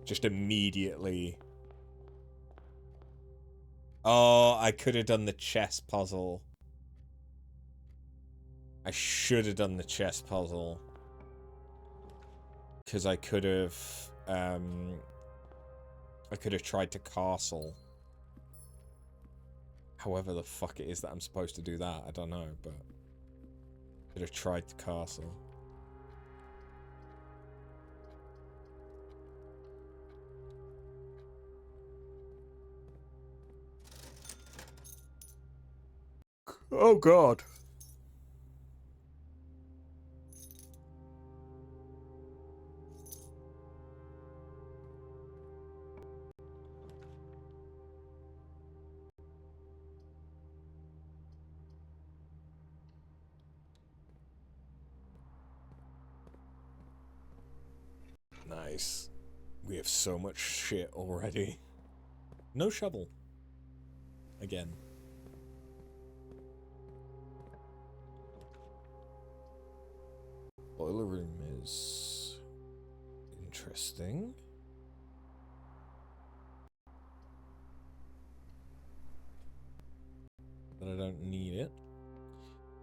Just immediately. Oh, I could have done the chess puzzle. I should have done the chess puzzle. Because I could have tried to castle. However the fuck it is that I'm supposed to do that, I don't know, but could have tried to castle. Oh god. Nice. We have so much shit already. No shovel. Again. Boiler room is interesting. But I don't need it.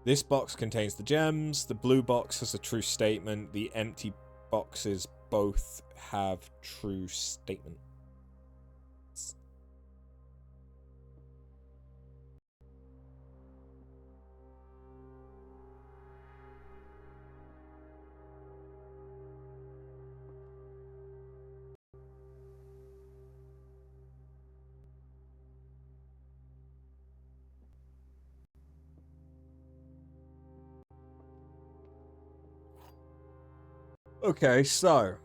This box contains the gems. The blue box has a true statement. The empty boxes both have true statements. Okay, so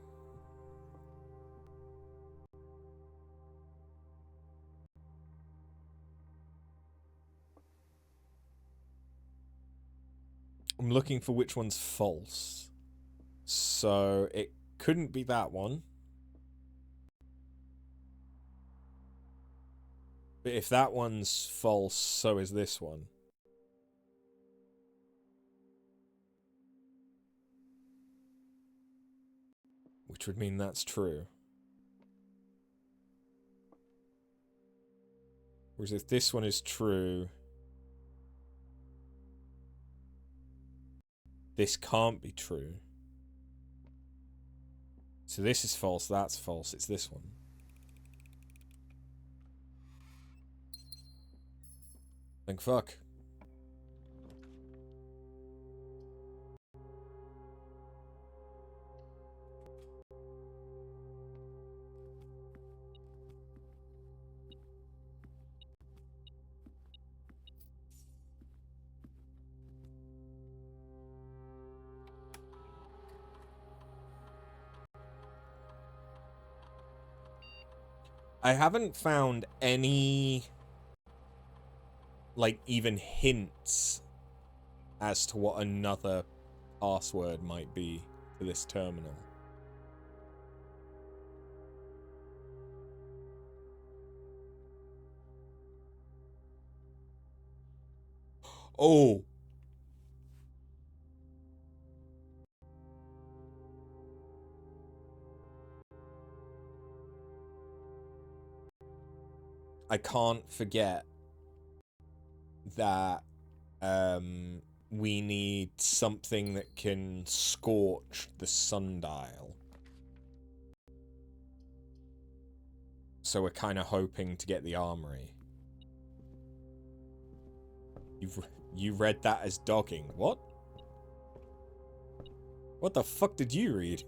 I'm looking for which one's false. So it couldn't be that one. But if that one's false, so is this one. Which would mean that's true. Whereas if this one is true, this can't be true. So this is false, that's false, it's this one. Thank fuck. I haven't found any, like, even hints as to what another password might be to this terminal. Oh! I can't forget that we need something that can scorch the sundial. So we're kind of hoping to get the armory. You read that as dogging. What? What the fuck did you read?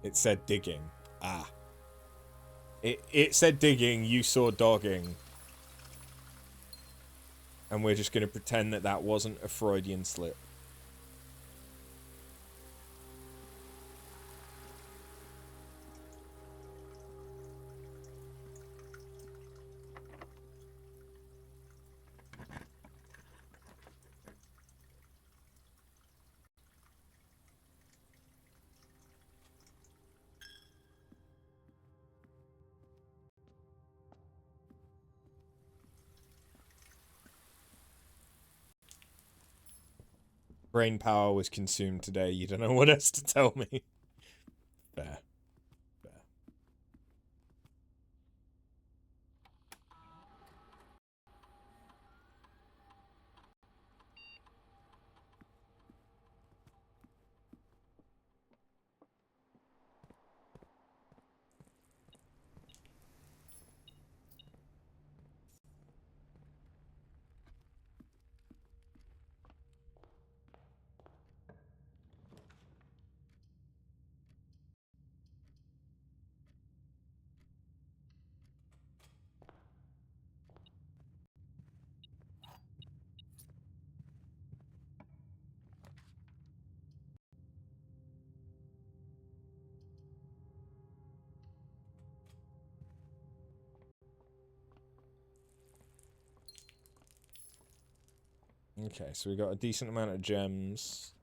It said digging. Ah. It said digging, you saw dogging. And we're just going to pretend that that wasn't a Freudian slip. Brain power was consumed today. You don't know what else to tell me. Fair. Fair. Okay, so we got a decent amount of gems.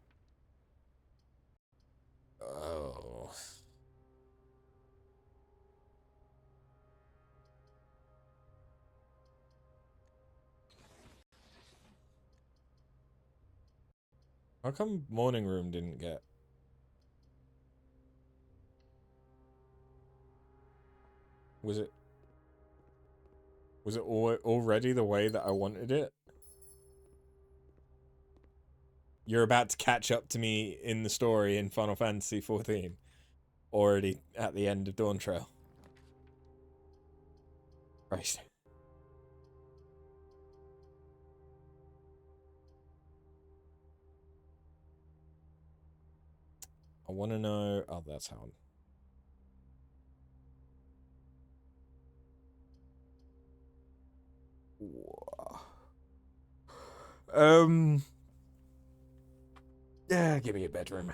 Oh. How come morning room didn't get? Was it already the way that I wanted it? You're about to catch up to me in the story in Final Fantasy XIV. Already at the end of Dawn Trail. Right. I want to know... Oh, that's how... Yeah, give me a bedroom.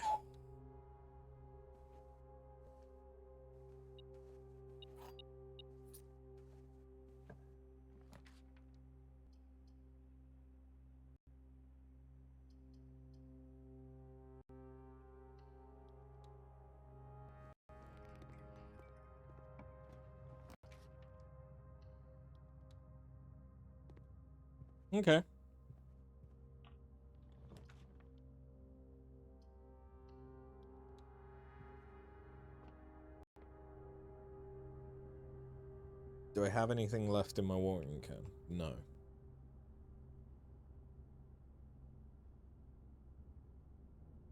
Okay. Do I have anything left in my watering can? No.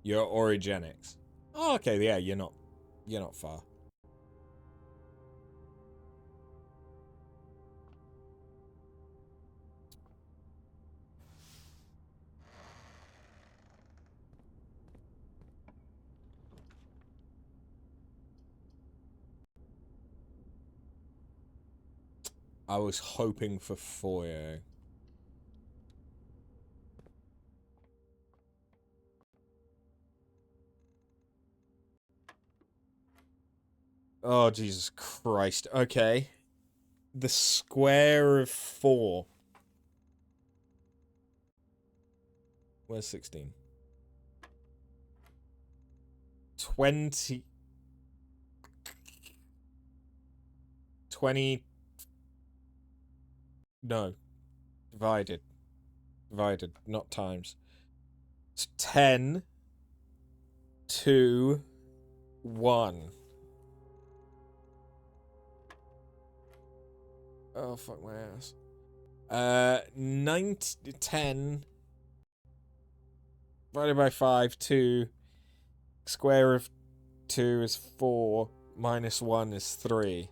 You're Origenics. Oh, okay, yeah, you're not far. I was hoping for foyer. Oh, Jesus Christ. Okay. The square of 4. Where's 16? 20. 20. No. Divided. Divided, not times. It's 10, 2, 1. Oh, fuck my ass. 10 divided by 5, 2. Square of 2 is 4. Minus 1 is 3.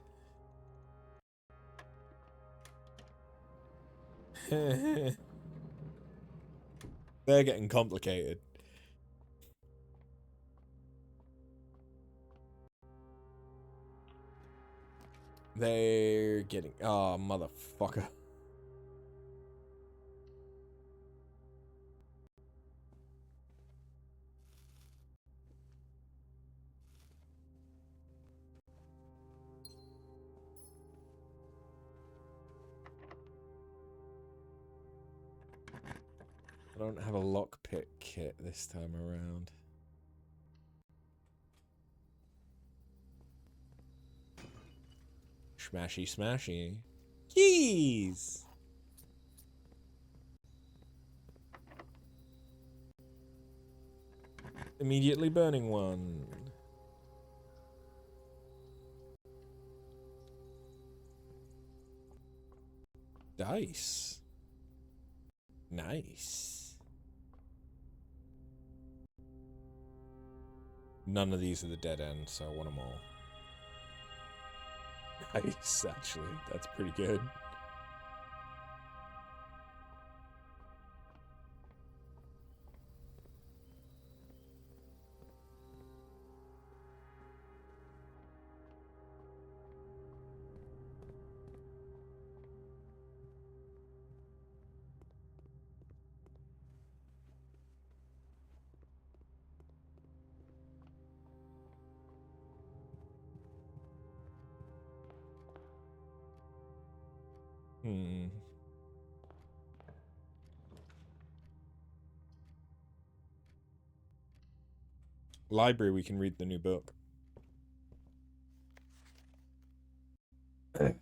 They're getting complicated. They're getting... Oh, motherfucker. I don't have a lockpick kit this time around. Smashy, smashy. Keys! Immediately burning one. Dice. Nice. None of these are the dead end, so I want them all. Nice, actually. That's pretty good. Library, we can read the new book. The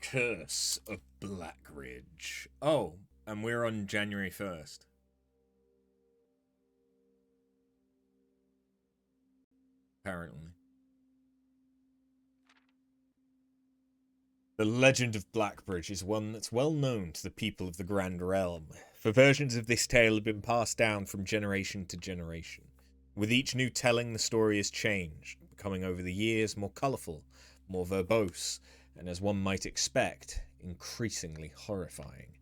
Curse of Blackridge. Oh, and we're on January 1st. Apparently. The legend of Blackbridge is one that's well known to the people of the Grand Realm, for versions of this tale have been passed down from generation to generation. With each new telling, the story has changed, becoming over the years more colourful, more verbose, and as one might expect, increasingly horrifying.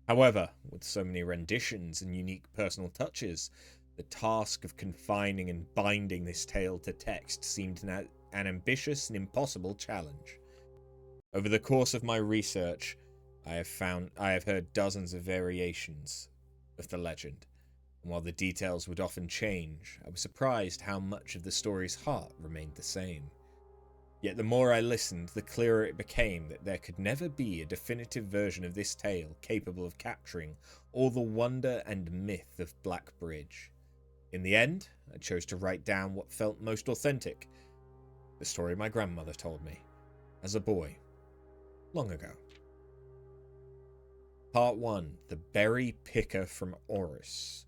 However, with so many renditions and unique personal touches, the task of confining and binding this tale to text seemed an ambitious and impossible challenge. Over the course of my research, I have heard dozens of variations of the legend, and while the details would often change, I was surprised how much of the story's heart remained the same. Yet the more I listened, the clearer it became that there could never be a definitive version of this tale capable of capturing all the wonder and myth of Blackbridge. In the end, I chose to write down what felt most authentic, the story my grandmother told me, as a boy, long ago. Part 1. The Berry Picker from Oris.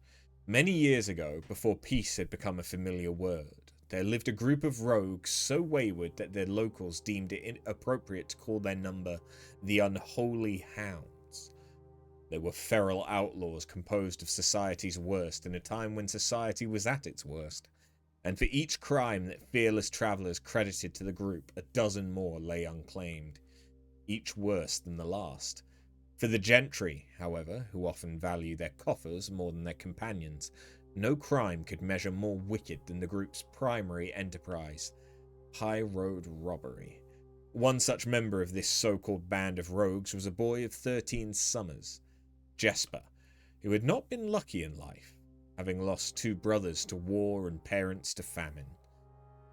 Many years ago, before peace had become a familiar word, there lived a group of rogues so wayward that their locals deemed it inappropriate to call their number the Unholy Hounds. They were feral outlaws composed of society's worst in a time when society was at its worst, and for each crime that fearless travellers credited to the group, a dozen more lay unclaimed, each worse than the last. For the gentry, however, who often value their coffers more than their companions, no crime could measure more wicked than the group's primary enterprise, high road robbery. One such member of this so-called band of rogues was a boy of 13 summers, Jesper, who had not been lucky in life, having lost 2 brothers to war and parents to famine.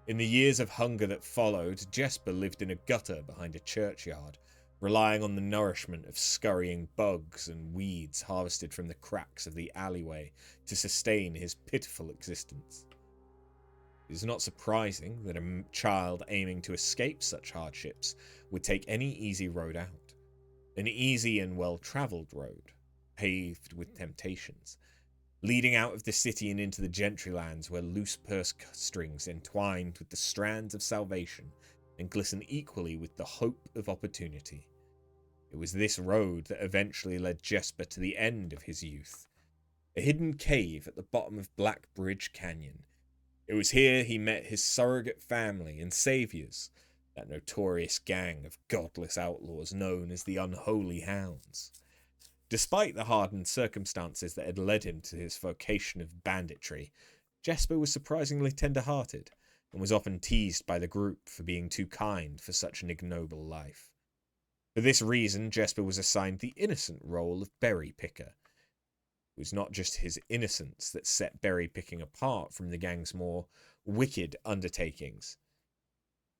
In the years of hunger that followed, Jesper lived in a gutter behind a churchyard, relying on the nourishment of scurrying bugs and weeds harvested from the cracks of the alleyway to sustain his pitiful existence. It is not surprising that a child aiming to escape such hardships would take any easy road out. An easy and well-travelled road, paved with temptations, leading out of the city and into the gentry lands where loose purse strings entwined with the strands of salvation and glisten equally with the hope of opportunity. It was this road that eventually led Jesper to the end of his youth, a hidden cave at the bottom of Black Bridge Canyon. It was here he met his surrogate family and saviors, that notorious gang of godless outlaws known as the Unholy Hounds. Despite the hardened circumstances that had led him to his vocation of banditry, Jesper was surprisingly tender-hearted, and was often teased by the group for being too kind for such an ignoble life. For this reason, Jesper was assigned the innocent role of berry picker. It was not just his innocence that set berry picking apart from the gang's more wicked undertakings,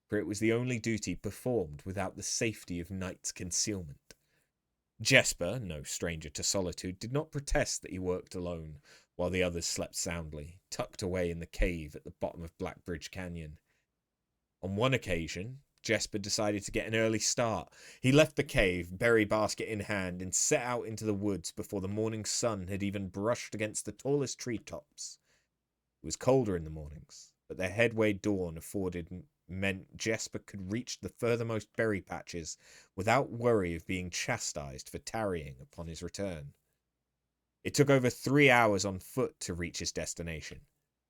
for it was the only duty performed without the safety of night's concealment. Jesper, no stranger to solitude, did not protest that he worked alone while the others slept soundly, tucked away in the cave at the bottom of Black Bridge Canyon. On one occasion, Jesper decided to get an early start. He left the cave, berry basket in hand, and set out into the woods before the morning sun had even brushed against the tallest treetops. It was colder in the mornings, but the headway dawn afforded meant Jesper could reach the furthermost berry patches without worry of being chastised for tarrying upon his return. It took over 3 hours on foot to reach his destination,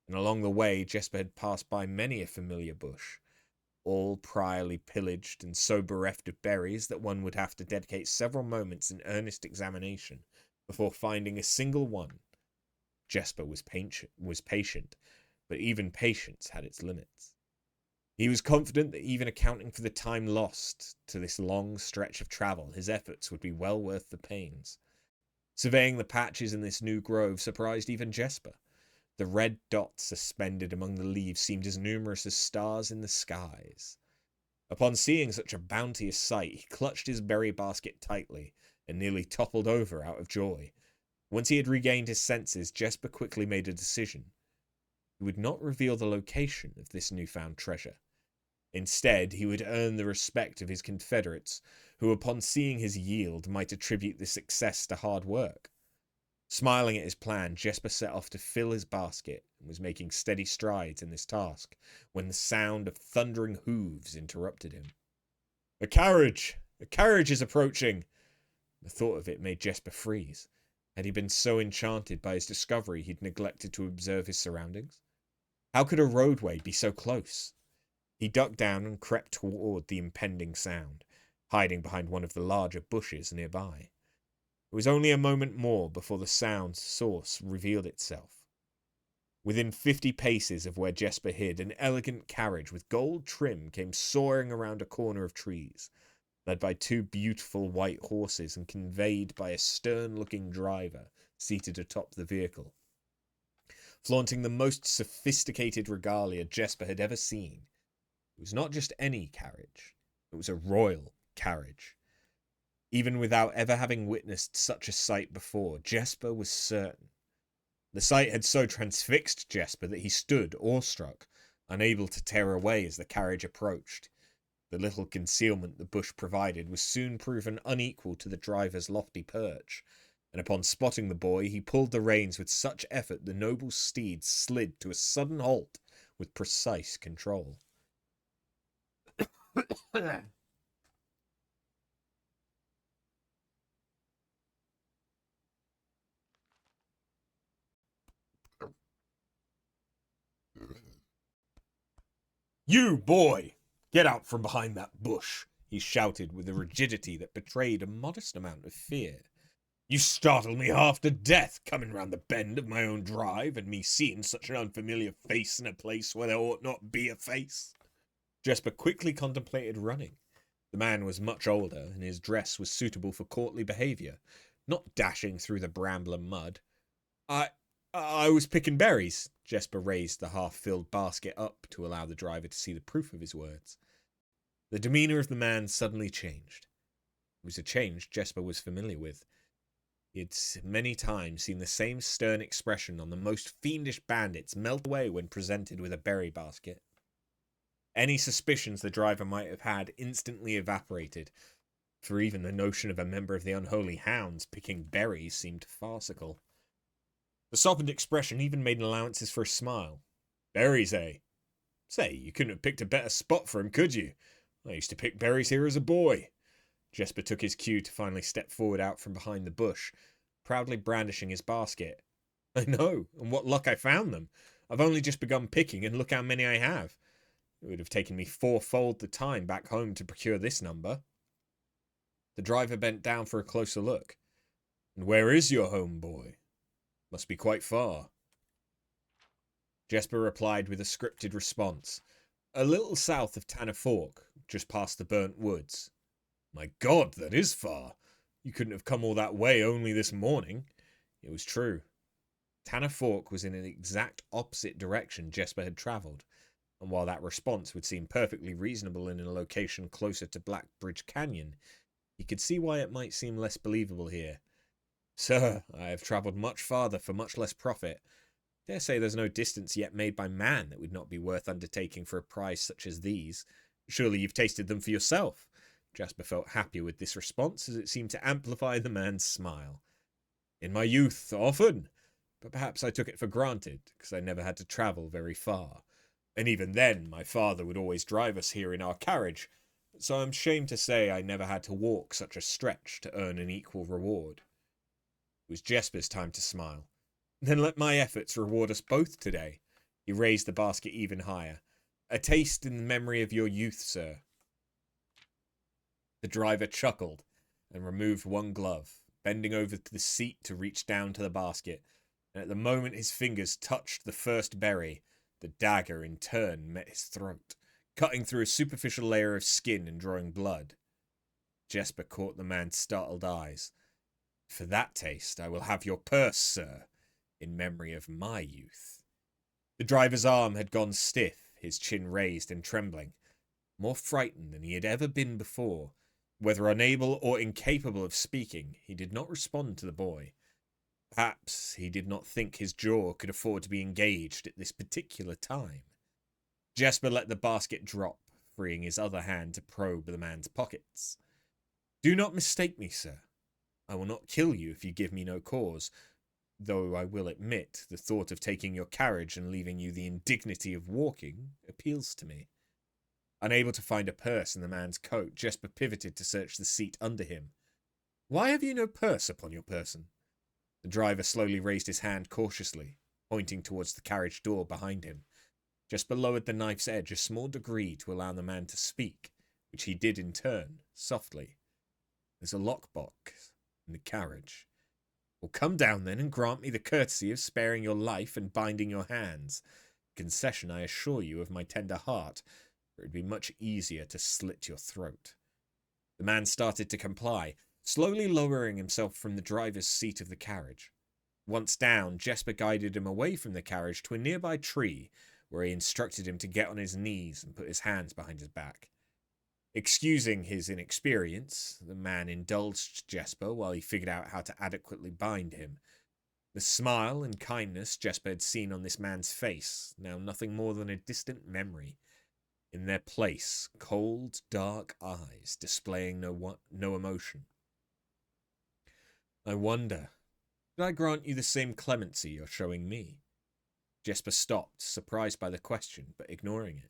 and along the way Jesper had passed by many a familiar bush, all priorly pillaged and so bereft of berries that one would have to dedicate several moments in earnest examination before finding a single one. Jesper was patient, but even patience had its limits. He was confident that even accounting for the time lost to this long stretch of travel, his efforts would be well worth the pains. Surveying the patches in this new grove surprised even Jesper. The red dots suspended among the leaves seemed as numerous as stars in the skies. Upon seeing such a bounteous sight, he clutched his berry basket tightly and nearly toppled over out of joy. Once he had regained his senses, Jesper quickly made a decision. He would not reveal the location of this newfound treasure. Instead, he would earn the respect of his confederates, who upon seeing his yield might attribute the success to hard work. Smiling at his plan, Jesper set off to fill his basket and was making steady strides in this task when the sound of thundering hooves interrupted him. A carriage! A carriage is approaching! The thought of it made Jesper freeze. Had he been so enchanted by his discovery he'd neglected to observe his surroundings? How could a roadway be so close? He ducked down and crept toward the impending sound, hiding behind one of the larger bushes nearby. It was only a moment more before the sound's source revealed itself. Within 50 paces of where Jesper hid, an elegant carriage with gold trim came soaring around a corner of trees, led by 2 beautiful white horses and conveyed by a stern-looking driver seated atop the vehicle. Flaunting the most sophisticated regalia Jesper had ever seen, it was not just any carriage, it was a royal carriage. Even without ever having witnessed such a sight before, Jesper was certain. The sight had so transfixed Jesper that he stood awestruck, unable to tear away as the carriage approached. The little concealment the bush provided was soon proven unequal to the driver's lofty perch, and upon spotting the boy, he pulled the reins with such effort the noble steed slid to a sudden halt with precise control. You, boy! Get out from behind that bush! He shouted with a rigidity that betrayed a modest amount of fear. You startled me half to death, coming round the bend of my own drive, and me seeing such an unfamiliar face in a place where there ought not be a face. Jesper quickly contemplated running. The man was much older, and his dress was suitable for courtly behaviour, not dashing through the bramble and mud. I was picking berries, Jesper raised the half-filled basket up to allow the driver to see the proof of his words. The demeanour of the man suddenly changed. It was a change Jesper was familiar with. He had many times seen the same stern expression on the most fiendish bandits melt away when presented with a berry basket. Any suspicions the driver might have had instantly evaporated, for even the notion of a member of the Unholy Hounds picking berries seemed farcical. The softened expression even made allowances for a smile. Berries, eh? Say, you couldn't have picked a better spot for 'em, could you? I used to pick berries here as a boy. Jesper took his cue to finally step forward out from behind the bush, proudly brandishing his basket. I know, and what luck I found them. I've only just begun picking, and look how many I have. It would have taken me fourfold the time back home to procure this number. The driver bent down for a closer look. And where is your home, boy? Must be quite far. Jesper replied with a scripted response. A little south of Tanner Fork, just past the burnt woods. My God, that is far. You couldn't have come all that way only this morning. It was true. Tanner Fork was in an exact opposite direction Jesper had travelled, and while that response would seem perfectly reasonable in a location closer to Blackbridge Canyon, he could see why it might seem less believable here. Sir, I have travelled much farther for much less profit. Dare say there's no distance yet made by man that would not be worth undertaking for a prize such as these. Surely you've tasted them for yourself. Jasper felt happy with this response, as it seemed to amplify the man's smile. In my youth, often, but perhaps I took it for granted, because I never had to travel very far. And even then, my father would always drive us here in our carriage, so I'm ashamed to say I never had to walk such a stretch to earn an equal reward. It was Jesper's time to smile. Then let my efforts reward us both today. He raised the basket even higher. A taste in the memory of your youth, sir. The driver chuckled and removed one glove, bending over to the seat to reach down to the basket, and at the moment his fingers touched the first berry, the dagger in turn met his throat, cutting through a superficial layer of skin and drawing blood. Jesper caught the man's startled eyes. For that taste I will have your purse, sir, in memory of my youth. The driver's arm had gone stiff, his chin raised and trembling, more frightened than he had ever been before. Whether unable or incapable of speaking, he did not respond to the boy. Perhaps he did not think his jaw could afford to be engaged at this particular time. Jesper let the basket drop, freeing his other hand to probe the man's pockets. Do not mistake me, sir. I will not kill you if you give me no cause, though I will admit the thought of taking your carriage and leaving you the indignity of walking appeals to me. Unable to find a purse in the man's coat, Jesper pivoted to search the seat under him. Why have you no purse upon your person? The driver slowly raised his hand cautiously, pointing towards the carriage door behind him. Jesper lowered the knife's edge a small degree to allow the man to speak, which he did in turn, softly. There's a lockbox in the carriage. Well, come down then and grant me the courtesy of sparing your life and binding your hands. A concession, I assure you, of my tender heart, for it would be much easier to slit your throat. The man started to comply, slowly lowering himself from the driver's seat of the carriage. Once down, Jesper guided him away from the carriage to a nearby tree, where he instructed him to get on his knees and put his hands behind his back. Excusing his inexperience, the man indulged Jesper while he figured out how to adequately bind him. The smile and kindness Jesper had seen on this man's face, now nothing more than a distant memory. In their place, cold, dark eyes displaying no emotion. I wonder, did I grant you the same clemency you're showing me? Jesper stopped, surprised by the question, but ignoring it.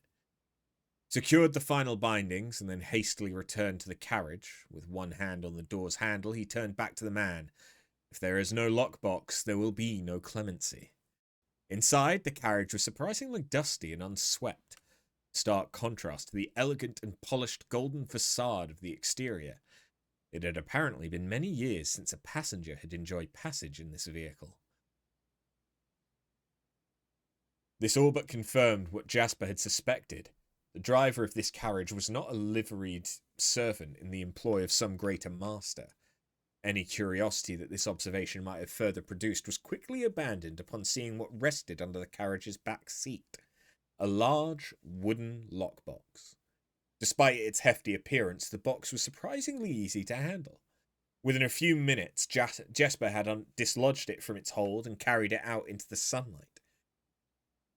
Secured the final bindings and then hastily returned to the carriage. With one hand on the door's handle, he turned back to the man. If there is no lockbox, there will be no clemency. Inside, the carriage was surprisingly dusty and unswept. Stark contrast to the elegant and polished golden facade of the exterior. It had apparently been many years since a passenger had enjoyed passage in this vehicle. This all but confirmed what Jasper had suspected. The driver of this carriage was not a liveried servant in the employ of some greater master. Any curiosity that this observation might have further produced was quickly abandoned upon seeing what rested under the carriage's back seat. A large wooden lockbox. Despite its hefty appearance, the box was surprisingly easy to handle. Within a few minutes, Jesper had dislodged it from its hold and carried it out into the sunlight.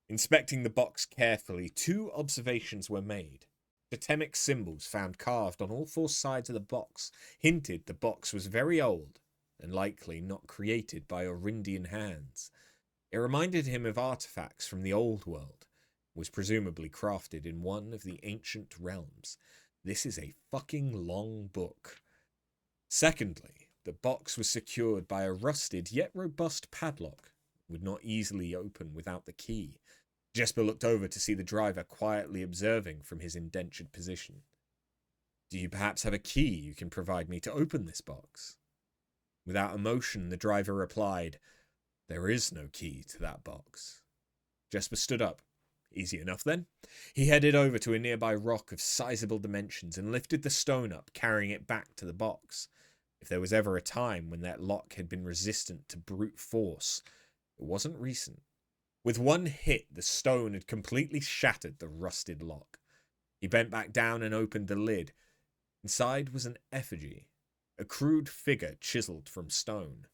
Inspecting the box carefully, 2 observations were made. Totemic symbols found carved on all 4 sides of the box hinted the box was very old and likely not created by Orindian hands. It reminded him of artifacts from the old world, was presumably crafted in one of the ancient realms. This is a fucking long book. Secondly, the box was secured by a rusted yet robust padlock. It would not easily open without the key. Jesper looked over to see the driver quietly observing from his indentured position. Do you perhaps have a key you can provide me to open this box? Without emotion, the driver replied, There is no key to that box. Jesper stood up. Easy enough then. He headed over to a nearby rock of sizable dimensions and lifted the stone up, carrying it back to the box. If there was ever a time when that lock had been resistant to brute force, it wasn't recent. With one hit, the stone had completely shattered the rusted lock. He bent back down and opened the lid. Inside was an effigy, a crude figure chiseled from stone.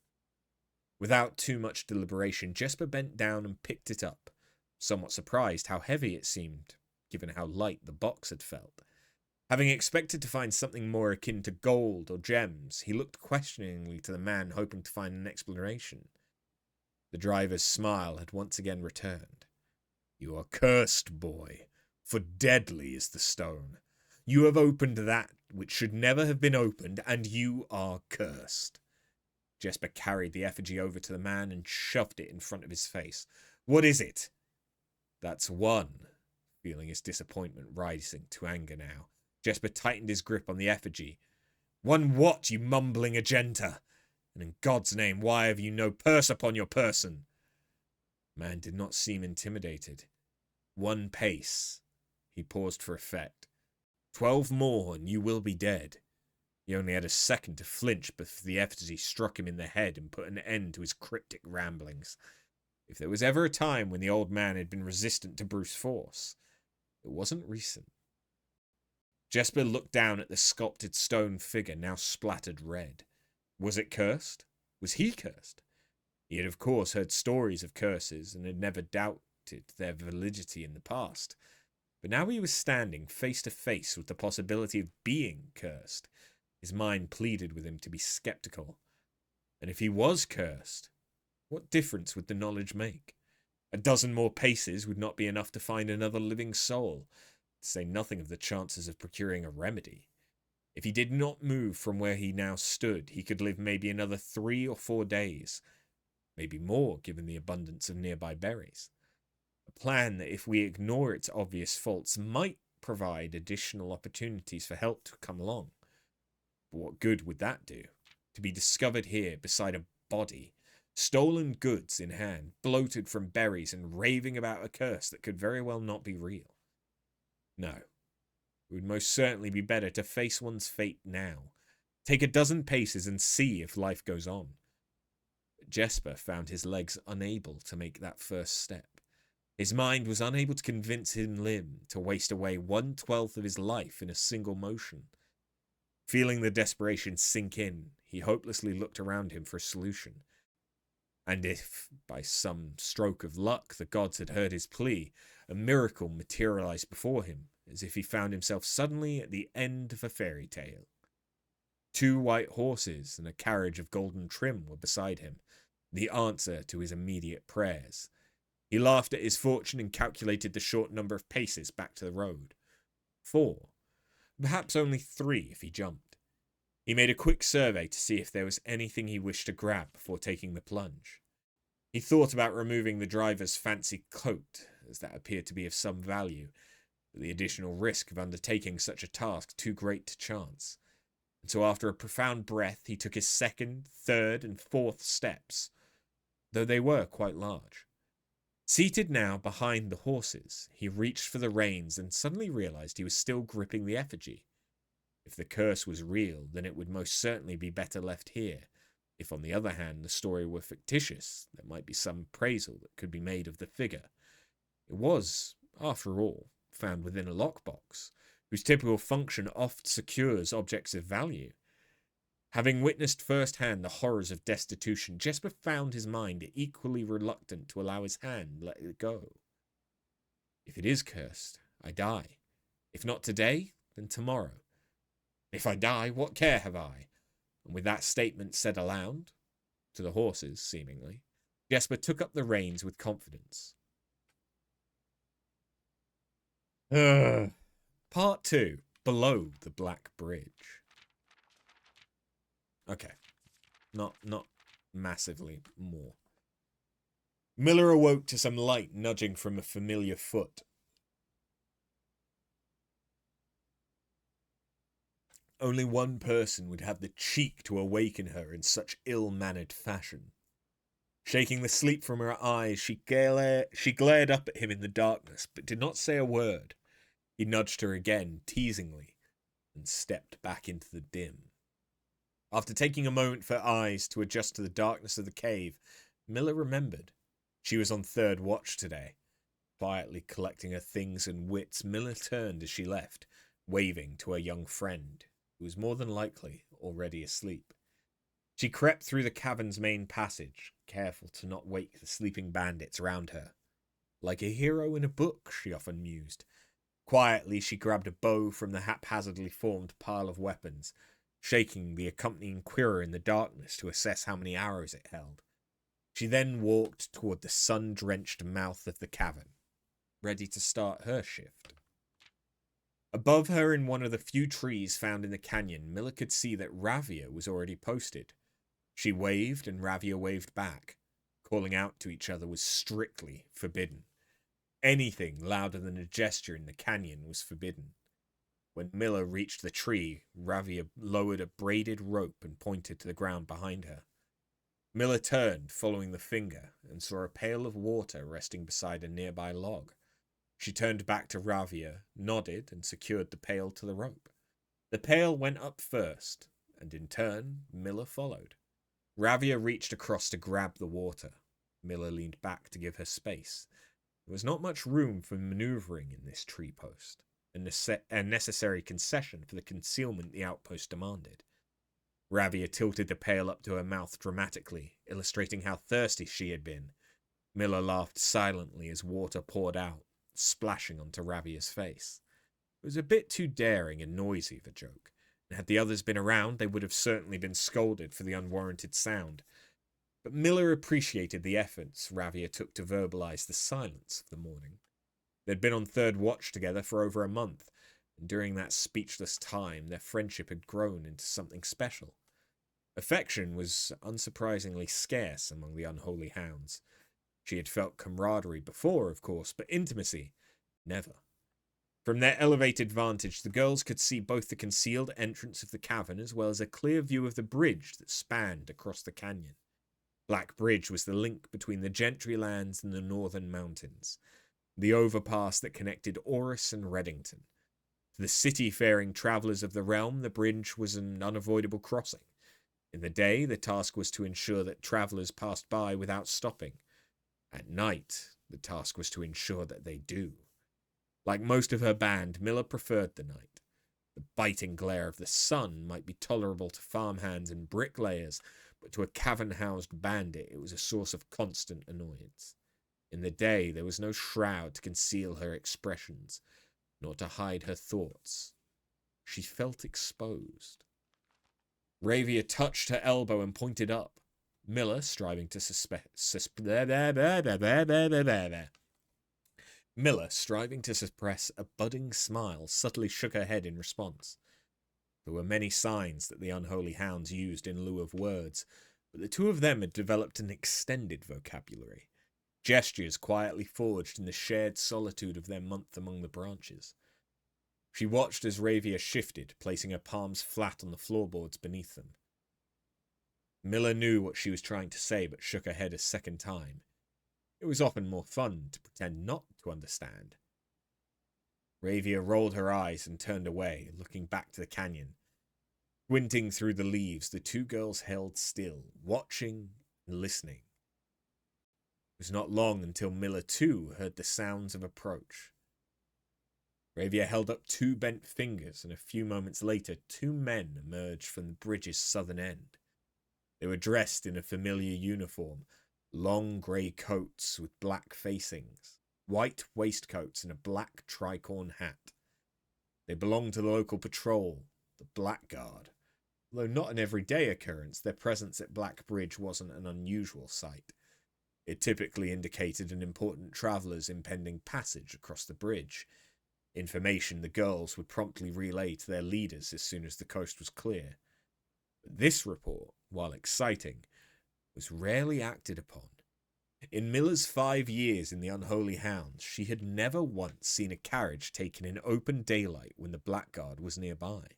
Without too much deliberation, Jesper bent down and picked it up, somewhat surprised how heavy it seemed, given how light the box had felt. Having expected to find something more akin to gold or gems, he looked questioningly to the man, hoping to find an explanation. The driver's smile had once again returned. You are cursed, boy, for deadly is the stone. You have opened that which should never have been opened, and you are cursed. Jesper carried the effigy over to the man and shoved it in front of his face. What is it? That's one. Feeling his disappointment rising to anger now, Jesper tightened his grip on the effigy. One what, you mumbling agenta? And in God's name, why have you no purse upon your person? Man did not seem intimidated. 1 pace. He paused for effect. 12 more, and you will be dead. He only had a second to flinch before the effigy struck him in the head and put an end to his cryptic ramblings. If there was ever a time when the old man had been resistant to brute force, it wasn't recent. Jesper looked down at the sculpted stone figure, now splattered red. Was it cursed? Was he cursed? He had, of course, heard stories of curses and had never doubted their validity in the past. But now he was standing face to face with the possibility of being cursed. His mind pleaded with him to be skeptical. And if he was cursed, what difference would the knowledge make? A dozen more paces would not be enough to find another living soul, to say nothing of the chances of procuring a remedy. If he did not move from where he now stood, he could live maybe another 3 or 4 days. Maybe more, given the abundance of nearby berries. A plan that, if we ignore its obvious faults, might provide additional opportunities for help to come along. But what good would that do? To be discovered here beside a body, stolen goods in hand, bloated from berries, and raving about a curse that could very well not be real. No. It would most certainly be better to face one's fate now. Take a dozen paces and see if life goes on. But Jesper found his legs unable to make that first step. His mind was unable to convince him to waste away 1/12 of his life in a single motion. Feeling the desperation sink in, he hopelessly looked around him for a solution. And if, by some stroke of luck, the gods had heard his plea, a miracle materialized before him, as if he found himself suddenly at the end of a fairy tale. 2 white horses and a carriage of golden trim were beside him, the answer to his immediate prayers. He laughed at his fortune and calculated the short number of paces back to the road. 4. Perhaps only 3 if he jumped. He made a quick survey to see if there was anything he wished to grab before taking the plunge. He thought about removing the driver's fancy coat, as that appeared to be of some value, but the additional risk of undertaking such a task too great to chance. And so after a profound breath, he took his 2nd, 3rd, and 4th steps, though they were quite large. Seated now behind the horses, he reached for the reins and suddenly realized he was still gripping the effigy. If the curse was real, then it would most certainly be better left here. If, on the other hand, the story were fictitious, there might be some appraisal that could be made of the figure. It was, after all, found within a lockbox, whose typical function oft secures objects of value. Having witnessed firsthand the horrors of destitution, Jesper found his mind equally reluctant to allow his hand let it go. If it is cursed, I die. If not today, then tomorrow. If I die, what care have I? And with that statement said aloud, to the horses, seemingly, Jesper took up the reins with confidence. Part 2. Below the Black Bridge. Okay. Not massively more. Miller awoke to some light nudging from a familiar foot. Only one person would have the cheek to awaken her in such ill-mannered fashion. Shaking the sleep from her eyes, she glared up at him in the darkness, but did not say a word. He nudged her again, teasingly, and stepped back into the dim. After taking a moment for her eyes to adjust to the darkness of the cave, Miller remembered. She was on third watch today. Quietly collecting her things and wits, Miller turned as she left, waving to her young friend, who was more than likely already asleep. She crept through the cavern's main passage, careful to not wake the sleeping bandits around her. Like a hero in a book, she often mused. Quietly, she grabbed a bow from the haphazardly formed pile of weapons, shaking the accompanying quiver in the darkness to assess how many arrows it held. She then walked toward the sun-drenched mouth of the cavern, ready to start her shift. Above her, in one of the few trees found in the canyon, Miller could see that Ravia was already posted. She waved, and Ravia waved back. Calling out to each other was strictly forbidden. Anything louder than a gesture in the canyon was forbidden. When Miller reached the tree, Ravia lowered a braided rope and pointed to the ground behind her. Miller turned, following the finger, and saw a pail of water resting beside a nearby log. She turned back to Ravia, nodded, and secured the pail to the rope. The pail went up first, and in turn, Miller followed. Ravia reached across to grab the water. Miller leaned back to give her space. There was not much room for maneuvering in this tree post, a necessary concession for the concealment the outpost demanded. Ravia tilted the pail up to her mouth dramatically, illustrating how thirsty she had been. Miller laughed silently as water poured out, splashing onto Ravia's face. It was a bit too daring and noisy of a joke, and had the others been around, they would have certainly been scolded for the unwarranted sound. But Miller appreciated the efforts Ravia took to verbalize the silence of the morning. They'd been on third watch together for over a month, and during that speechless time, their friendship had grown into something special. Affection was unsurprisingly scarce among the unholy hounds. She had felt camaraderie before, of course, but intimacy, never. From their elevated vantage, the girls could see both the concealed entrance of the cavern as well as a clear view of the bridge that spanned across the canyon. Black Bridge was the link between the Gentry lands and the northern mountains, the overpass that connected Orris and Reddington. To the city-faring travellers of the realm, the bridge was an unavoidable crossing. In the day, the task was to ensure that travellers passed by without stopping. At night, the task was to ensure that they do. Like most of her band, Miller preferred the night. The biting glare of the sun might be tolerable to farmhands and bricklayers, but to a cavern-housed bandit it was a source of constant annoyance. In the day, there was no shroud to conceal her expressions, nor to hide her thoughts. She felt exposed. Ravia touched her elbow and pointed up. Miller, striving to suppress a budding smile, subtly shook her head in response. There were many signs that the unholy hounds used in lieu of words, but the two of them had developed an extended vocabulary, gestures quietly forged in the shared solitude of their month among the branches. She watched as Ravia shifted, placing her palms flat on the floorboards beneath them. Miller knew what she was trying to say, but shook her head a second time. It was often more fun to pretend not to understand. Ravia rolled her eyes and turned away, looking back to the canyon. Squinting through the leaves, the two girls held still, watching and listening. It was not long until Miller, too, heard the sounds of approach. Ravia held up two bent fingers, and a few moments later, two men emerged from the bridge's southern end. They were dressed in a familiar uniform, long grey coats with black facings, white waistcoats, and a black tricorn hat. They belonged to the local patrol, the Blackguard. Though not an everyday occurrence, their presence at Black Bridge wasn't an unusual sight. It typically indicated an important traveller's impending passage across the bridge, information the girls would promptly relay to their leaders as soon as the coast was clear. But this report, while exciting, was rarely acted upon. In Miller's 5 years in the Unholy Hounds, she had never once seen a carriage taken in open daylight when the Blackguard was nearby.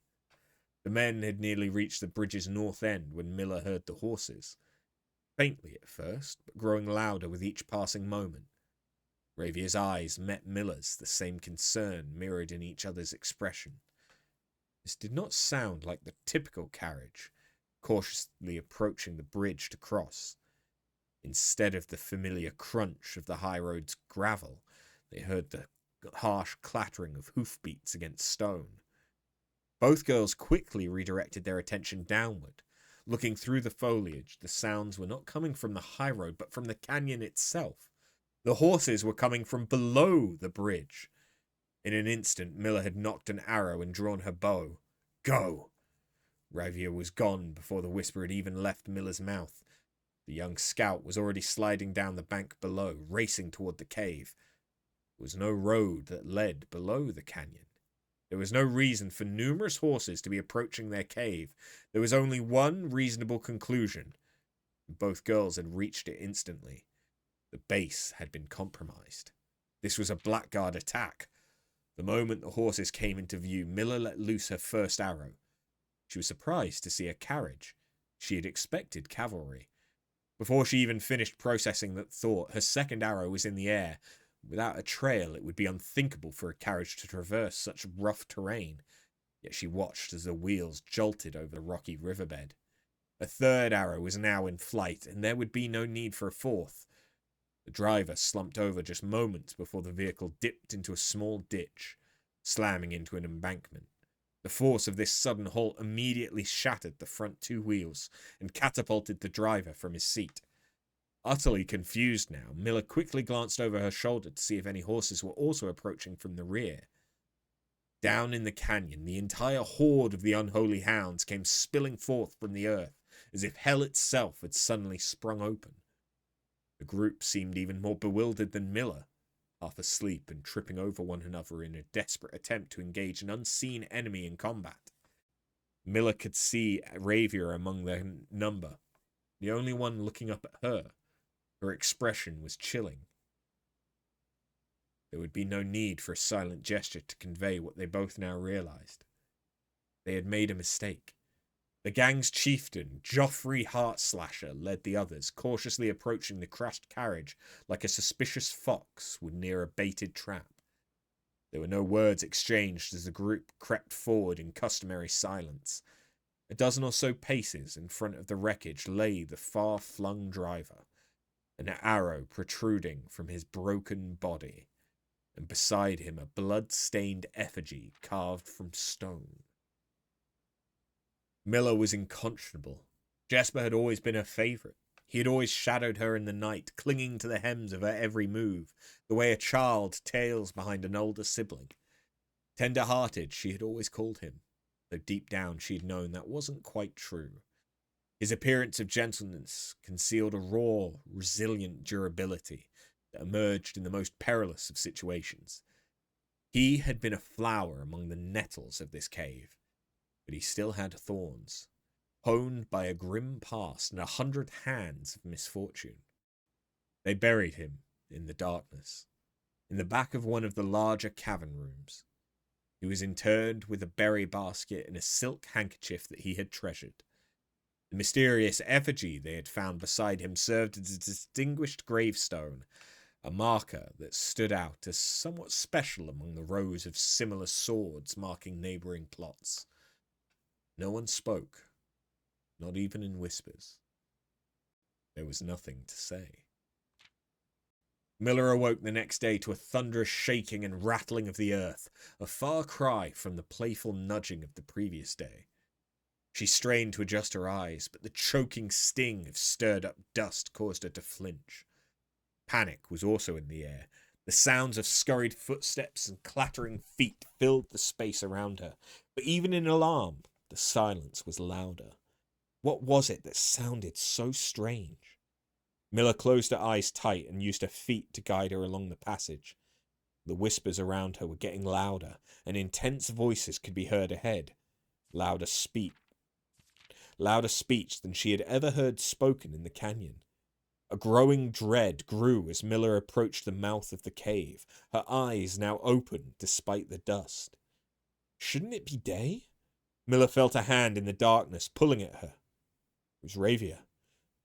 The men had nearly reached the bridge's north end when Miller heard the horses. Faintly at first, but growing louder with each passing moment. Ravia's eyes met Miller's, the same concern mirrored in each other's expression. This did not sound like the typical carriage, cautiously approaching the bridge to cross. Instead of the familiar crunch of the high road's gravel, they heard the harsh clattering of hoofbeats against stone. Both girls quickly redirected their attention downward. Looking through the foliage, the sounds were not coming from the high road, but from the canyon itself. The horses were coming from below the bridge. In an instant, Miller had nocked an arrow and drawn her bow. Go! Ravia was gone before the whisper had even left Miller's mouth. The young scout was already sliding down the bank below, racing toward the cave. There was no road that led below the canyon. There was no reason for numerous horses to be approaching their cave. There was only one reasonable conclusion. Both girls had reached it instantly. The base had been compromised. This was a Blackguard attack. The moment the horses came into view, Miller let loose her first arrow. She was surprised to see a carriage. She had expected cavalry. Before she even finished processing that thought, her second arrow was in the air. Without a trail, it would be unthinkable for a carriage to traverse such rough terrain. Yet she watched as the wheels jolted over the rocky riverbed. A third arrow was now in flight, and there would be no need for a fourth. The driver slumped over just moments before the vehicle dipped into a small ditch, slamming into an embankment. The force of this sudden halt immediately shattered the front two wheels and catapulted the driver from his seat. Utterly confused now, Miller quickly glanced over her shoulder to see if any horses were also approaching from the rear. Down in the canyon, the entire horde of the Unholy Hounds came spilling forth from the earth, as if hell itself had suddenly sprung open. The group seemed even more bewildered than Miller, half asleep and tripping over one another in a desperate attempt to engage an unseen enemy in combat. Miller could see Ravia among their number, the only one looking up at her. Her expression was chilling. There would be no need for a silent gesture to convey what they both now realized. They had made a mistake. The gang's chieftain, Joffrey Heartslasher, led the others, cautiously approaching the crashed carriage like a suspicious fox would near a baited trap. There were no words exchanged as the group crept forward in customary silence. A dozen or so paces in front of the wreckage lay the far-flung driver, an arrow protruding from his broken body, and beside him a blood-stained effigy carved from stone. Miller was inconscionable. Jesper had always been her favourite. He had always shadowed her in the night, clinging to the hems of her every move, the way a child tails behind an older sibling. Tender-hearted, she had always called him, though deep down she had known that wasn't quite true. His appearance of gentleness concealed a raw, resilient durability that emerged in the most perilous of situations. He had been a flower among the nettles of this cave, but he still had thorns, honed by a grim past and 100 hands of misfortune. They buried him in the darkness, in the back of one of the larger cavern rooms. He was interred with a berry basket and a silk handkerchief that he had treasured. The mysterious effigy they had found beside him served as a distinguished gravestone, a marker that stood out as somewhat special among the rows of similar swords marking neighbouring plots. No one spoke, not even in whispers. There was nothing to say. Miller awoke the next day to a thunderous shaking and rattling of the earth, a far cry from the playful nudging of the previous day. She strained to adjust her eyes, but the choking sting of stirred-up dust caused her to flinch. Panic was also in the air. The sounds of scurried footsteps and clattering feet filled the space around her, but even in alarm, the silence was louder. What was it that sounded so strange? Miller closed her eyes tight and used her feet to guide her along the passage. The whispers around her were getting louder, and intense voices could be heard ahead. Louder speech than she had ever heard spoken in the canyon. A growing dread grew as Miller approached the mouth of the cave, her eyes now open despite the dust. Shouldn't it be day? Miller felt a hand in the darkness pulling at her. It was Ravia.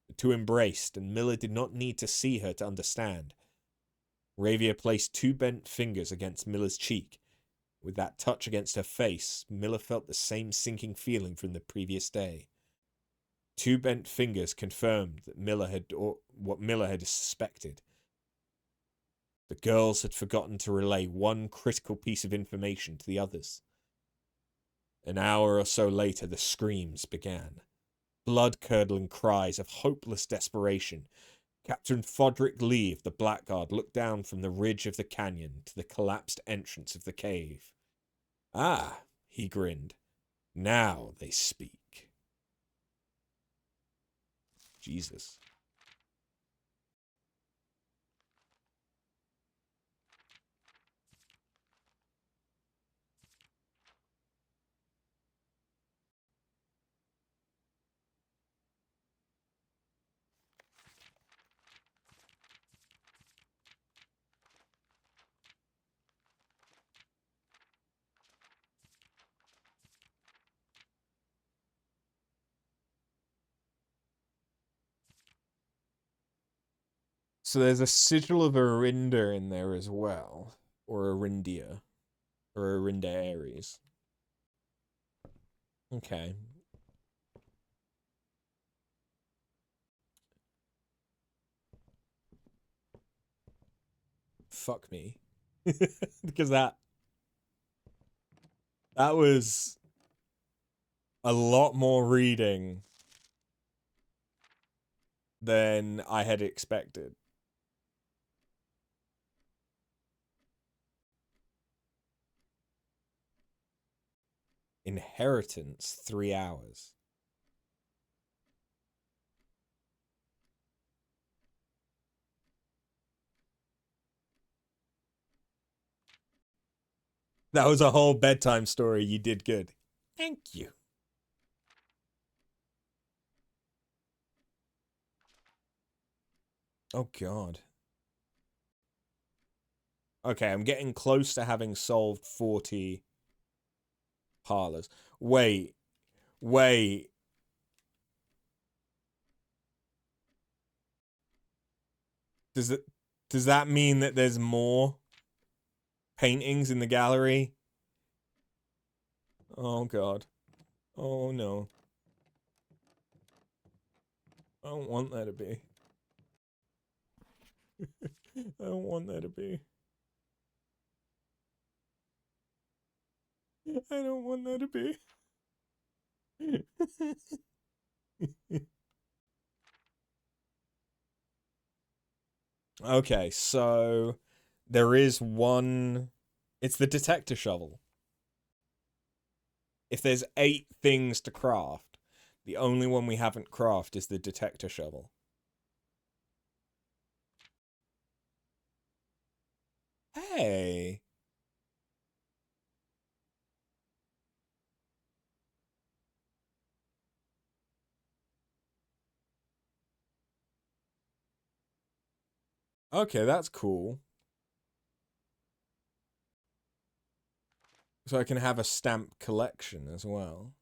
The two embraced, and Miller did not need to see her to understand. Ravia placed two bent fingers against Miller's cheek. With that touch against her face, Miller felt the same sinking feeling from the previous day. Two bent fingers confirmed that what Miller had suspected. The girls had forgotten to relay one critical piece of information to the others. An hour or so later, the screams began. Blood-curdling cries of hopeless desperation. Captain Fodrick Lee of the Blackguard looked down from the ridge of the canyon to the collapsed entrance of the cave. Ah, he grinned. Now they speak. Jesus. So there's a sigil of Arinda in there as well. Or Arindia. Or Arinda Ares. Okay. Fuck me. Because that was a lot more reading than I had expected. Inheritance, 3 hours. That was a whole bedtime story. You did good. Thank you. Oh, God. Okay, I'm getting close to having solved 40 parlors. Wait. Does that mean that there's more paintings in the gallery? Oh, God. Oh, no. I don't want there to be. I don't want there to be. I don't want there to be. Okay, so there is one. It's the detector shovel. If there's 8 things to craft, the only one we haven't crafted is the detector shovel. Hey. Okay, that's cool. So I can have a stamp collection as well.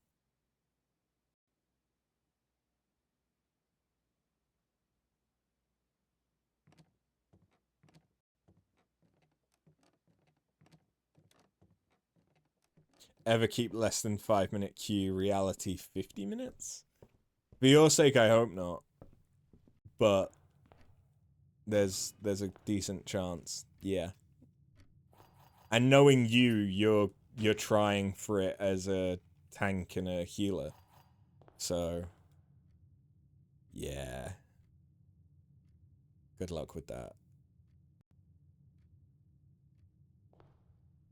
ever keep less than 5-minute queue. Reality 50 minutes? For your sake, I hope not. But there's a decent chance. Yeah. And knowing you're trying for it as a tank and a healer. So yeah. Good luck with that.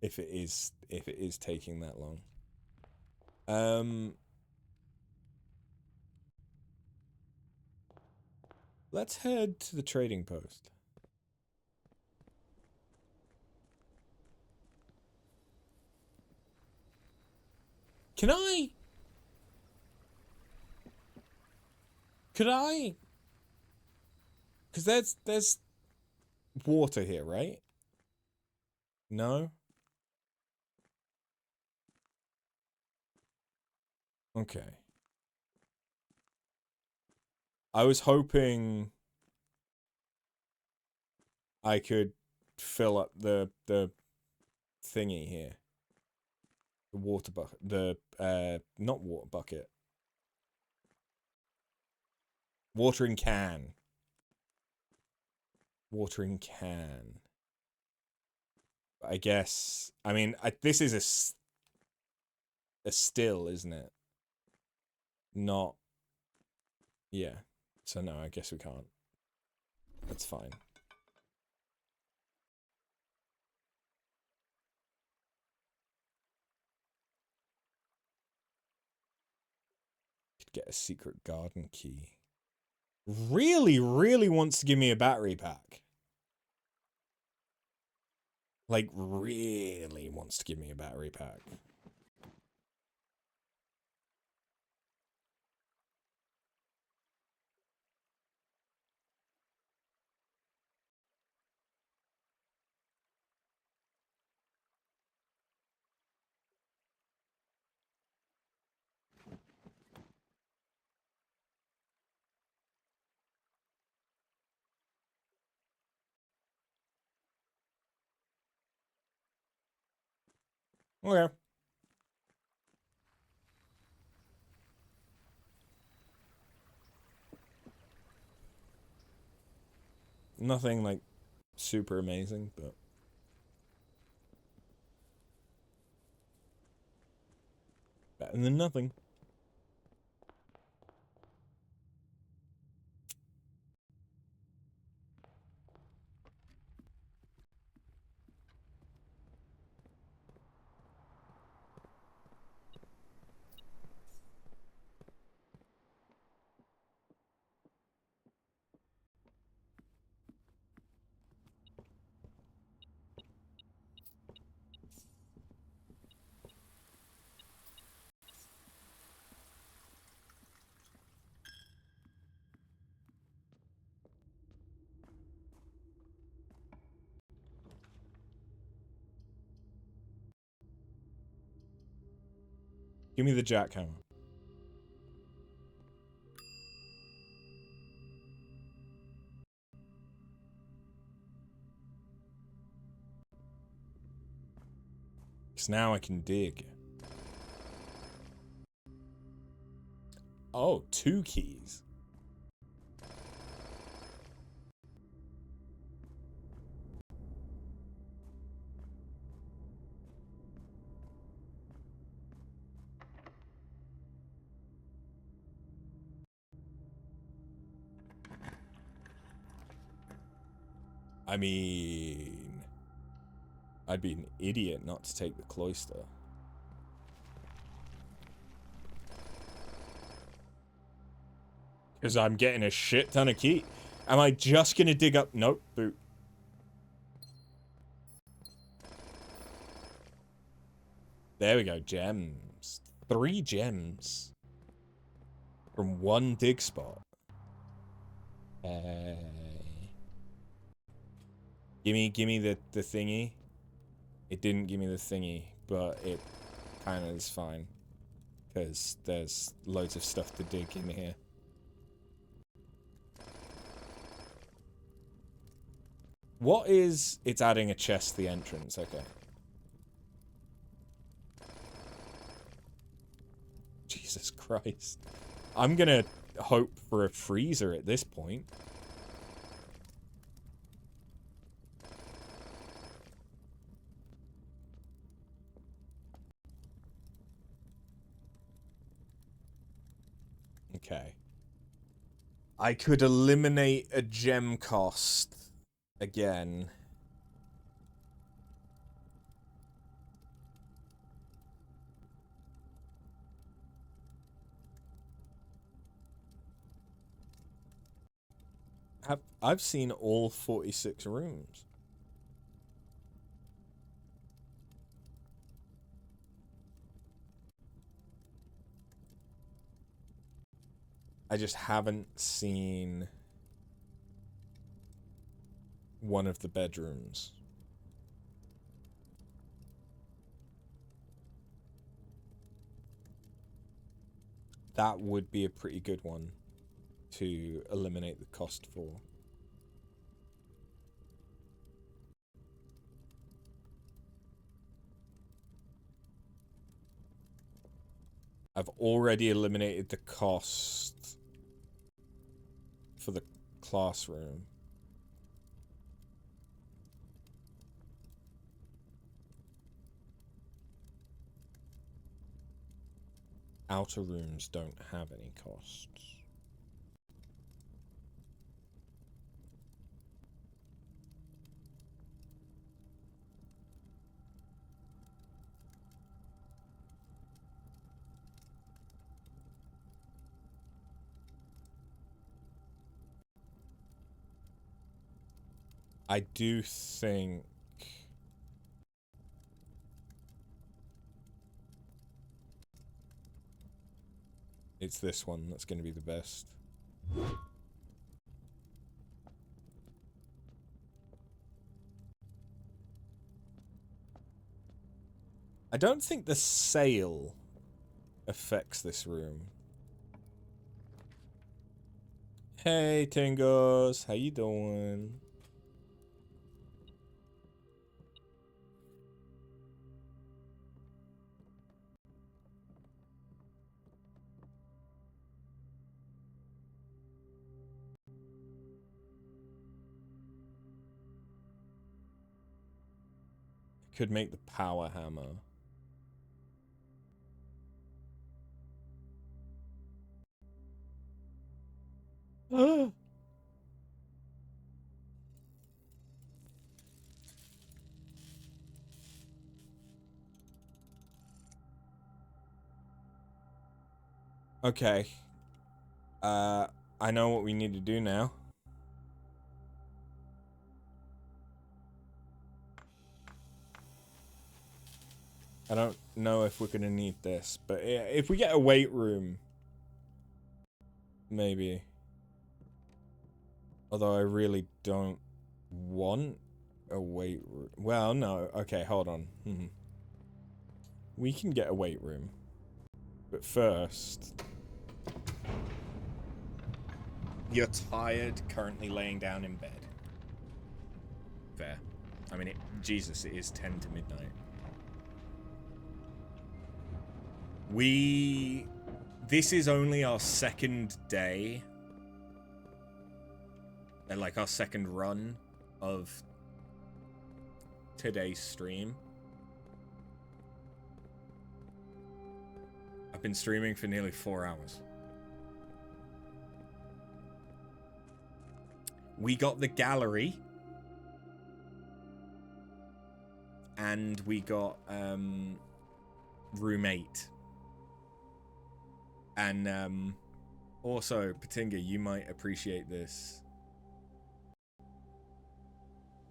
If it is taking that long. Let's head to the trading post. Can I? Could I? Because there's water here, right? No? Okay. I was hoping I could fill up the thingy here. The water bucket. The, not water bucket. Watering can. Watering can. I guess. I mean, this is a still, isn't it? Not. Yeah. So no, I guess we can't. That's fine. Could get a secret garden key. Really, really wants to give me a battery pack. Like, really wants to give me a battery pack. Okay. Nothing, like, super amazing, but... better than nothing. Give me the jackhammer. Because now I can dig. Oh, 2 keys. I mean... I'd be an idiot not to take the cloister. Because I'm getting a shit ton of key. Am I just gonna dig up... Nope, boot. There we go, gems. 3 gems. From 1 dig spot. Gimme the thingy. It didn't give me the thingy, but it kind of is fine. Because there's loads of stuff to dig in here. What is... It's adding a chest to the entrance, okay. Christ. I'm gonna hope for a freezer at this point. Okay. I could eliminate a gem cost again. I've seen all 46 rooms. I just haven't seen one of the bedrooms. That would be a pretty good one to eliminate the cost for. I've already eliminated the cost for the classroom. Outer rooms don't have any costs. I do think it's this one that's going to be the best. I don't think the sale affects this room. Hey, Tingos, how you doing? Could make the power hammer. Okay. I know what we need to do now. I don't know if we're gonna need this, but yeah, if we get a weight room, maybe. Although I really don't want a weight room. Well, no. Okay, hold on. We can get a weight room. But first... You're tired, currently laying down in bed. Fair. I mean, Jesus, it is 10 to midnight. This is only our second day. Like, our second run of today's stream. I've been streaming for nearly 4 hours. We got the gallery. And we got room 8. And also, Patinga, you might appreciate this.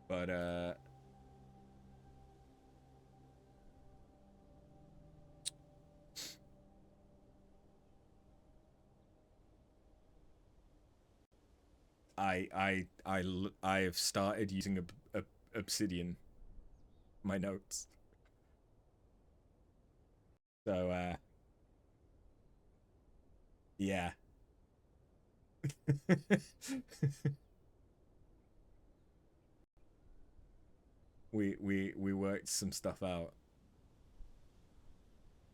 But I have started using Obsidian. My notes. So yeah. we worked some stuff out.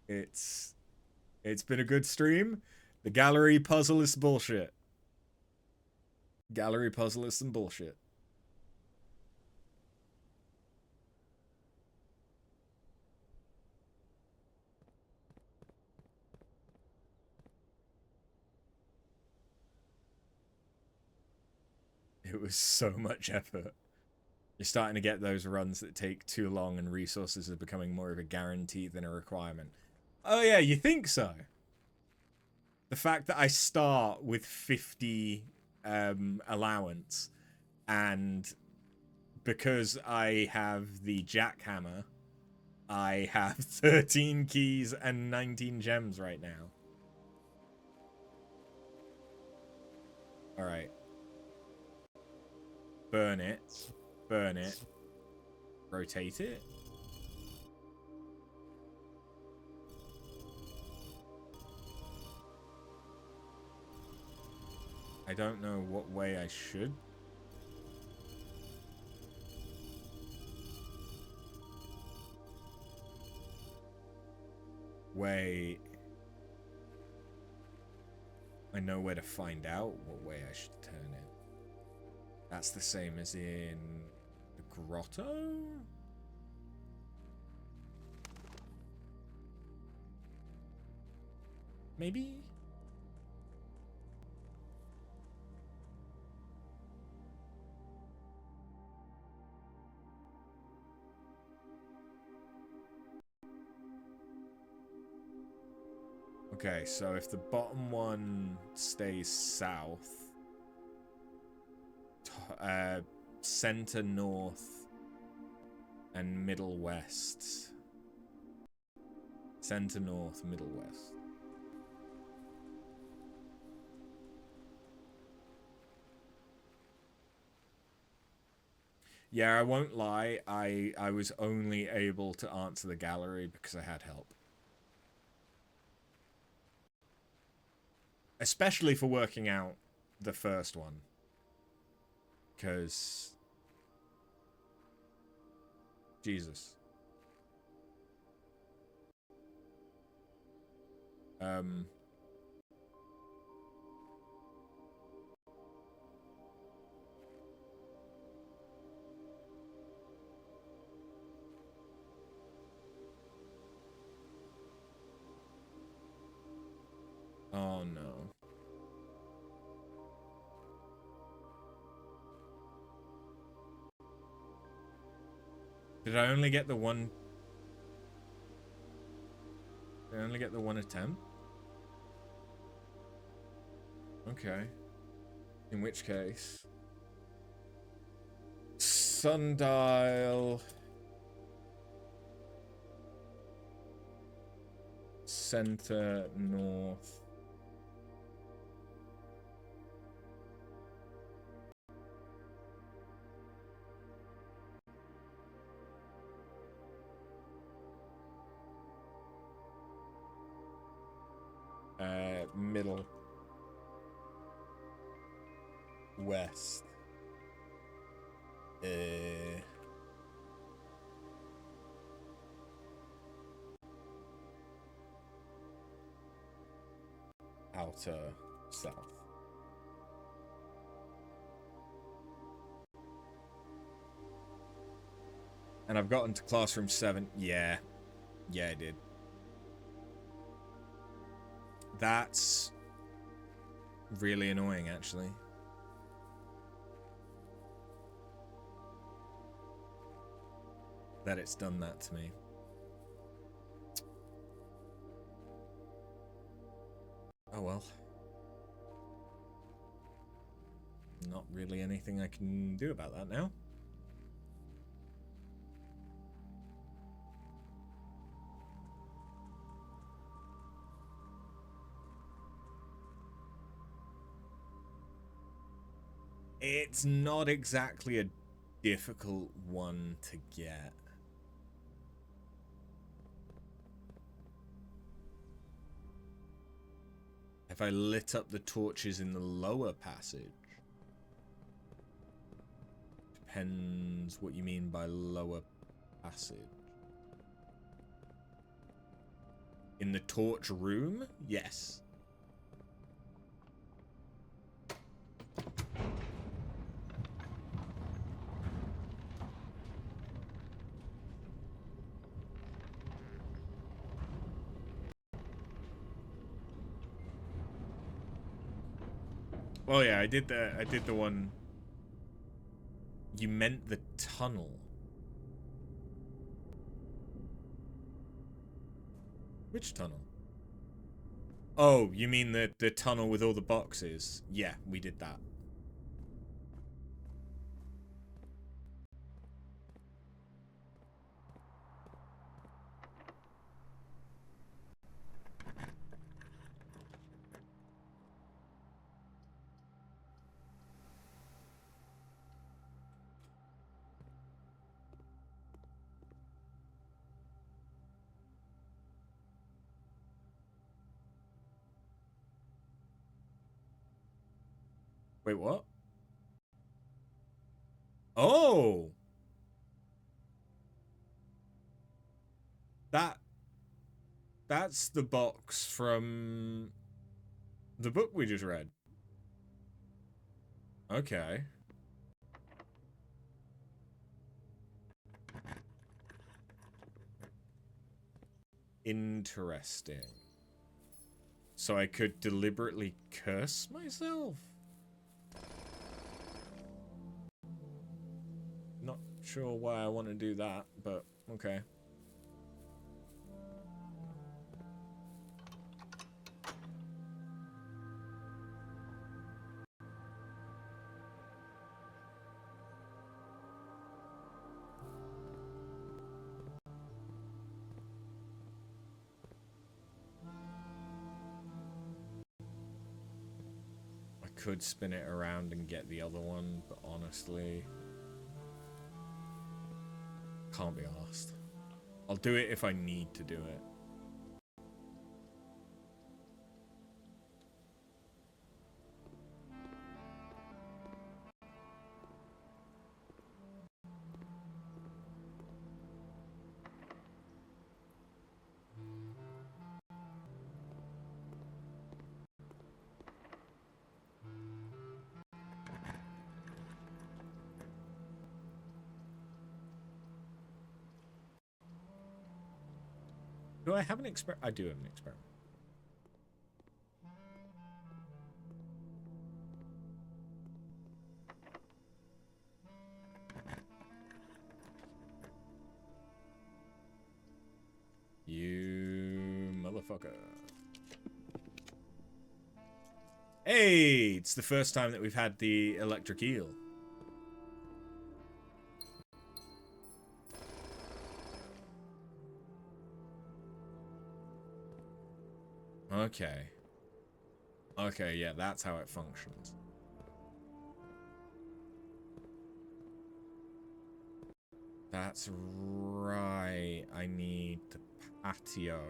It's It's been a good stream. The gallery puzzle is bullshit. Gallery puzzle is some bullshit. It was so much effort. You're starting to get those runs that take too long and resources are becoming more of a guarantee than a requirement. Oh yeah, you think so? The fact that I start with 50 allowance, and because I have the jackhammer, I have 13 keys and 19 gems right now. Alright. Burn it. Burn it. Rotate it. I don't know what way I should. Wait. I know where to find out what way I should turn it. That's the same as in the grotto? Maybe? Okay, so if the bottom one stays south, center north, and middle west. Center north, middle west. Yeah, I won't lie, I was only able to answer the gallery because I had help. Especially for working out the first one. Because... Jesus. Oh no. Did I only get the one? Did I only get the one attempt? Okay. In which case... Sundial... Center, north... middle... West... outer south. And I've gotten to classroom 7. Yeah. Yeah, I did. That's really annoying, actually. That it's done that to me. Oh well. Not really anything I can do about that now. It's not exactly a difficult one to get. If I lit up the torches in the lower passage. Depends what you mean by lower passage. In the torch room? Yes. Oh yeah, I did the one. You meant the tunnel. Which tunnel? Oh, you mean the tunnel with all the boxes? Yeah, we did that. Wait, what? Oh! That's the box from the book we just read. Okay. Interesting. So I could deliberately curse myself? Not sure why I want to do that, but okay. I could spin it around and get the other one, but honestly, can't be asked. I'll do it if I need to do it. Do I have an experiment? I do have an experiment. You motherfucker. Hey, it's the first time that we've had the electric eel. Okay. Okay, yeah, that's how it functions. That's right. I need the patio.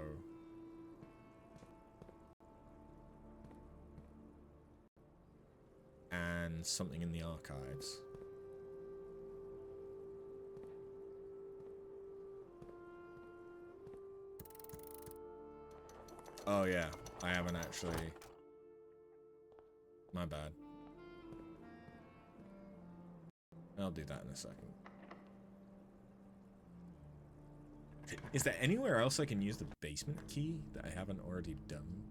And something in the archives. Oh yeah, I haven't actually. My bad. I'll do that in a second. Is there anywhere else I can use the basement key that I haven't already done?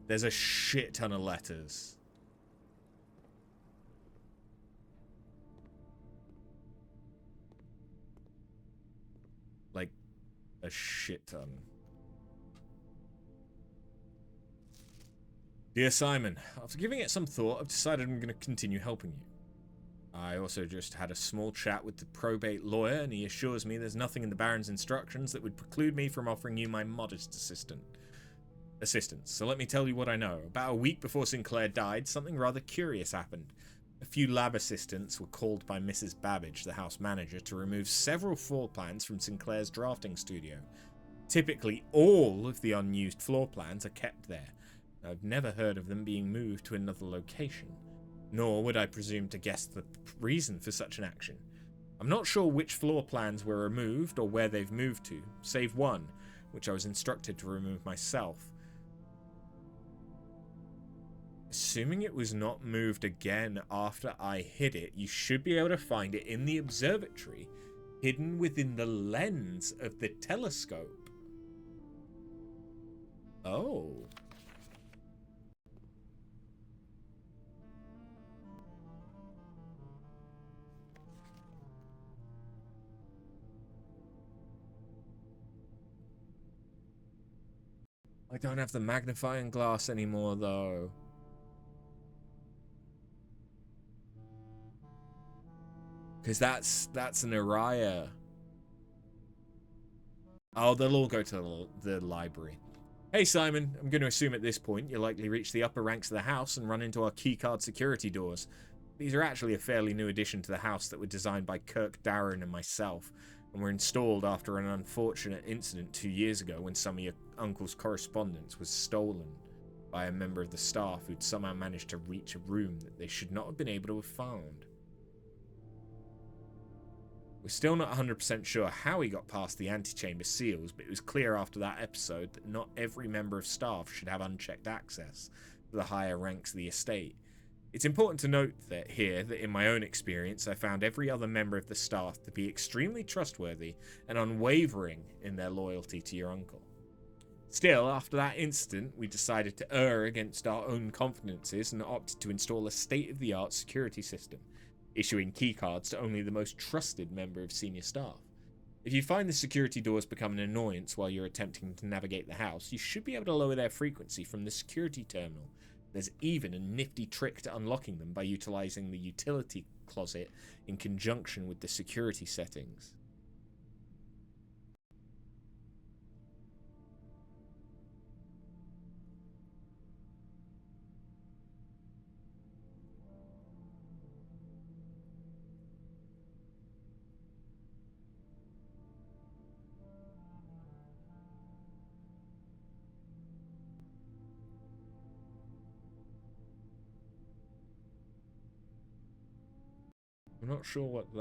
There's a shit ton of letters. Like, a shit ton. Dear Simon, after giving it some thought, I've decided I'm going to continue helping you. I also just had a small chat with the probate lawyer, and he assures me there's nothing in the Baron's instructions that would preclude me from offering you my modest assistance. So let me tell you what I know. About a week before Sinclair died, something rather curious happened. A few lab assistants were called by Mrs. Babbage, the house manager, to remove several floor plans from Sinclair's drafting studio. Typically, all of the unused floor plans are kept there. I've never heard of them being moved to another location. Nor would I presume to guess the reason for such an action. I'm not sure which floor plans were removed or where they've moved to, save one, which I was instructed to remove myself. Assuming it was not moved again after I hid it, you should be able to find it in the observatory, hidden within the lens of the telescope. Oh. I don't have the magnifying glass anymore, though. Because that's an Araya. Oh, they'll all go to the library. Hey, Simon. I'm going to assume at this point you'll likely reach the upper ranks of the house and run into our keycard security doors. These are actually a fairly new addition to the house that were designed by Kirk Darren and myself, and were installed after an unfortunate incident 2 years ago when some of your uncle's correspondence was stolen by a member of the staff who'd somehow managed to reach a room that they should not have been able to have found. We're still not 100% sure how he got past the antechamber seals, but it was clear after that episode that not every member of staff should have unchecked access to the higher ranks of the estate. It's important to note that in my own experience, I found every other member of the staff to be extremely trustworthy and unwavering in their loyalty to your uncle. Still, after that incident, we decided to err against our own confidences and opted to install a state-of-the-art security system, issuing keycards to only the most trusted member of senior staff. If you find the security doors become an annoyance while you're attempting to navigate the house, you should be able to lower their frequency from the security terminal. There's even a nifty trick to unlocking them by utilizing the utility closet in conjunction with the security settings. I'm not sure what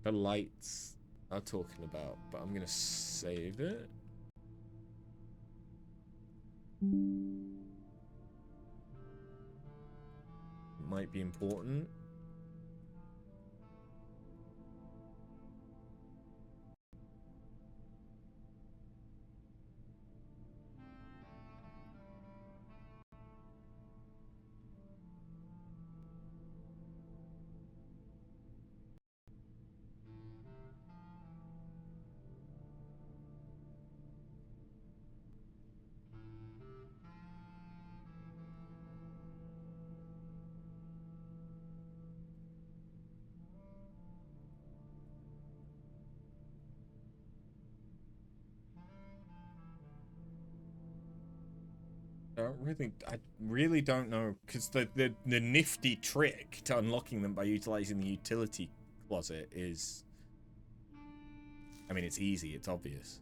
the lights are talking about, but I'm gonna save it. It might be important. I really don't know, because the nifty trick to unlocking them by utilizing the utility closet is, I mean, it's easy, it's obvious.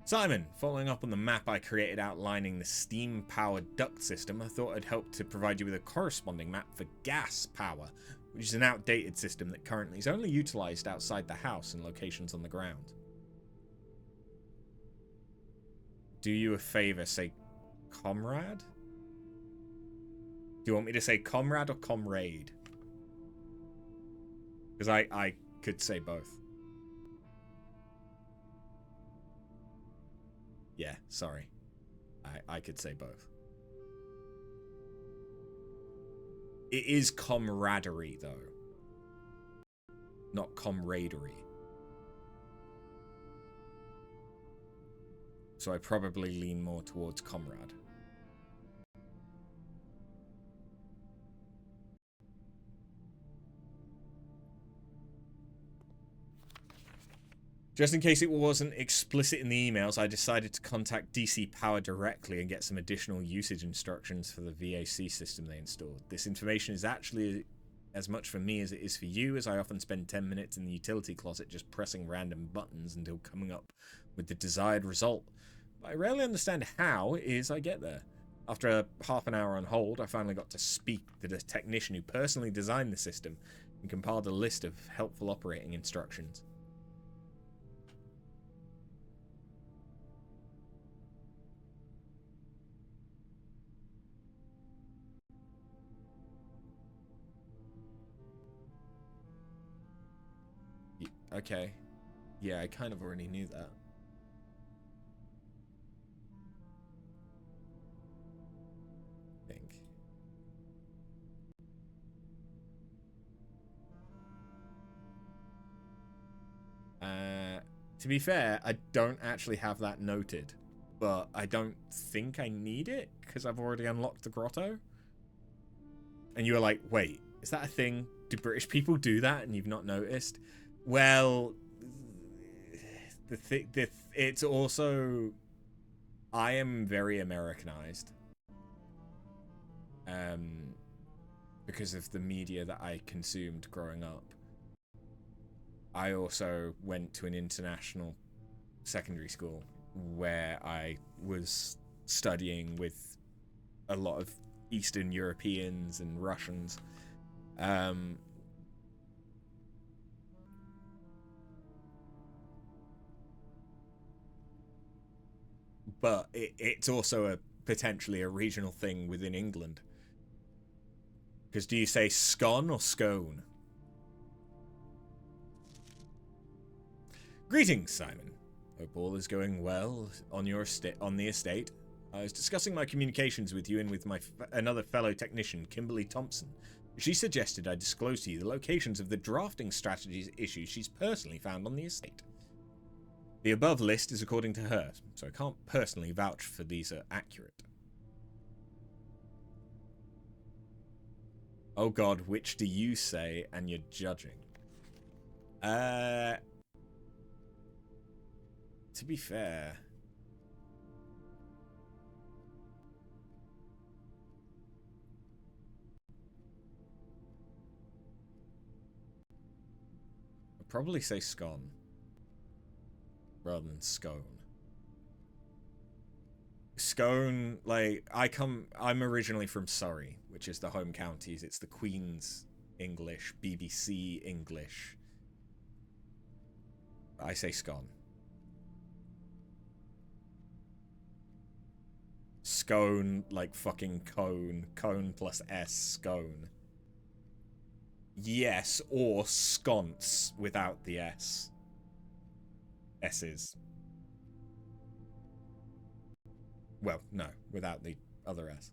Simon, following up on the map I created outlining the steam-powered duct system, I thought I'd help to provide you with a corresponding map for gas power, which is an outdated system that currently is only utilized outside the house in locations on the ground. Do you a favor, say comrade? Do you want me to say comrade or comrade? Because I could say both. Yeah, sorry. I could say both. It is camaraderie, though. Not camaraderie. So I probably lean more towards comrade. Just in case it wasn't explicit in the emails, I decided to contact DC Power directly and get some additional usage instructions for the VAC system they installed. This information is actually as much for me as it is for you, as I often spend 10 minutes in the utility closet just pressing random buttons until coming up with the desired result. But I rarely understand how it is I get there. After a half an hour on hold, I finally got to speak to the technician who personally designed the system and compiled a list of helpful operating instructions. Okay. Yeah, I kind of already knew that. I think. To be fair, I don't actually have that noted, but I don't think I need it because I've already unlocked the grotto. And you were like, wait, is that a thing? Do British people do that and you've not noticed? Well, it's also, I am very Americanized. Because of the media that I consumed growing up. I also went to an international secondary school where I was studying with a lot of Eastern Europeans and Russians. But it's also potentially a regional thing within England. Because do you say scone or scone? Greetings, Simon. Hope all is going well on the estate. I was discussing my communications with you and with another fellow technician, Kimberly Thompson. She suggested I disclose to you the locations of the drafting strategies issues she's personally found on the estate. The above list is according to her, so I can't personally vouch for these are accurate. Oh god, which do you say and you're judging? To be fair, I'd probably say scone rather than scone. Scone, like, I'm originally from Surrey, which is the home counties. It's the Queen's English, BBC English. I say scone. Scone, like fucking cone. Cone plus S, scone. Yes, or sconce without the S. S's. Well, no, without the other S.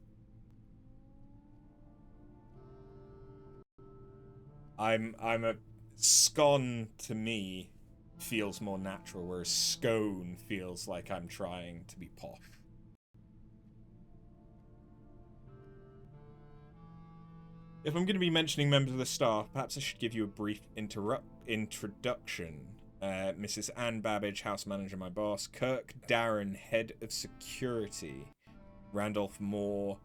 I'm a scone to me feels more natural, whereas scone feels like I'm trying to be posh. If I'm going to be mentioning members of the staff, perhaps I should give you a brief introduction. Mrs. Anne Babbage, house manager, my boss. Kirk Darren, head of security. Randolph Moore,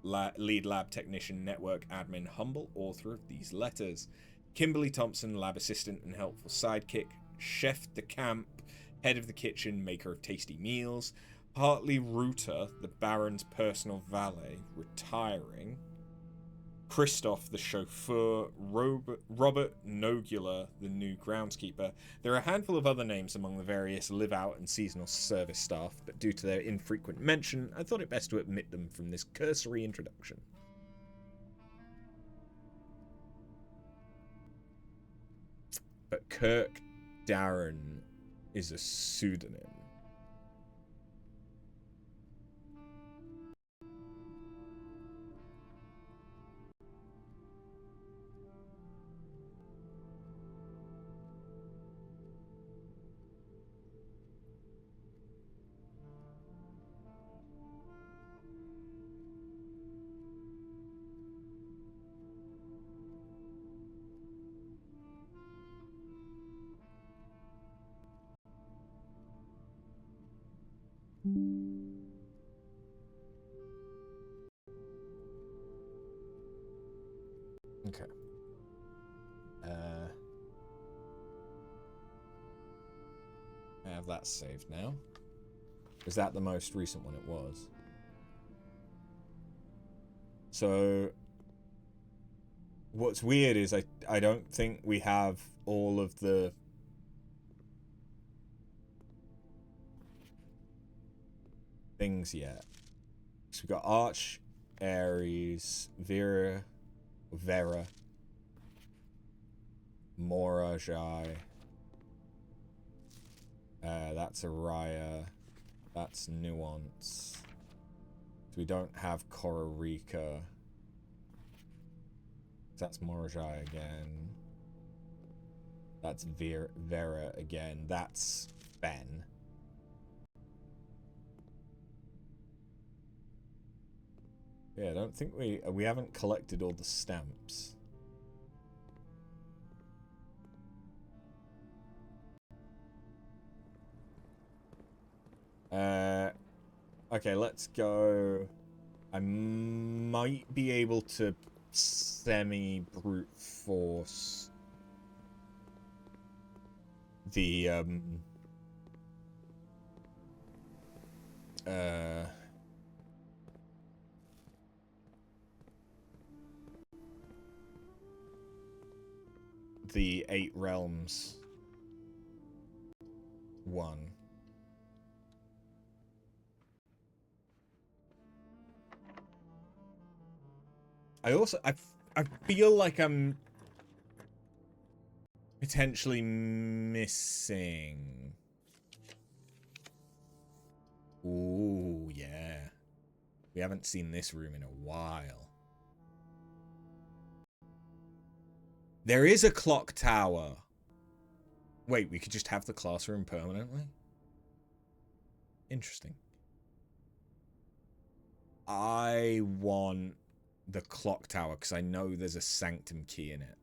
lead lab technician, network admin, humble author of these letters. Kimberly Thompson, lab assistant and helpful sidekick. Chef de camp, head of the kitchen, maker of tasty meals. Hartley Reuter, the Baron's personal valet, retiring. Christoph, the chauffeur, Robert Nogula, the new groundskeeper. There are a handful of other names among the various live-out and seasonal service staff, but due to their infrequent mention, I thought it best to omit them from this cursory introduction. But Kirk Darren is a pseudonym. Okay. I have that saved now. Is that the most recent one? It was. So what's weird is I don't think we have all of the things yet. So we got Arch, Ares, Vera, Morajai, That's Araya. That's Nuance. So we don't have Kororika. That's Morajai again. That's Vera again. That's Ben. Yeah, I don't think we haven't collected all the stamps. Okay, let's go. I might be able to semi-brute force the the 8 realms one. I feel like I'm potentially missing. Ooh, yeah. We haven't seen this room in a while. There is a clock tower. Wait, we could just have the classroom permanently? Interesting. I want the clock tower because I know there's a sanctum key in it.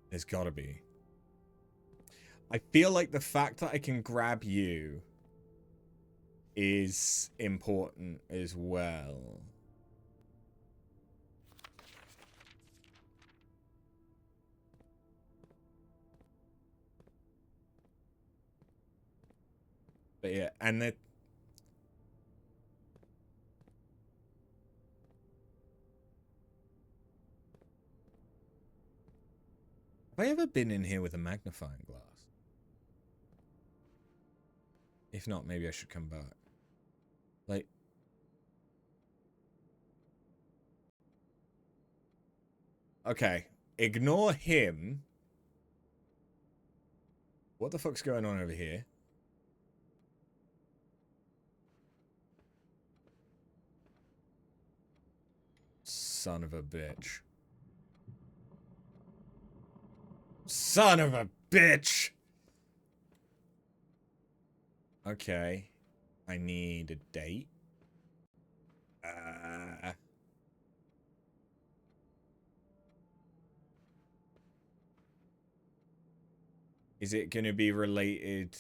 There's gotta be. I feel like the fact that I can grab you is important as well. But yeah, and the have I ever been in here with a magnifying glass? If not, maybe I should come back. Like, okay, ignore him. What the fuck's going on over here? Son of a bitch. Son of a bitch! Okay. I need a date. Is it going to be related?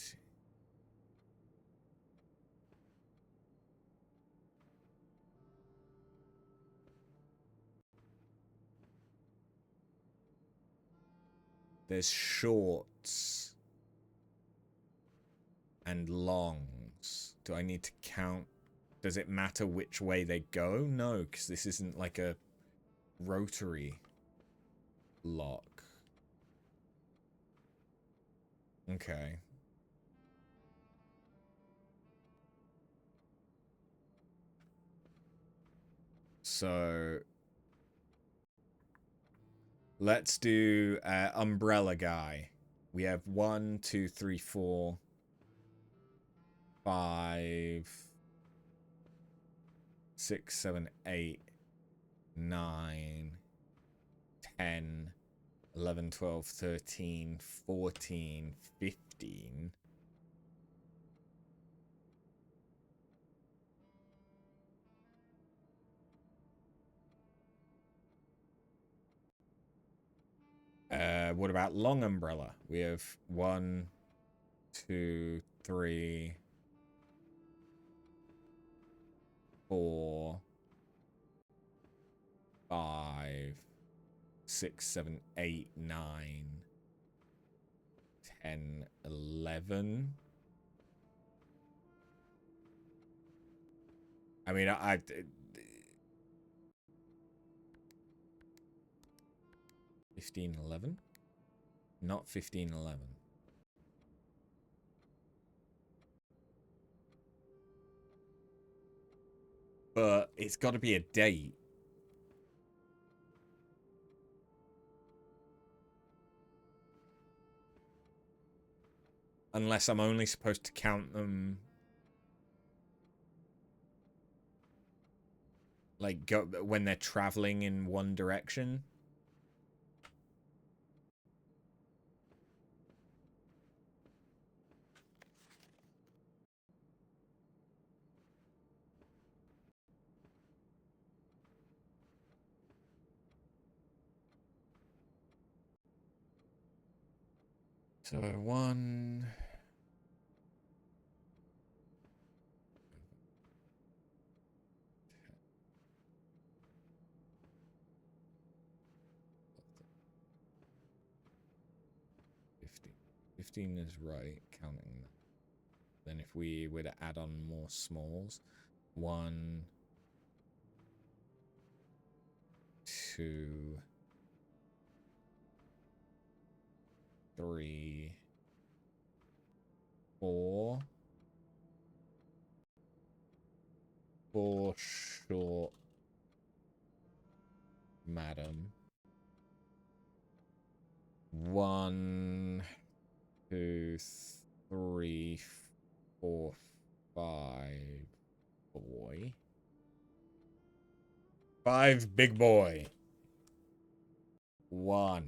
There's shorts and longs. Do I need to count? Does it matter which way they go? No, because this isn't like a rotary lock. Okay. So let's do umbrella guy. We have 1, 2, 3, 4, 5, 6, 7, 8, 9, 10, 11, 12, 13, 14, 15. What about long umbrella? We have 1, 2, 3, 4, 5, 6, 7, 8, 9, 10, 11. I mean, I 1511? Not 1511. But it's got to be a date. Unless I'm only supposed to count them... like, when they're traveling in one direction. So 1... 15 is right, counting that. Then if we were to add on more smalls, 1, 2, 3, 4. 4 short, madam. 1, 2, 3, 4, 5, boy. 5, big boy. 1,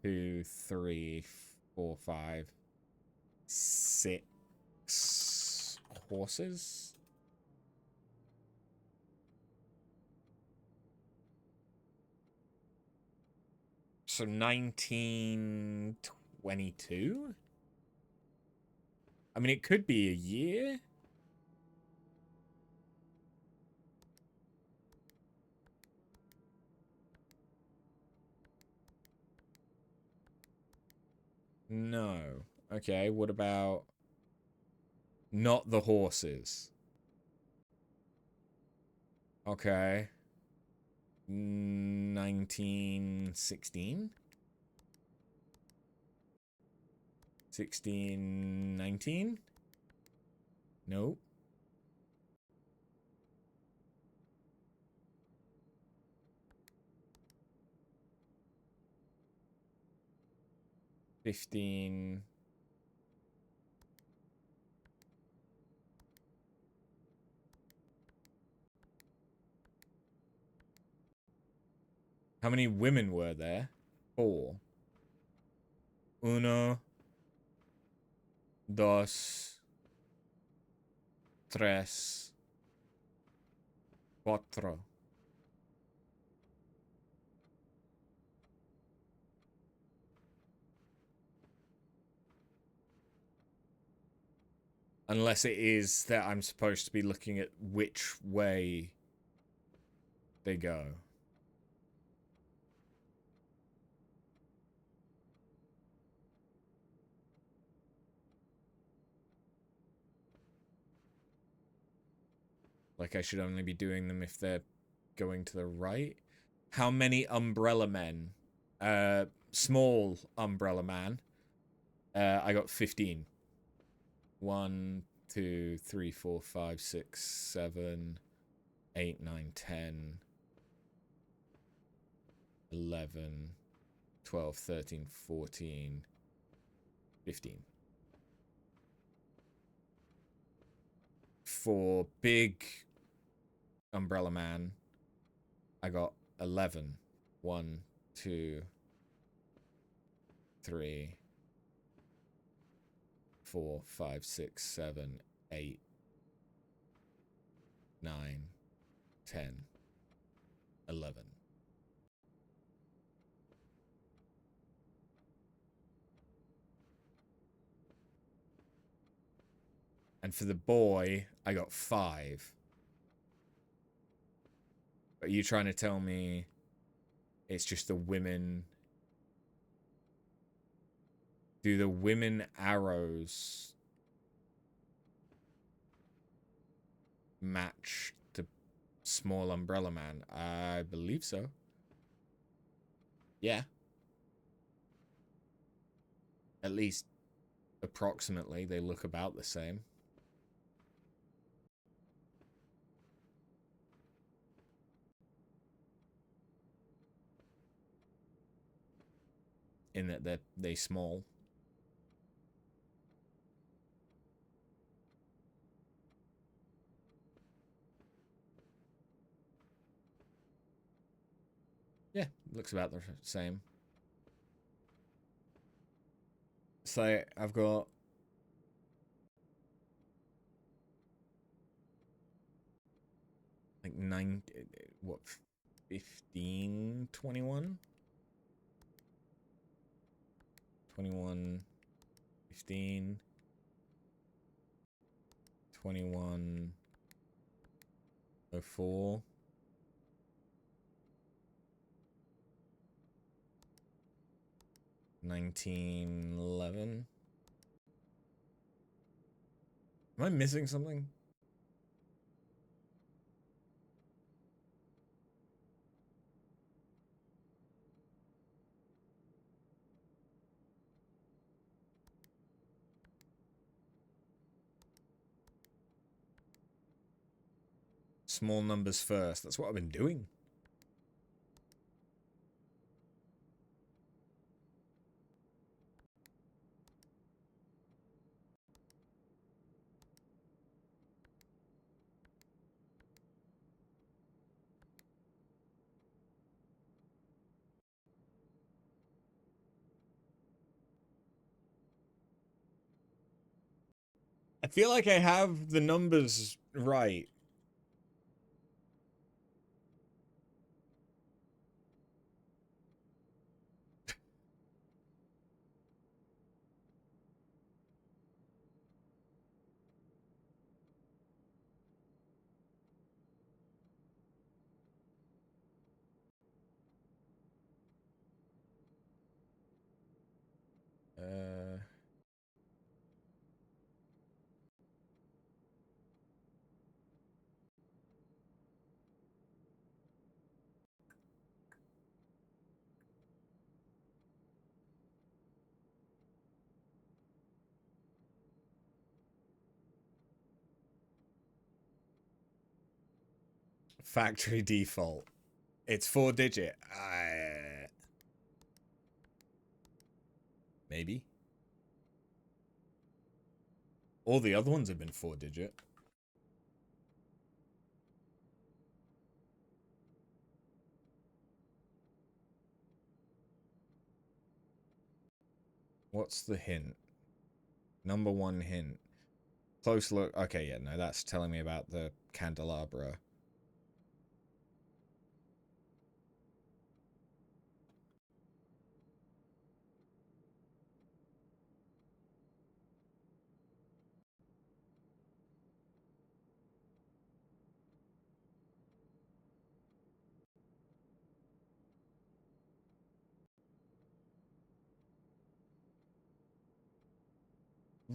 2, 3, 4, 5, 6 horses. So 1922? I mean, it could be a year. No. Okay, what about not the horses? Okay. 1916? 1619? Nope. '15. How many women were there? 4. Uno, dos, tres, cuatro. Unless it is that I'm supposed to be looking at which way they go. Like I should only be doing them if they're going to the right. How many umbrella men? Small umbrella man. I got 15. 1, 2, 3, 4, 5, 6, 7, 8, 9, 10, 11, 12, 13, 14, 15. For big umbrella man, I got 11. 1, 2, 3, 4, 5, 6, 7, 8, 9, 10, 11. And for the boy, I got 5. Are you trying to tell me it's just the women? Do the women arrows match the small umbrella man? I believe so. Yeah. At least approximately, they look about the same. In that they small. Yeah, looks about the same. So I've got like 15, 21? 21, 15, 21, 04. 1911. Am I missing something? Small numbers first. That's what I've been doing. I feel like I have the numbers right. Uh, Factory default. It's 4-digit. Maybe. All the other ones have been 4-digit. What's the hint? Number 1 hint. Close look. Okay, yeah, no, that's telling me about the candelabra.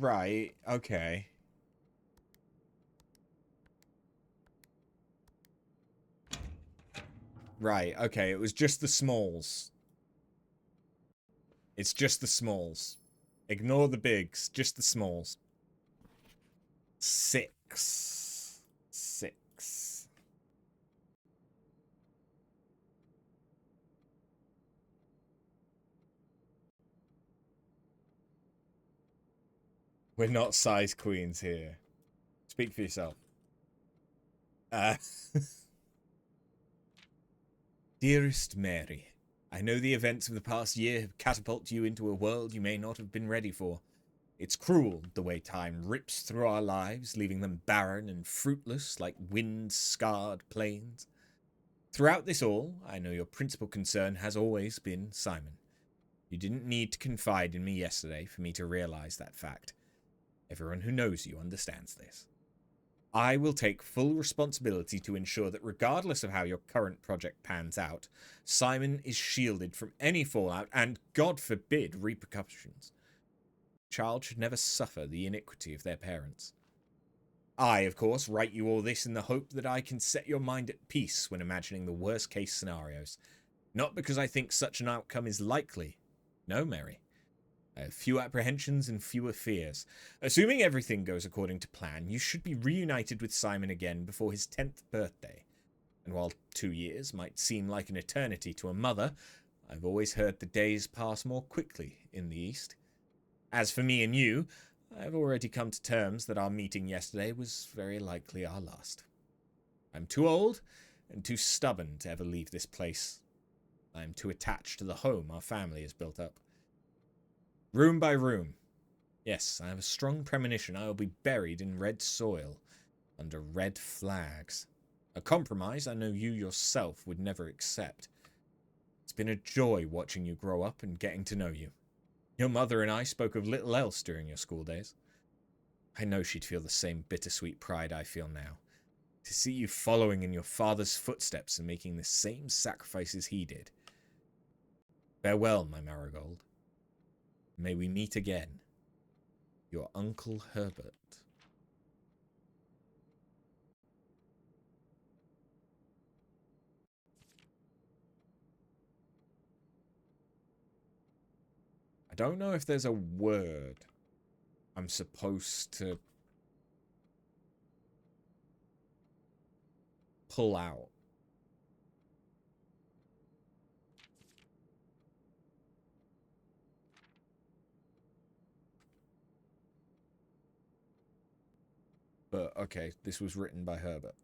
Right, okay. Right, okay, it was just the smalls. It's just the smalls. Ignore the bigs, just the smalls. 6. 6. We're not size queens here. Speak for yourself. Dearest Mary, I know the events of the past year have catapulted you into a world you may not have been ready for. It's cruel the way time rips through our lives, leaving them barren and fruitless like wind-scarred plains. Throughout this all, I know your principal concern has always been Simon. You didn't need to confide in me yesterday for me to realize that fact. Everyone who knows you understands this. I will take full responsibility to ensure that regardless of how your current project pans out, Simon is shielded from any fallout and, God forbid, repercussions. A child should never suffer the iniquity of their parents. I, of course, write you all this in the hope that I can set your mind at peace when imagining the worst case scenarios. Not because I think such an outcome is likely. No, Mary. I have few apprehensions and fewer fears. Assuming everything goes according to plan, you should be reunited with Simon again before his 10th birthday. And while 2 years might seem like an eternity to a mother, I've always heard the days pass more quickly in the East. As for me and you, I've already come to terms that our meeting yesterday was very likely our last. I'm too old and too stubborn to ever leave this place I am too attached to the home our family has built up. Room by room. Yes, I have a strong premonition I will be buried in red soil, under red flags. A compromise I know you yourself would never accept. It's been a joy watching you grow up and getting to know you. Your mother and I spoke of little else during your school days. I know she'd feel the same bittersweet pride I feel now. To see you following in your father's footsteps and making the same sacrifices he did. Farewell, my Marigold. May we meet again. Your Uncle Herbert. I don't know if there's a word I'm supposed to pull out. But, okay, this was written by Herbert.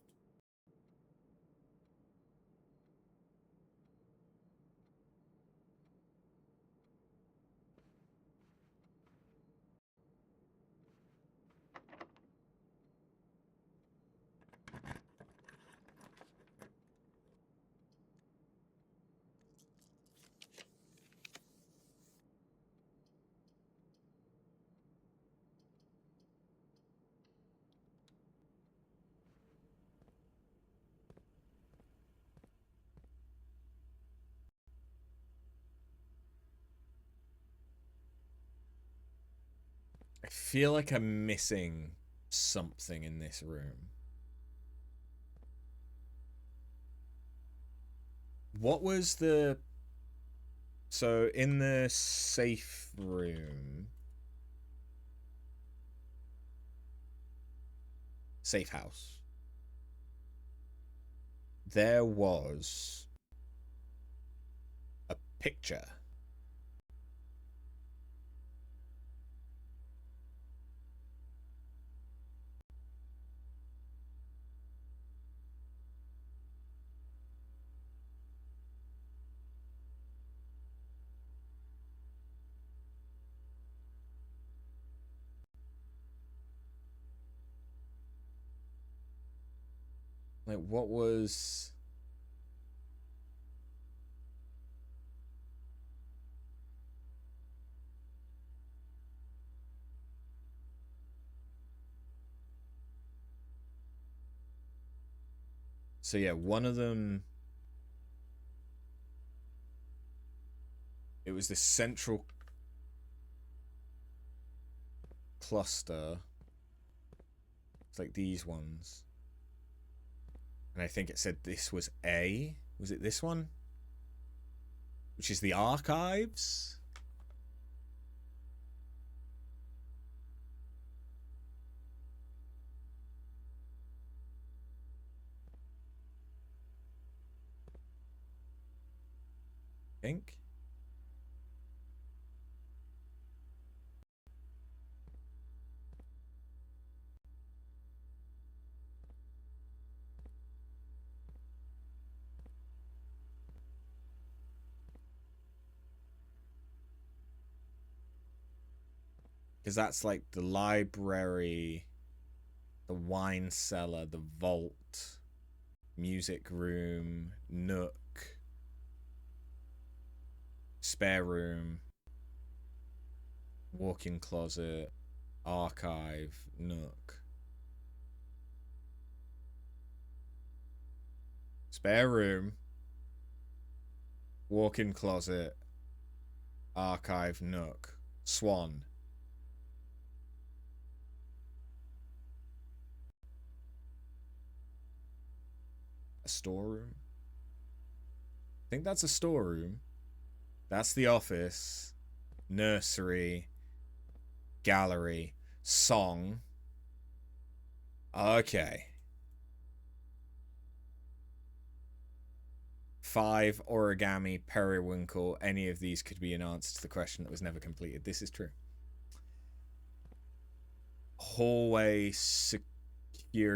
I feel like I'm missing something in this room. What was the... So, in the safe room... Safe house. There was... a picture. Like, what was... So yeah, one of them... It was the central cluster. It's like these ones. And I think it said this was A. Was it this one? Which is the archives? I think. Because that's like the library, the wine cellar, the vault, music room, nook, spare room, walk-in closet, archive, nook. Spare room, walk-in closet, archive, nook, swan. A storeroom? I think that's a storeroom. That's the office. Nursery. Gallery. Song. Okay. 5, origami, periwinkle. Any of these could be an answer to the question that was never completed. This is true. Hallway security.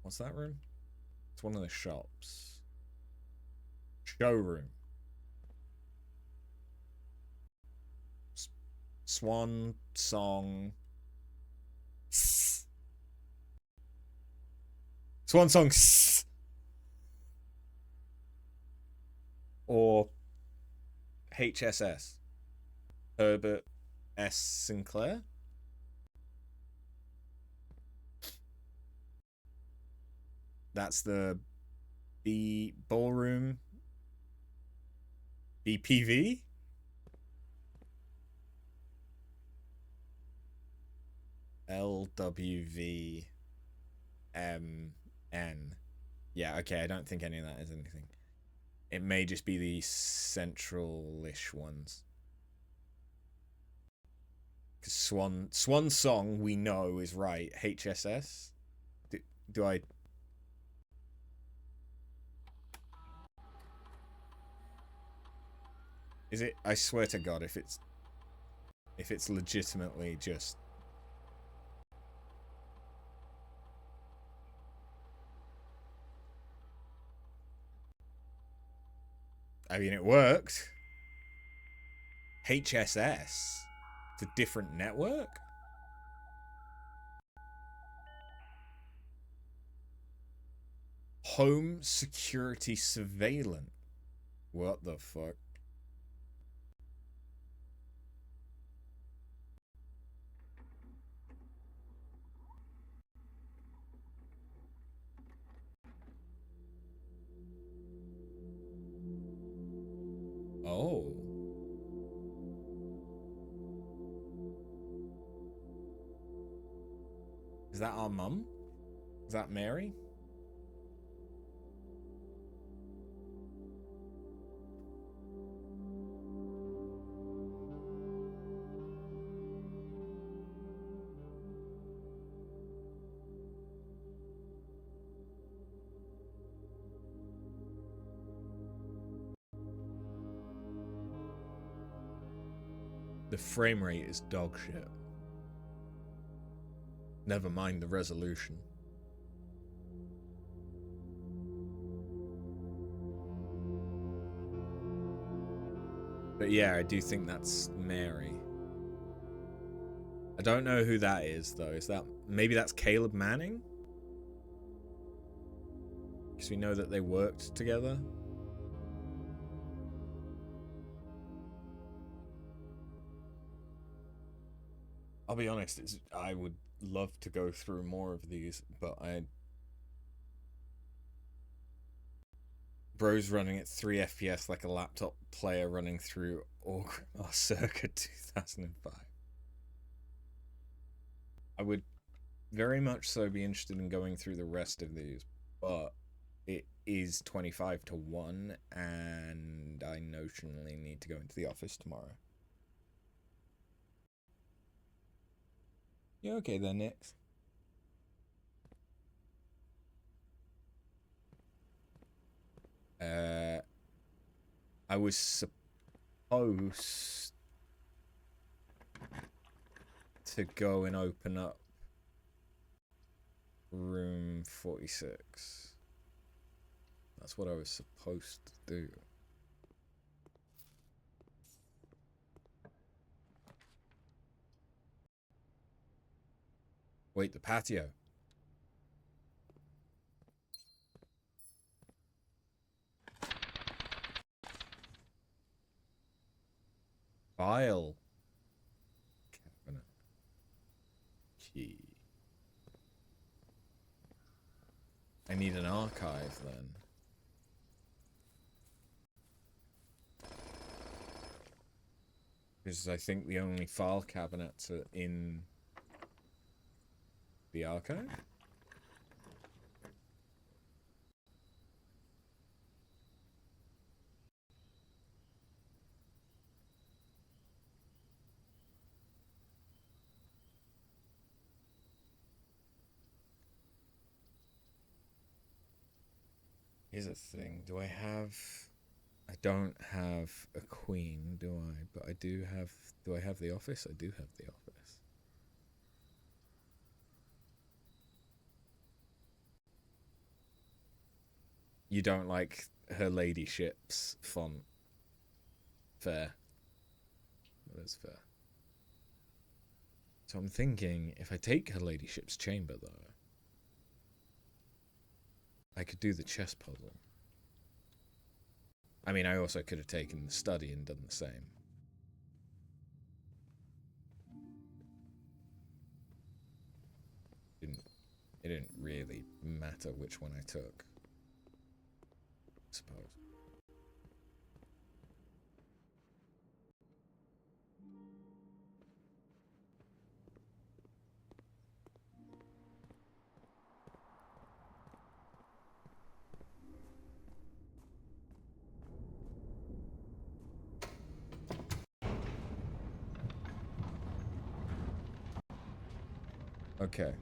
What's that room? It's one of the shops. Showroom. Swan Song. Swan Song. Or HSS. Herbert S. Sinclair. That's the B ballroom. BPV. LWVMN. Yeah, okay, I don't think any of that is anything. It may just be the central-ish ones. Because Swan Song, we know, is right. HSS? Do I... Is it? I swear to God, if it's legitimately just... I mean, it worked. HSS? It's a different network? Home Security Surveillance. What the fuck? Oh. Is that our mum? Is that Mary? The frame rate is dog shit. Never mind the resolution. But yeah, I do think that's Mary. I don't know who that is, though. Is that... Maybe that's Caleb Manning? Because we know that they worked together. I'll be honest, I would love to go through more of these, but Bro's running at 3 FPS like a laptop player running through Orgrimmar circa 2005. I would very much so be interested in going through the rest of these, but it is 25 to 1, and I notionally need to go into the office tomorrow. You okay there, Nick? I was supposed to go and open up room 46. That's what I was supposed to do. Wait, the patio. File cabinet. Key. I need an archive then. Because I think the only file cabinets are in the archive. Here's a thing. Do I have... I don't have a queen, do I? But I do have... Do I have the office? I do have the office. You don't like her ladyship's font. Fair. That is fair. So I'm thinking, if I take her ladyship's chamber, though, I could do the chess puzzle. I mean, I also could have taken the study and done the same. It didn't really matter which one I took, I suppose. Okay.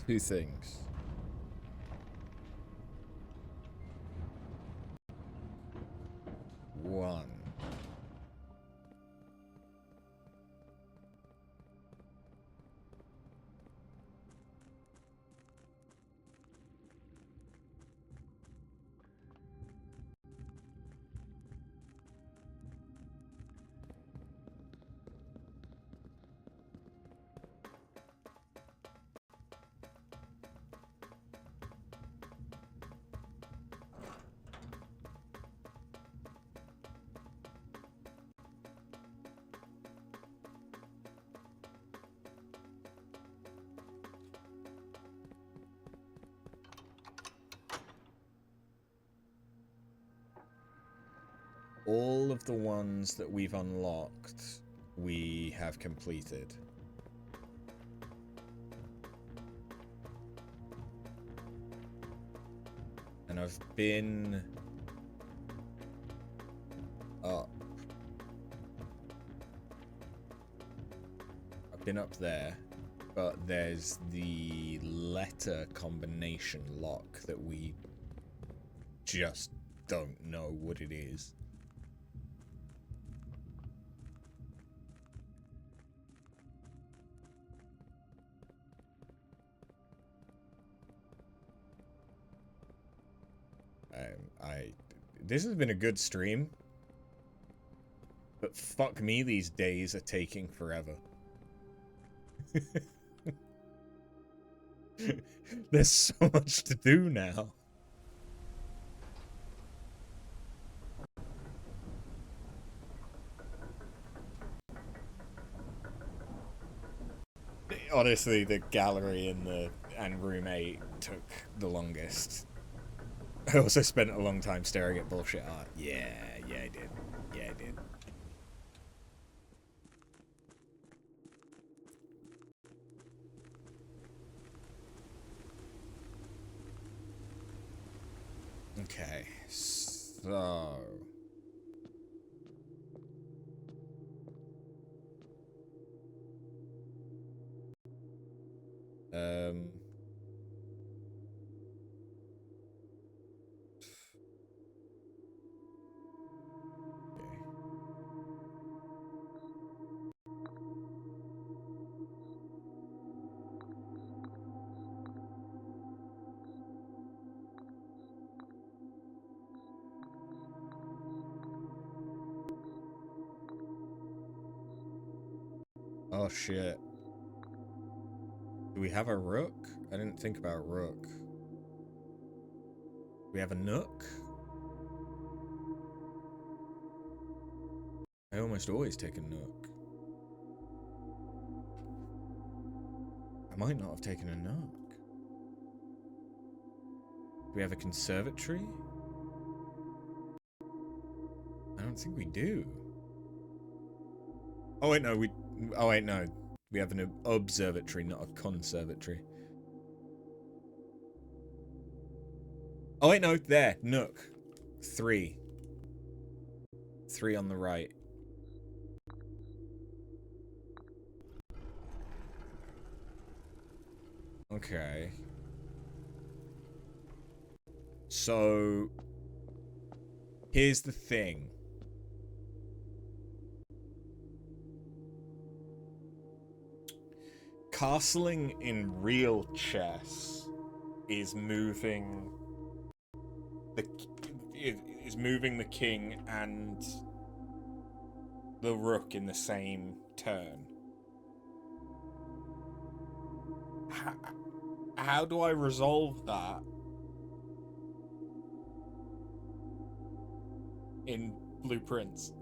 Two things. One. All of the ones that we've unlocked, we have completed. And I've been up. I've been up there, but there's the letter combination lock that we just don't know what it is. This has been a good stream, but fuck me, these days are taking forever. There's so much to do now. Honestly, the gallery and room 8 took the longest. I also spent a long time staring at bullshit art. Yeah, I did. Yeah, I did. Okay, so... Oh shit. Do we have a rook? I didn't think about rook. Do we have a nook? I almost always take a nook. I might not have taken a nook. Do we have a conservatory? I don't think we do. Oh wait, no, we have an observatory, not a conservatory. Oh wait, no, there, nook. 3. 3 on the right. Okay. So, here's the thing. Castling in real chess is moving is moving the king and the rook in the same turn. How do I resolve that in blueprints?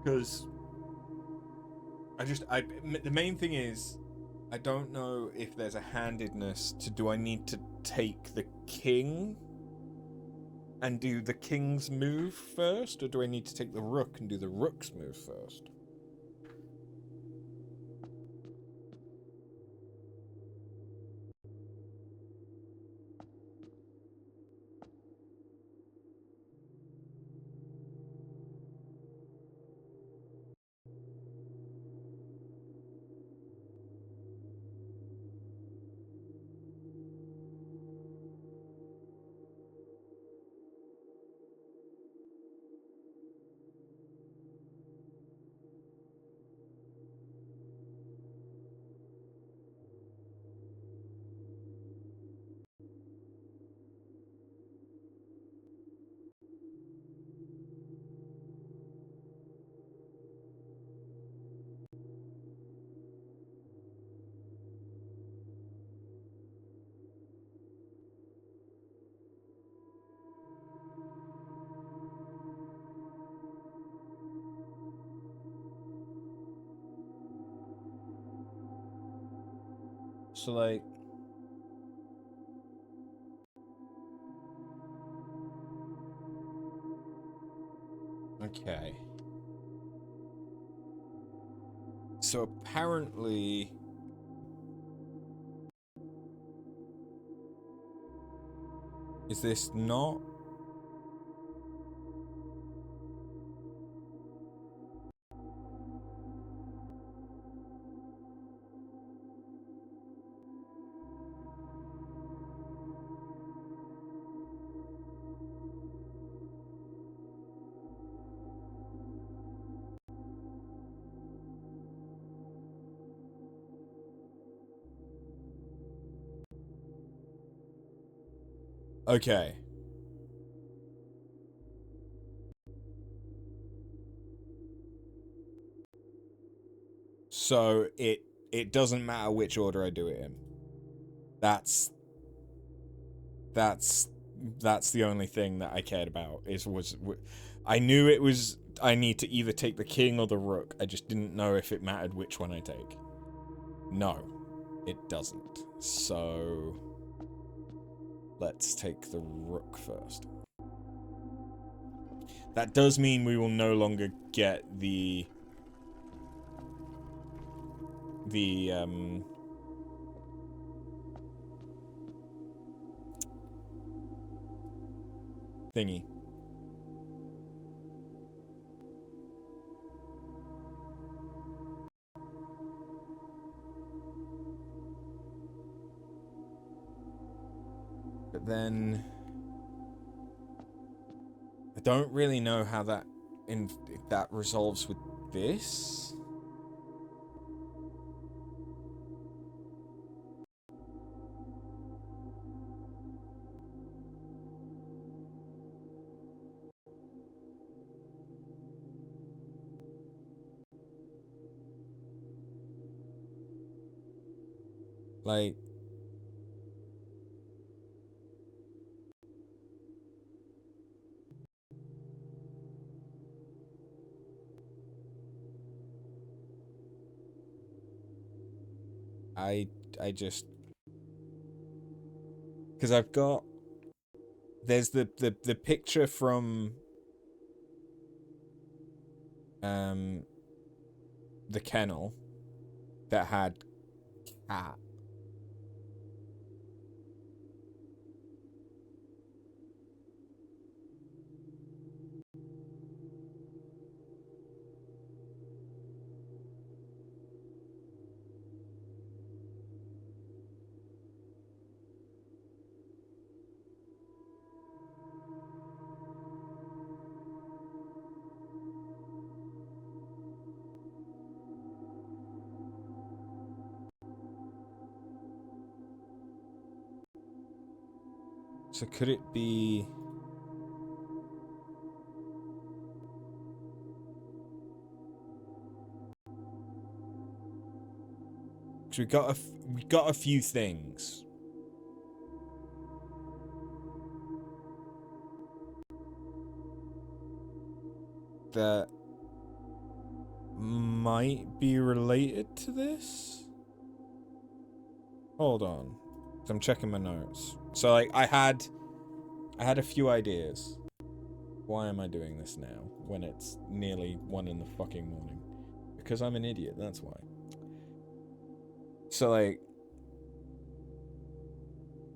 Because the main thing is, I don't know if there's a handedness to, do I need to take the king and do the king's move first, or do I need to take the rook and do the rook's move first? So, like, okay. So apparently, is this not? Okay. So it doesn't matter which order I do it in. That's the only thing that I cared about. I knew it was, I need to either take the king or the rook. I just didn't know if it mattered which one I take. No, it doesn't. So let's take the rook first. That does mean we will no longer get the thingy. But then I don't really know how that resolves with this. Like, I just, because I've got, there's the picture from the kennel that had cat. So could it be... Because we got a few things. That might be related to this? Hold on. I'm checking my notes. So like I had a few ideas. Why am I doing this now when it's nearly 1 in the fucking morning? Because I'm an idiot, that's why. So like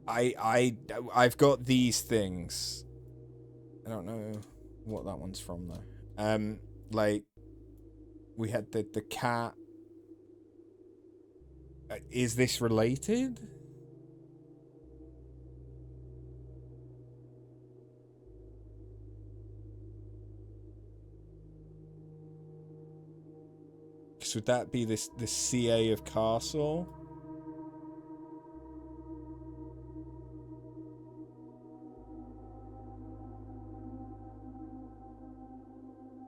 I've got these things. I don't know what that one's from though. Like we had the cat. Is this related? So would that be this CA of Castle?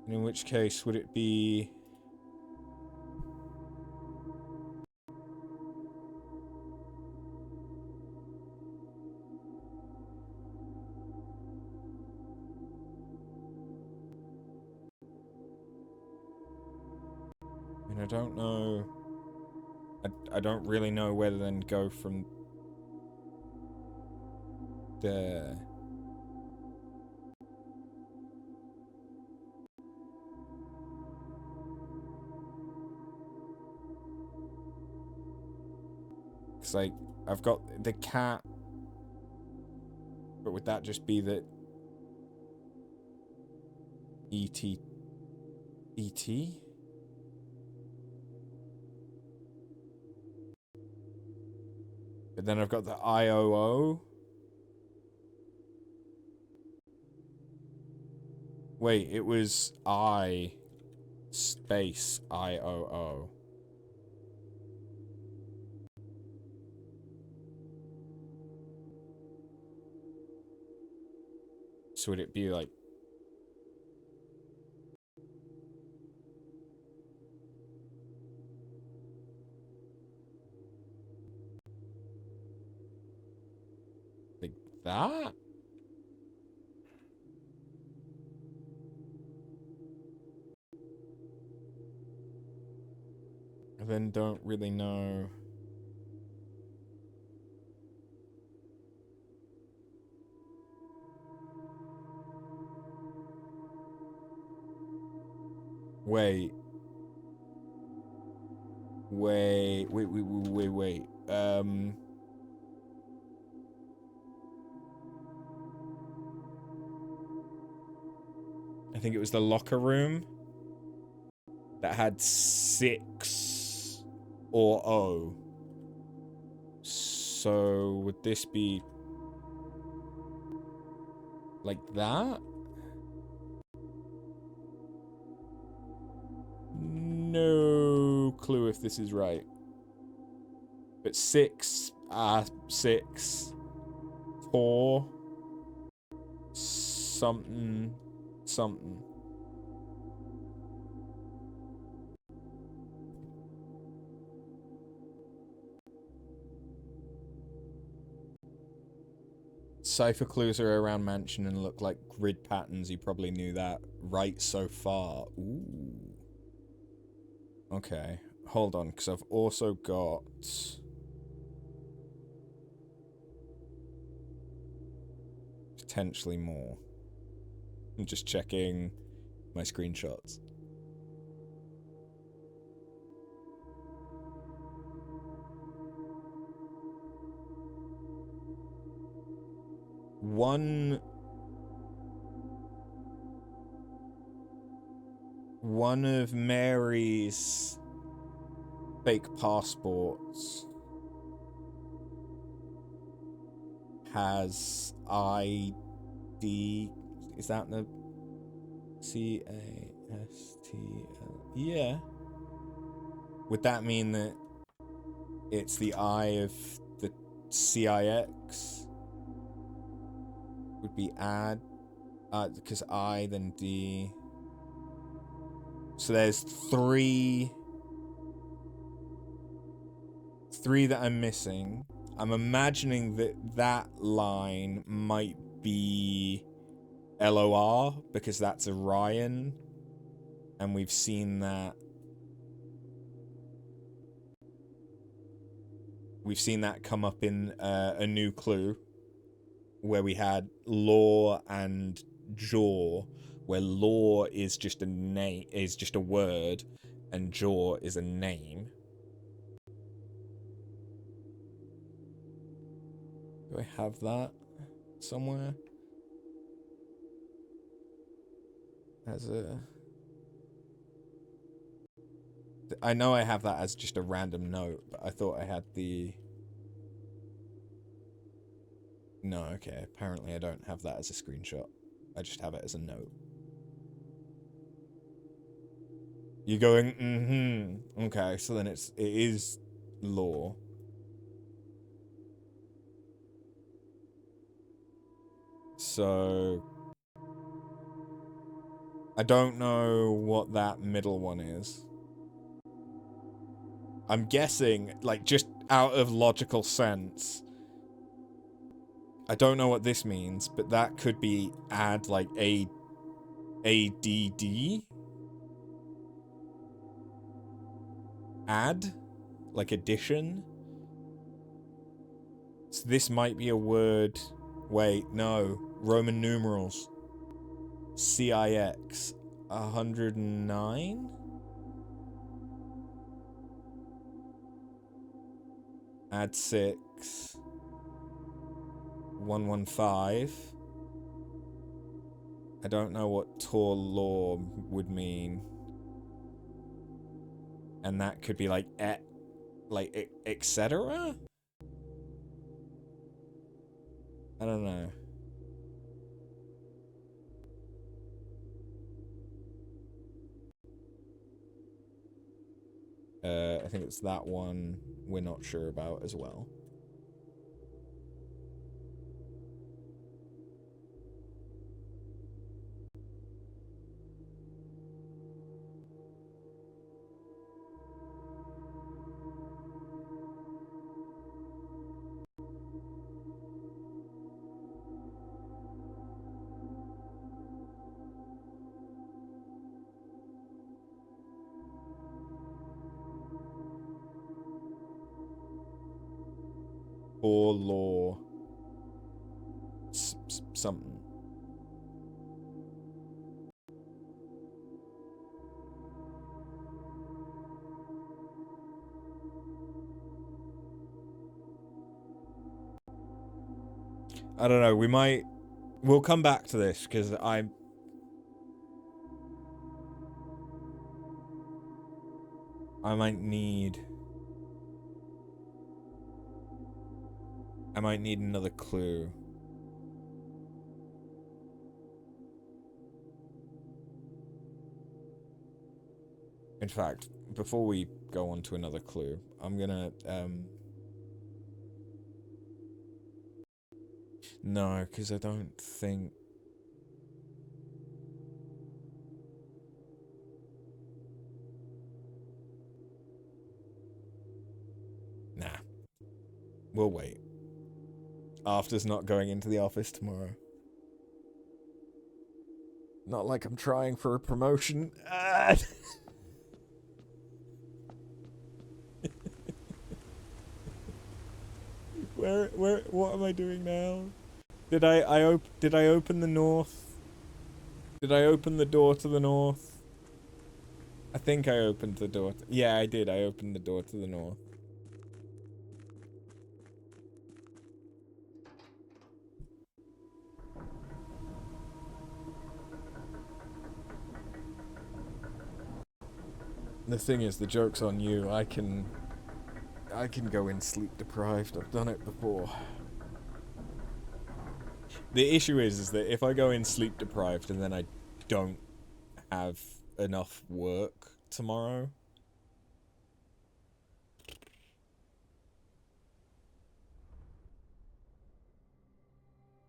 In which case would it be... I mean, I don't know. I don't really know where to then go from there. It's like, I've got the cat, but would that just be that E.T. E.T.? But then I've got the IOO. Wait, it was I space IOO. So would it be like... like that? I then don't really know... Wait. I think it was the locker room that had 6 or O. So would this be like that? No clue if this is right. But 6, 6, 4, something, something. Cipher clues are around mansion and look like grid patterns. You probably knew that right so far. Ooh. Okay, hold on, because I've also got... potentially more. I'm just checking my screenshots. One of Mary's fake passports has ID. Is that the CASTL? Yeah. Would that mean that it's the eye of the CIX? would be add, because I, then D. So there's three that I'm missing. I'm imagining that that line might be LOR, because that's Orion, and we've seen that. We've seen that come up in a new clue, where we had law and jaw, where law is just a name, is just a word, and jaw is a name. Do I have that somewhere? As a... I know I have that as just a random note, but I thought I had the... No, okay, apparently I don't have that as a screenshot. I just have it as a note. You're going, mm-hmm. Okay, so then it is law. So... I don't know what that middle one is. I'm guessing, like, just out of logical sense, I don't know what this means, but that could be add, like, A-D-D? Add? Like addition? So this might be a word... Wait, no. Roman numerals. CIX. 109? Add 6. 115. I don't know what Tor law would mean. And that could be like etc. I don't know. I think it's that one we're not sure about as well. Or law. Something. I don't know, we'll come back to this, because I might need another clue. In fact, before we go on to another clue, I'm gonna, no, because I don't think... Nah. We'll wait. After's not going into the office tomorrow. Not like I'm trying for a promotion. What am I doing now? Did I open the north? Did I open the door to the north? I think I opened the door. Yeah, I did. I opened the door to the north. The thing is, the joke's on you. I can go in sleep deprived. I've done it before. The issue is that if I go in sleep deprived and then I don't have enough work tomorrow,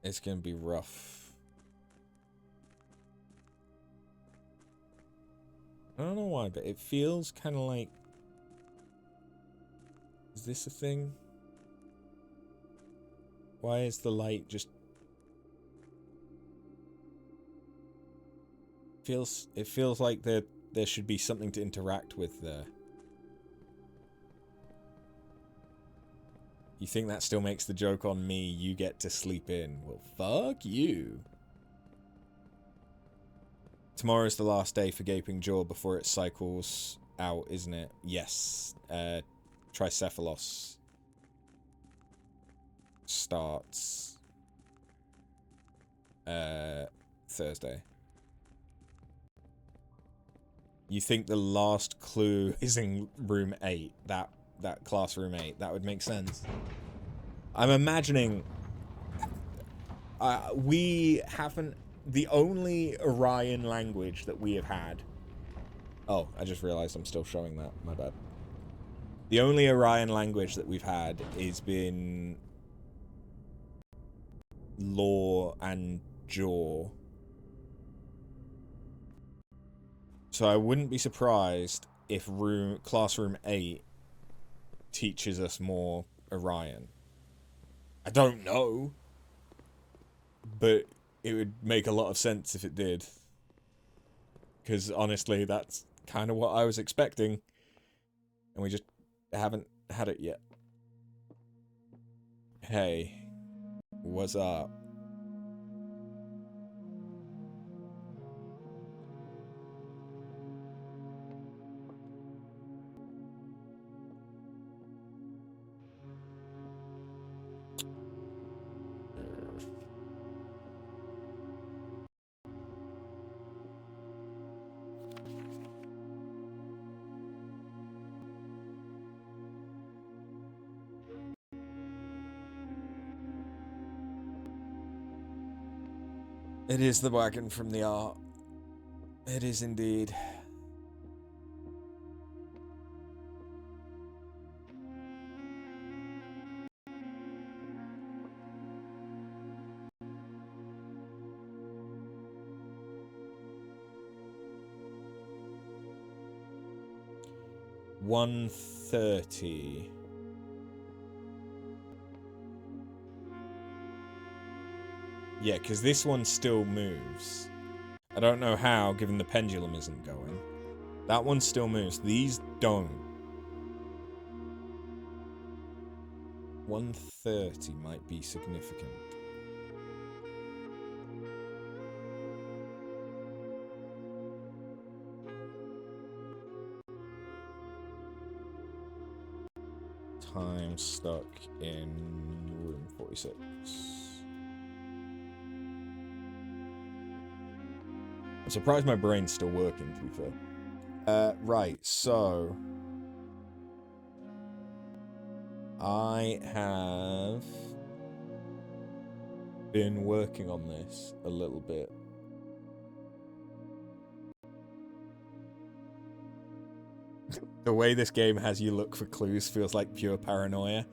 It's gonna be rough. I don't know why, but it feels kind of like... Is this a thing? Why is the light just... It feels like there should be something to interact with there. You think that still makes the joke on me, you get to sleep in. Well, fuck you. Tomorrow's the last day for Gaping Jaw before it cycles out, isn't it? Yes. Tricephalos starts Thursday. You think the last clue is in room 8, that classroom 8? That would make sense. I'm imagining we haven't... The only Orion language that we have had... Oh, I just realized I'm still showing that. My bad. The only Orion language that we've had has been Law and Jaw. So I wouldn't be surprised if classroom 8 teaches us more Orion. I don't know, but it would make a lot of sense if it did. Because honestly, that's kind of what I was expecting. And we just haven't had it yet. Hey, what's up? It is the wagon from the art. It is indeed. $130. Yeah, because this one still moves. I don't know how, given the pendulum isn't going. That one still moves. These don't. 130 might be significant. Time stuck in room 46. I'm surprised my brain's still working, to be fair. Right, so... I have been working on this a little bit. The way this game has you look for clues feels like pure paranoia.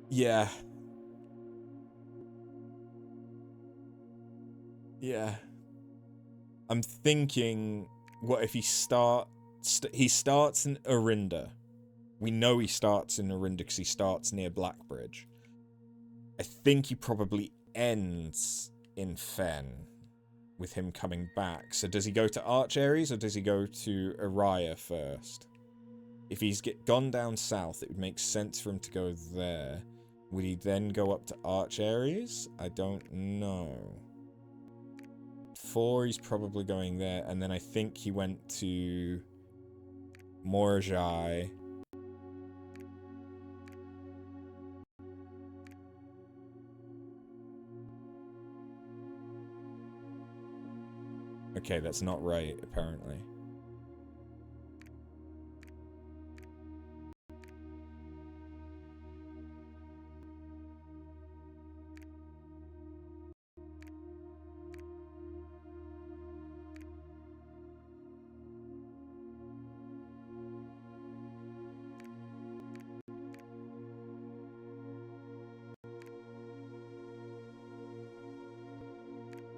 Yeah. Yeah. I'm thinking, what if he starts in Orinda. We know he starts in Orinda because he starts near Blackbridge. I think he probably ends in Fen with him coming back. So does he go to Arch Ares or does he go to Araya first? If he's gone down south, it would make sense for him to go there. Would he then go up to Arch Ares? I don't know. 4, he's probably going there, and then I think he went to Morjai. Okay, that's not right, apparently.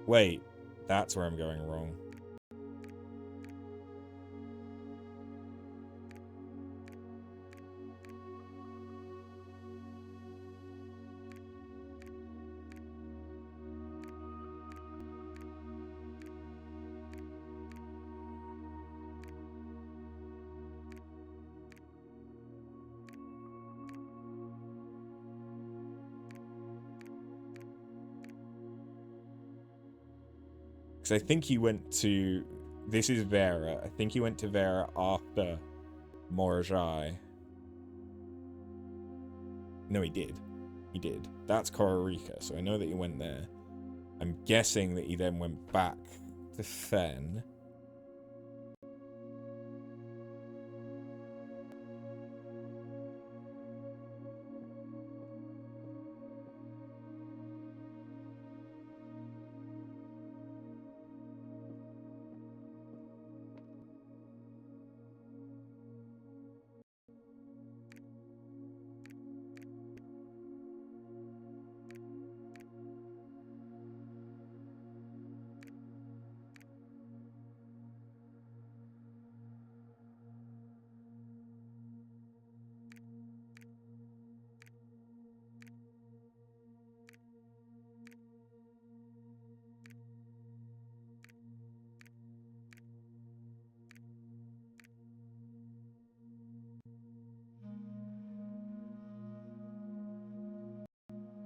Wait, that's where I'm going wrong. Because I think he went to... This is Vera. I think he went to Vera after Morajai. No, he did. He did. That's Kororika, so I know that he went there. I'm guessing that he then went back to Fen.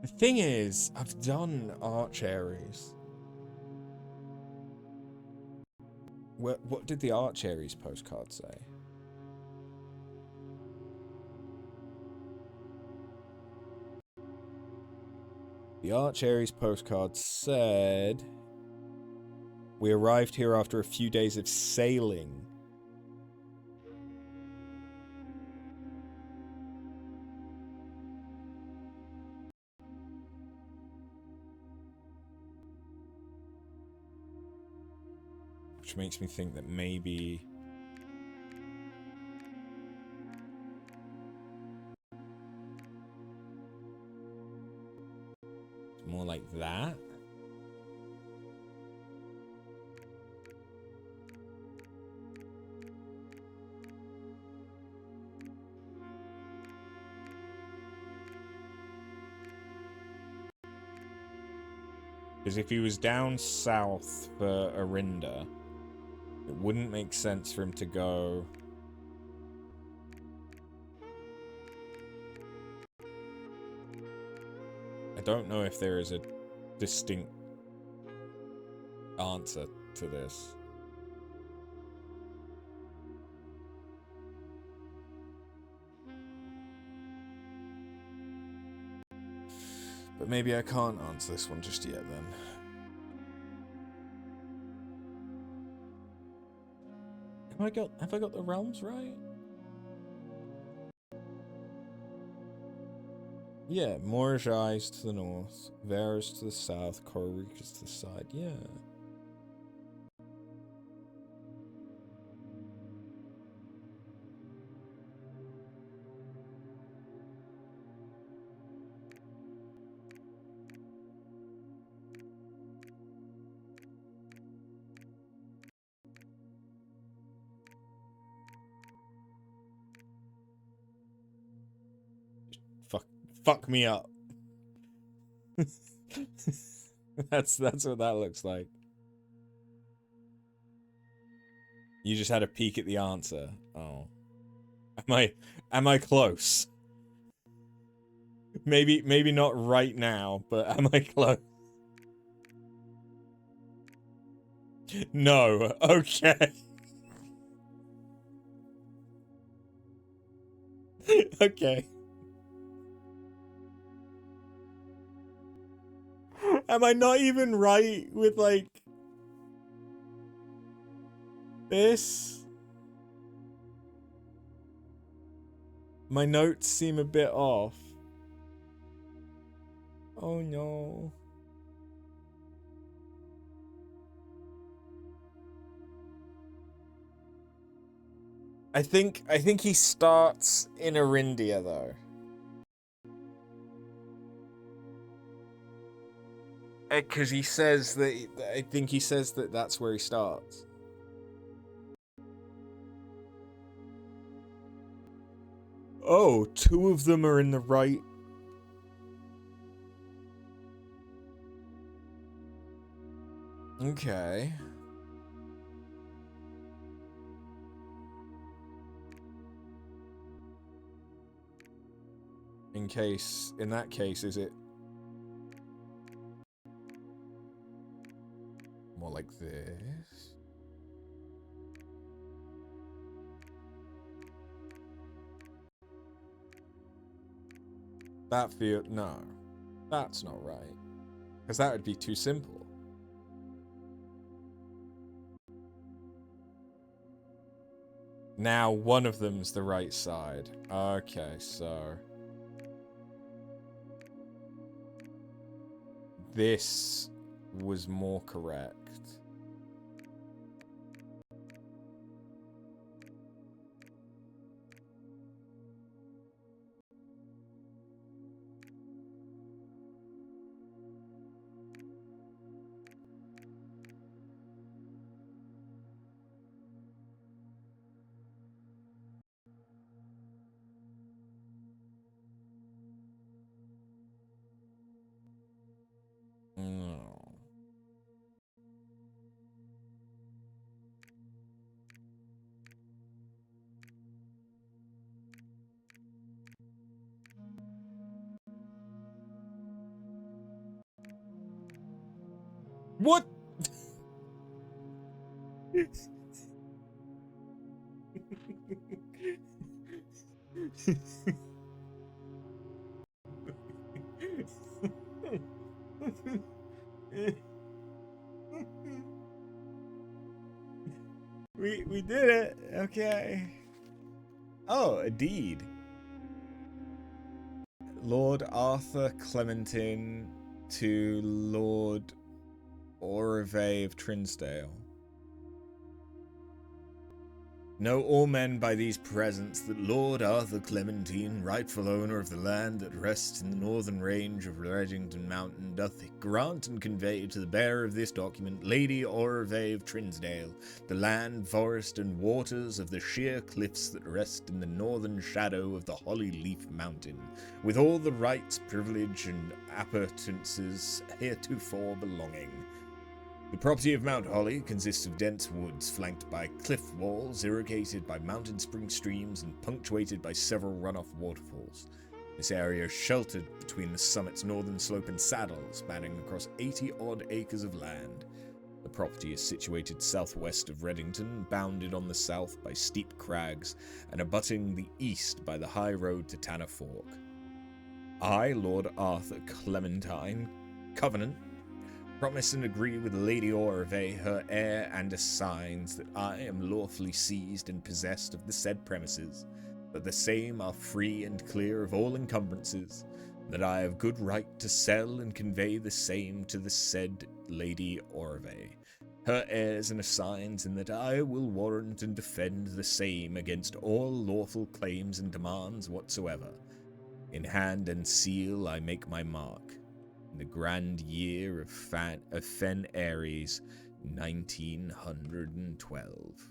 The thing is, I've done Arch Ares. What did the Arch Ares postcard say? The Arch Ares postcard said... We arrived here after a few days of sailing. Which makes me think that maybe... It's more like that? Because if he was down south for Arinda, it wouldn't make sense for him to go... I don't know if there is a distinct answer to this. But maybe I can't answer this one just yet then. Have I got the realms right? Yeah, Morajai's to the north, Vera's to the south, Kororika's to the side, yeah. Fuck me up. That's what that looks like. You just had a peek at the answer. Oh. Am I close? Maybe not right now, but am I close? No. Okay. Okay. Am I not even right with, like, this? My notes seem a bit off. Oh no. I think he starts in Arindia though. Because he says that... I think he says that that's where he starts. Oh, 2 of them are in the right... Okay. In that case, is it more like this? No, that's not right. Because that would be too simple. Now one of them's the right side. Okay, so... this was more correct. No. What? We did it. Okay. Oh, a deed. Lord Arthur Clementine to Lord Orve of Trinsdale. Know all men by these presents that Lord Arthur Clementine, rightful owner of the land that rests in the northern range of Redington Mountain, doth grant and convey to the bearer of this document, Lady Orve of Trinsdale, the land, forest, and waters of the sheer cliffs that rest in the northern shadow of the Holly Leaf Mountain, with all the rights, privilege, and appurtenances heretofore belonging. The property of Mount Holly consists of dense woods flanked by cliff walls, irrigated by mountain spring streams, and punctuated by several runoff waterfalls. This area is sheltered between the summit's northern slope and saddle, spanning across 80-odd acres of land. The property is situated southwest of Redington, bounded on the south by steep crags, and abutting the east by the high road to Tanner Fork. I, Lord Arthur Clementine, Covenant, promise and agree with Lady Orve, her heir, and assigns that I am lawfully seized and possessed of the said premises, that the same are free and clear of all encumbrances, that I have good right to sell and convey the same to the said Lady Orve, her heirs and assigns, and that I will warrant and defend the same against all lawful claims and demands whatsoever. In hand and seal I make my mark. The grand year of Fen Aries, 1912.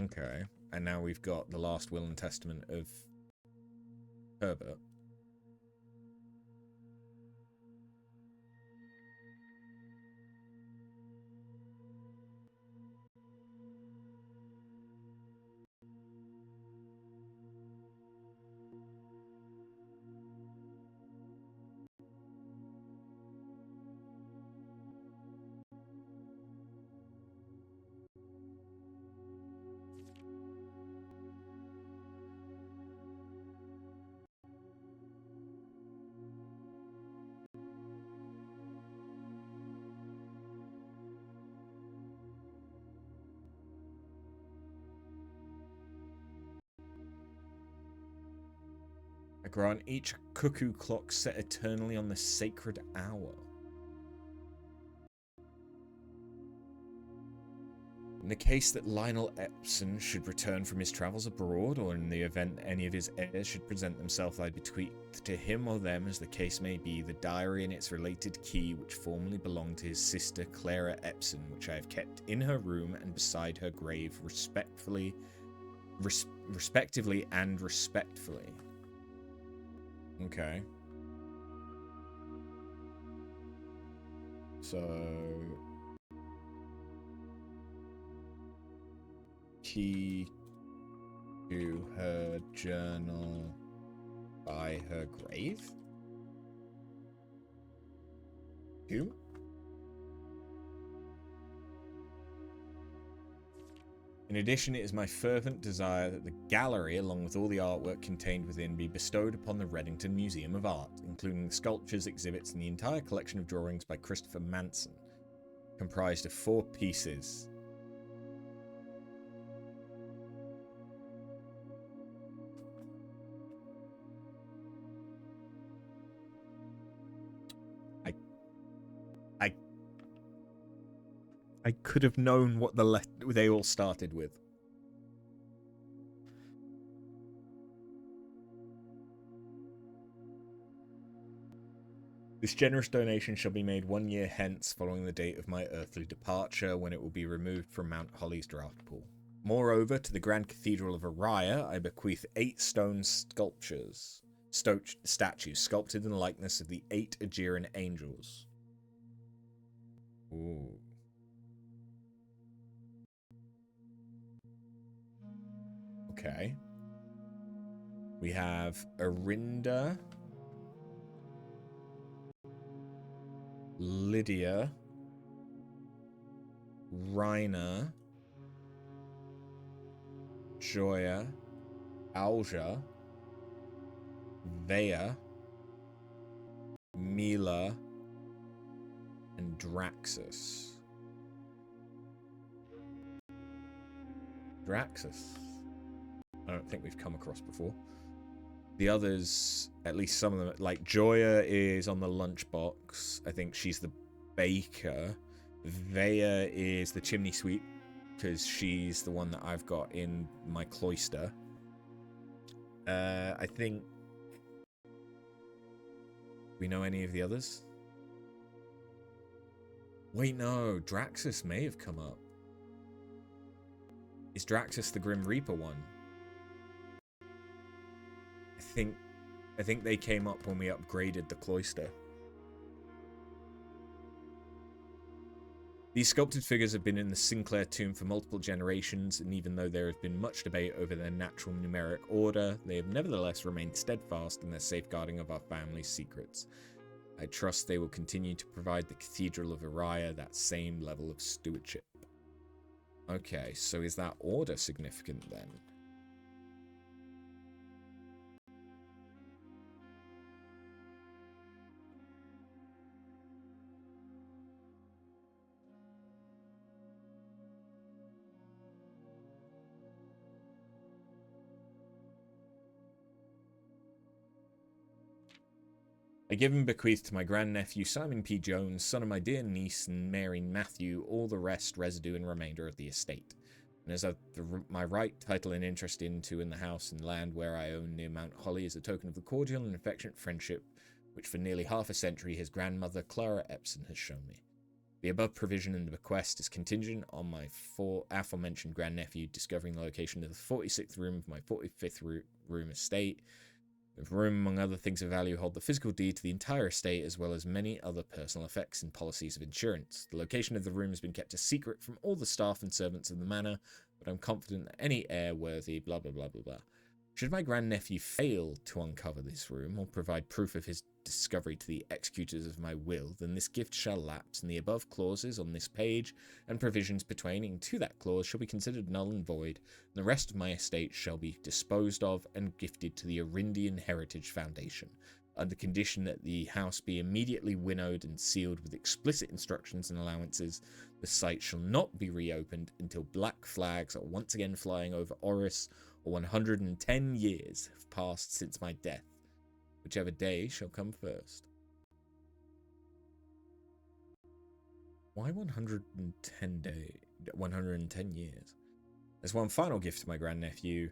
Okay, and now we've got the last will and testament of Herbert. I grant each cuckoo clock set eternally on the sacred hour. In the case that Lionel Epson should return from his travels abroad, or in the event any of his heirs should present themselves, I bequeath to him or them, as the case may be, the diary and its related key, which formerly belonged to his sister Clara Epson, which I have kept in her room and beside her grave, respectively and respectfully. Okay. So... key to her journal by her grave? Who? In addition, it is my fervent desire that the gallery, along with all the artwork contained within, be bestowed upon the Reddington Museum of Art, including the sculptures, exhibits, and the entire collection of drawings by Christopher Manson, comprised of 4 pieces. I could have known what they all started with. This generous donation shall be made 1 year hence, following the date of my earthly departure, when it will be removed from Mount Holly's draft pool. Moreover, to the Grand Cathedral of Araya, I bequeath 8 stone statues sculpted in the likeness of the 8 Aegean angels. Ooh. Okay. We have Arinda, Lydia, Raina, Joya, Alja, Vea, Mila, and Draxus. Draxus? I don't think we've come across before. The others, at least some of them, like Joya is on the lunchbox. I think she's the baker. Vea is the chimney sweep, because she's the one that I've got in my cloister. I think... we know any of the others? Wait, no. Draxus may have come up. Is Draxus the Grim Reaper one? I think they came up when we upgraded the cloister. These sculpted figures have been in the Sinclair tomb for multiple generations, and even though there has been much debate over their natural numeric order, they have nevertheless remained steadfast in their safeguarding of our family's secrets. I trust they will continue to provide the Cathedral of Araya that same level of stewardship. Okay, so is that order significant then? I give and bequeath to my grandnephew Simon P. Jones, son of my dear niece and Mary Matthew, all the rest, residue, and remainder of the estate. And as my right, title, and interest into in the house and land where I own near Mount Holly is a token of the cordial and affectionate friendship which for nearly half a century his grandmother Clara Epson has shown me. The above provision in the bequest is contingent on my aforementioned grandnephew discovering the location of the 46th room of my 45th room estate. The room, among other things of value, hold the physical deed to the entire estate, as well as many other personal effects and policies of insurance. The location of the room has been kept a secret from all the staff and servants of the manor, but I'm confident that any heir worthy, blah blah blah blah blah. Should my grandnephew fail to uncover this room, or provide proof of his discovery to the executors of my will, then this gift shall lapse, and the above clauses on this page, and provisions pertaining to that clause, shall be considered null and void, and the rest of my estate shall be disposed of and gifted to the Arindian Heritage Foundation, under condition that the house be immediately winnowed and sealed with explicit instructions and allowances. The site shall not be reopened until black flags are once again flying over Oris, or 110 years have passed since my death, whichever day shall come first. Why 110 110 years. As one final gift to my grandnephew,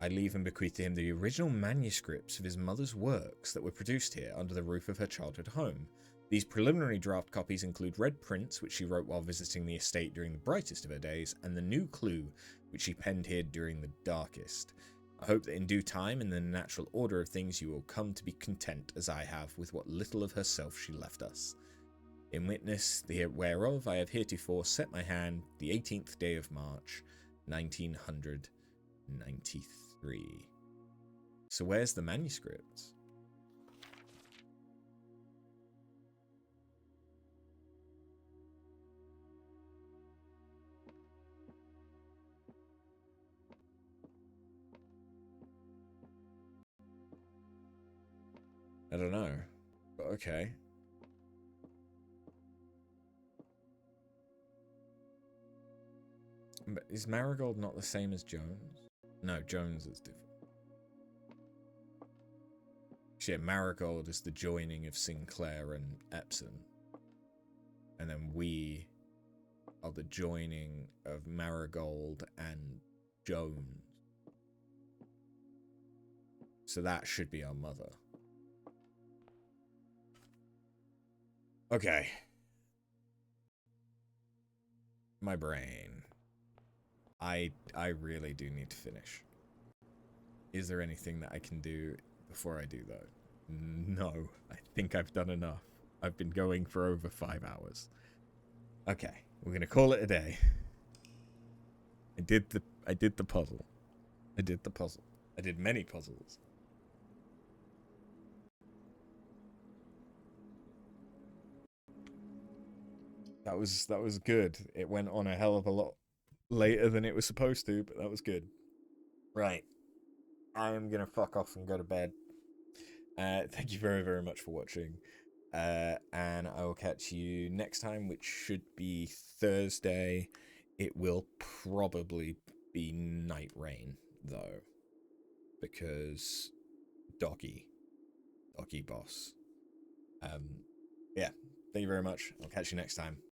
I leave and bequeath to him the original manuscripts of his mother's works that were produced here under the roof of her childhood home. These preliminary draft copies include red prints, which she wrote while visiting the estate during the brightest of her days, and the new clue, which she penned here during the darkest. I hope that in due time, in the natural order of things, you will come to be content, as I have, with what little of herself she left us. In witness whereof, I have heretofore set my hand the 18th day of March, 1993. So where's the manuscripts? I don't know, but okay. But is Marigold not the same as Jones? No, Jones is different. Shit, Marigold is the joining of Sinclair and Epson. And then we are the joining of Marigold and Jones. So that should be our mother. Okay. My brain. I really do need to finish. Is there anything that I can do before I do though? No, I think I've done enough. I've been going for over 5 hours. Okay, we're gonna call it a day. I did the puzzle. I did the puzzle. I did many puzzles. That was good. It went on a hell of a lot later than it was supposed to, but that was good. Right. I'm gonna fuck off and go to bed. Thank you very, very much for watching. And I will catch you next time, which should be Thursday. It will probably be Night Rain, though. Because Doggy Boss. Yeah. Thank you very much. I'll catch you next time.